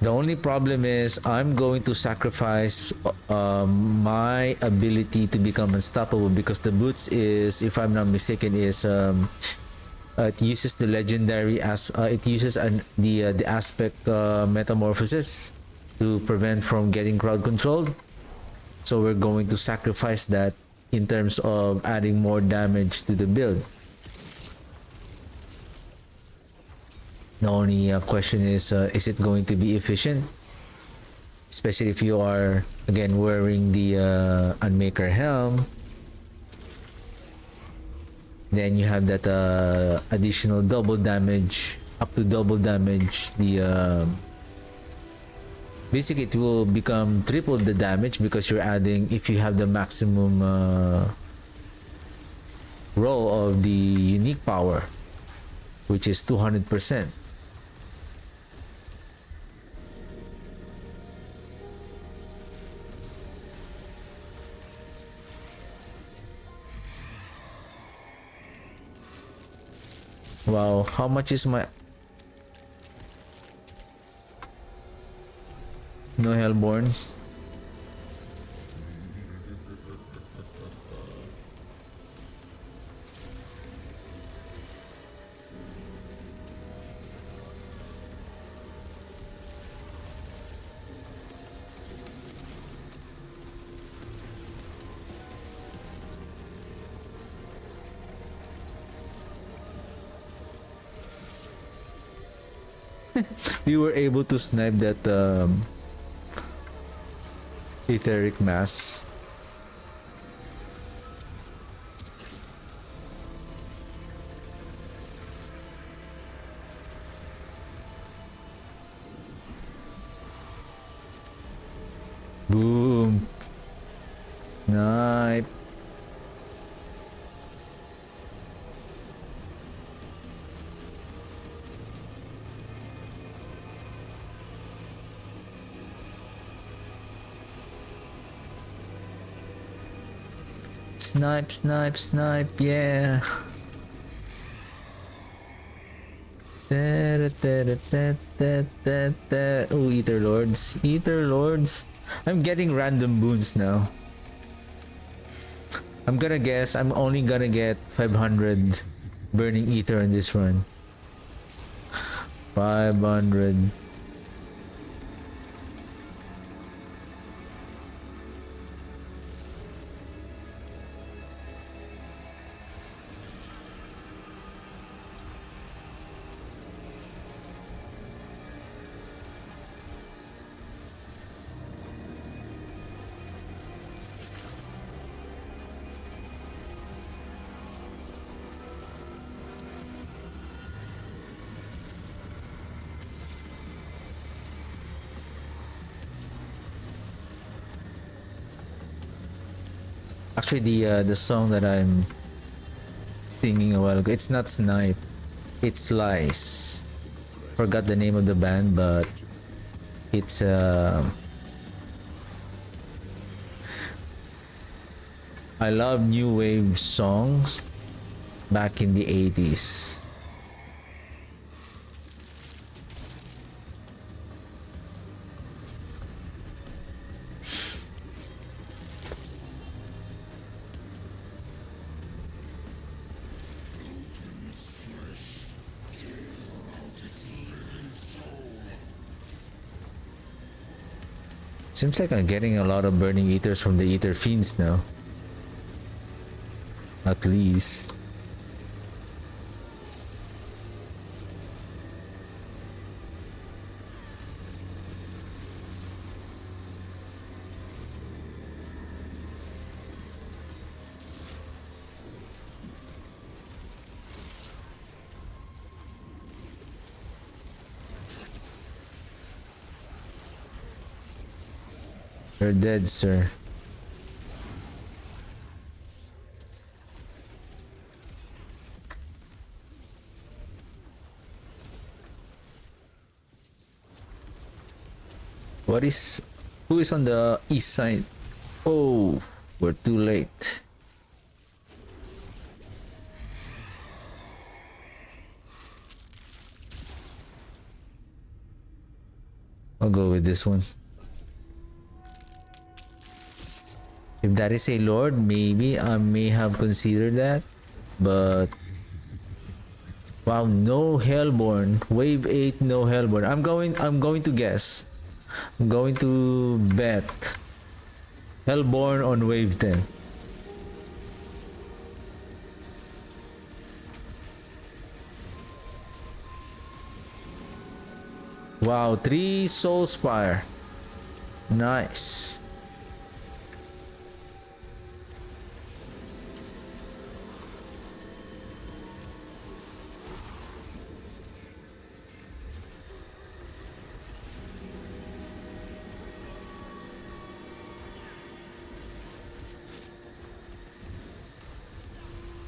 The only problem is I'm going to sacrifice my ability to become unstoppable, because the boots is, if I'm not mistaken, is it uses the legendary as it uses the aspect metamorphosis to prevent from getting crowd controlled. So we're going to sacrifice that in terms of adding more damage to the build. The only question is it going to be efficient? Especially if you are, again, wearing the Unmaker Helm. Then you have that additional double damage, up to double damage. Basically, it will become triple the damage because you're adding, if you have the maximum row of the unique power, which is 200%. Wow, how much is my... No Hellborns. We were able to snipe that etheric mass. Boom. Snipe. Snipe, snipe, snipe, yeah. Oh, Ether Lords. Ether Lords. I'm getting random boons now. I'm gonna guess I'm only gonna get 500 burning ether in this run. 500. Actually, the song that I'm singing a while ago, it's not Snipe, it's Slice. Forgot the name of the band, but it's I love new wave songs back in the 80s. Seems like I'm getting a lot of burning ethers from the ether fiends now. At least. You're dead, sir. Who is on the east side? Oh, we're too late. I'll go with this one. If that is a lord, maybe I may have considered that, but wow, no Hellborn. Wave 8, no Hellborn. I'm going to guess. I'm going to bet Hellborn on wave 10. Wow, 3 Soul Spire. Nice.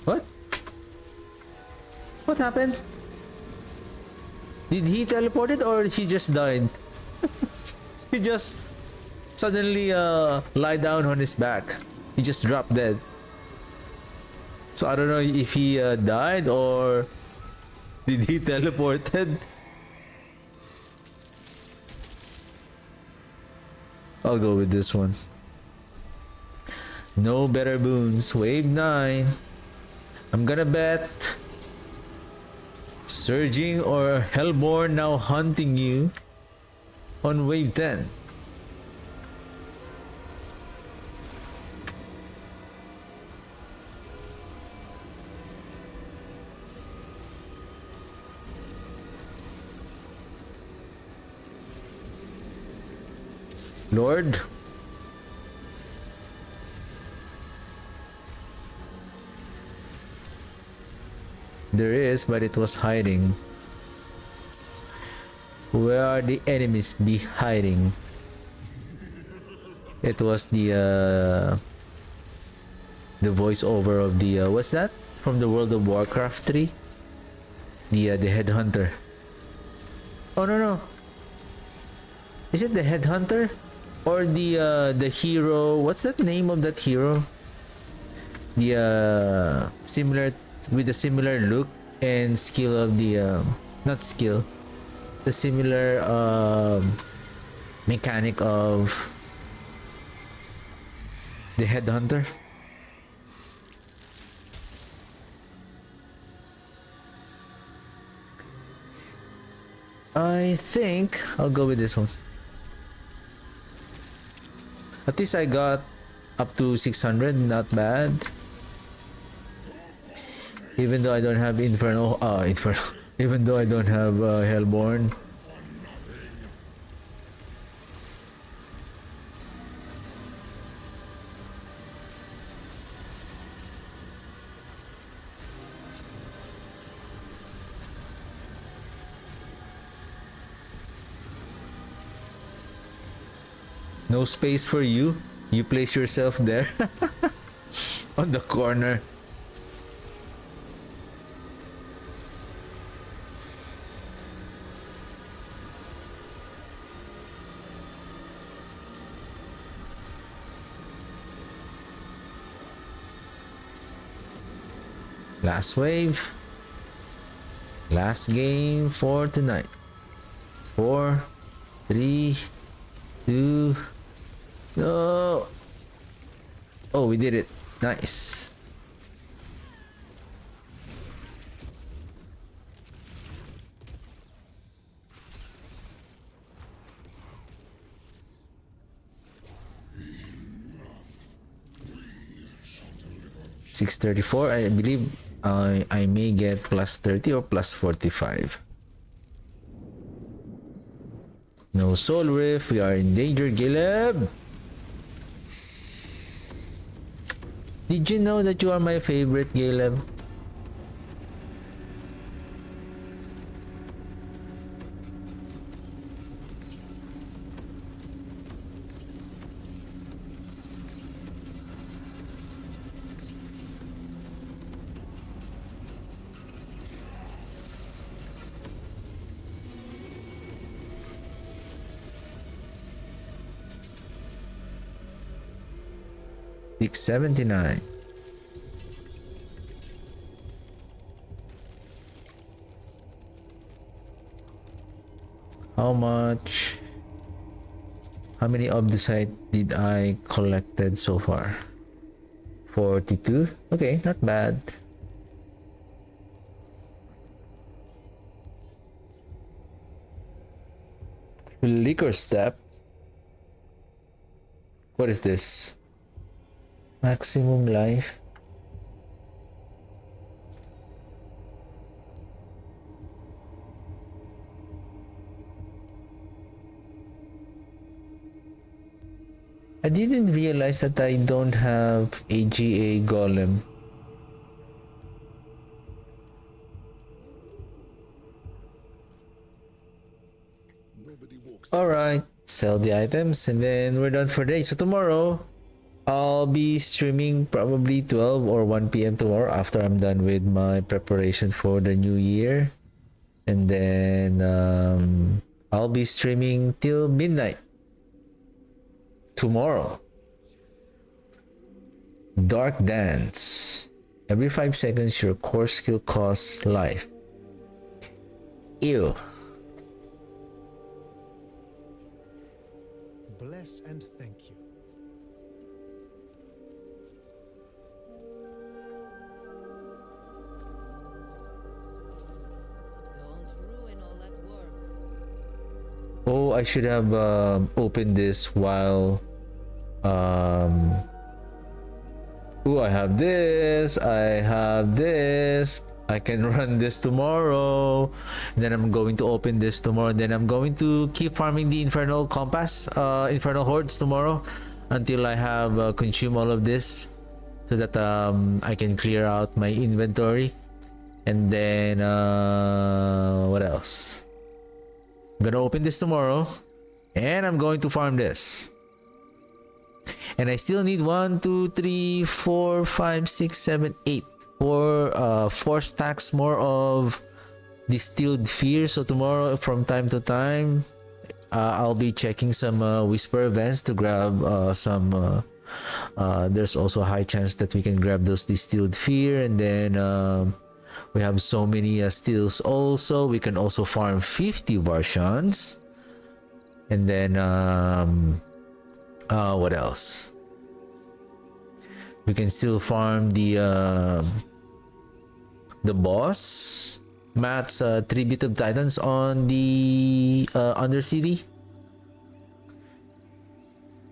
What? What happened? Did he teleport it or he just died? He just suddenly lie down on his back. He just dropped dead. So I don't know if he died or did he teleported. I'll go with this one. No better boons. Wave 9. I'm gonna bet Surging or Hellborn now hunting you on wave 10. Lord. There is, but it was hiding. Where are the enemies be hiding? It was the voiceover of the what's that from the World of Warcraft 3? The headhunter. Oh no. Is it the headhunter or the hero? What's that name of that hero? The similar with a similar look and skill of the not skill, the similar mechanic of the headhunter. I think I'll go with this one. At least I got up to 600, not bad. Even though I don't have Inferno, even though I don't have Hellborn. No space for you. You place yourself there on the corner. Last wave. Last game for tonight. 4, 3, 2. No. Oh, we did it. Nice. $634. I believe I may get plus 30 or plus 45. No soul rift. We are in danger, Golem. Did you know that you are my favorite, Golem? 679. How much? How many of the site did I collected so far? 42. Okay, not bad. Liquor step. What is this? Maximum life. I didn't realize that I don't have AGA Golem. Nobody walks. Alright, sell the items and then we're done for the day. So tomorrow, I'll be streaming probably 12 or 1 p.m. tomorrow after I'm done with my preparation for the new year. And then I'll be streaming till midnight tomorrow. Dark Dance. Every 5 seconds, your core skill costs life. Ew. Bless and thank you. Don't ruin all that work. Oh, I should have opened this while oh, I have this, I can run this tomorrow, and then I'm going to open this tomorrow, and then I'm going to keep farming the Infernal Compass, Infernal Hordes tomorrow until I have consumed all of this so that I can clear out my inventory. And then what else? I'm gonna open this tomorrow and I'm going to farm this. And I still need 1, 2, 3, 4, 5, 6, 7, 8. 4 stacks more of Distilled Fear. So tomorrow from time to time I'll be checking some whisper events to grab some there's also a high chance that we can grab those Distilled Fear. And then we have so many steals also. We can also farm 50 versions. And then what else? We can still farm the boss Matt's Tribute of Titans on the Undercity.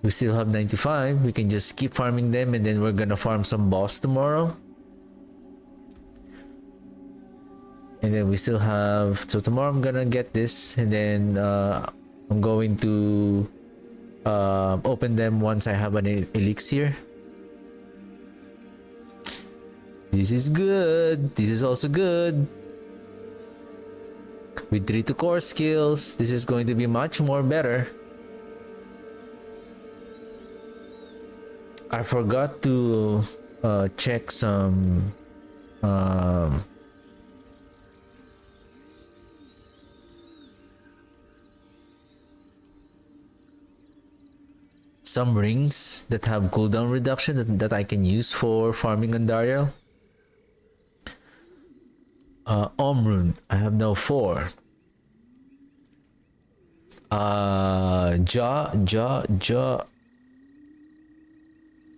We still have 95. We can just keep farming them, and then we're gonna farm some boss tomorrow. And then we still have, so tomorrow I'm gonna get this, and then I'm going to open them once I have an elixir. This is good. This is also good. With 3 to core skills, this is going to be much more better. I forgot to check some rings that have cooldown reduction that I can use for farming Andariel. Omrune, I have now 4. Ja.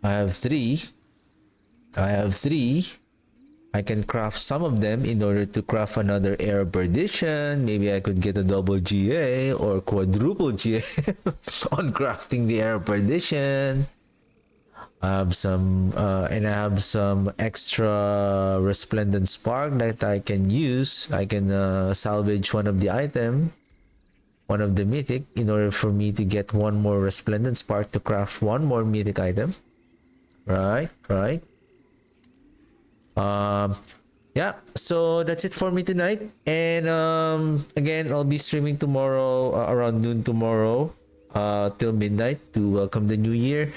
I have 3. I can craft some of them in order to craft another Air of Perdition. Maybe I could get a double GA or quadruple GA on crafting the Air of Perdition. I have some and I have some extra Resplendent Spark that I can use. I can salvage one of the item, one of the mythic, in order for me to get one more Resplendent Spark to craft one more mythic item. Right. Yeah, so that's it for me tonight. And again, I'll be streaming tomorrow around noon tomorrow till midnight to welcome the new year.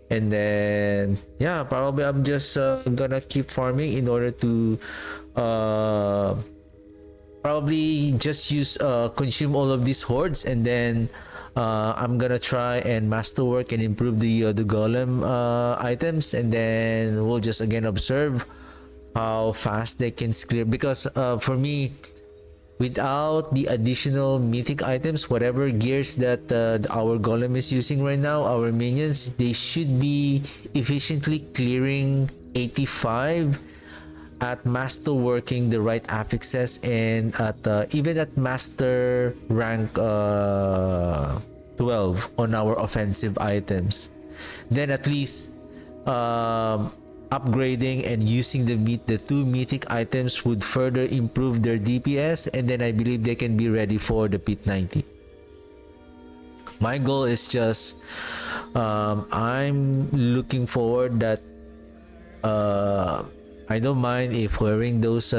And then yeah, probably I'm just gonna keep farming in order to probably just use consume all of these hordes, and then I'm gonna try and masterwork and improve the golem items, and then we'll just again observe how fast they can clear. Because for me, without the additional mythic items, whatever gears that our golem is using right now, our minions, they should be efficiently clearing 85 at master working the right affixes, and at even at master rank 12 on our offensive items. Then at least upgrading and using the two mythic items would further improve their DPS, and then I believe they can be ready for the pit 90. My goal is just I'm looking forward that I don't mind if wearing those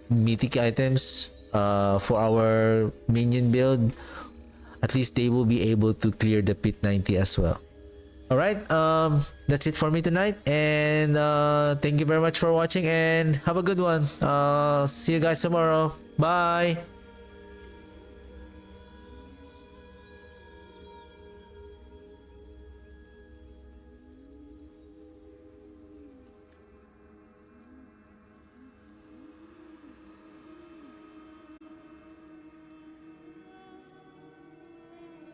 mythic items for our minion build. At least they will be able to clear the pit 90 as well. Alright, that's it for me tonight, and thank you very much for watching, and have a good one. See you guys tomorrow. Bye.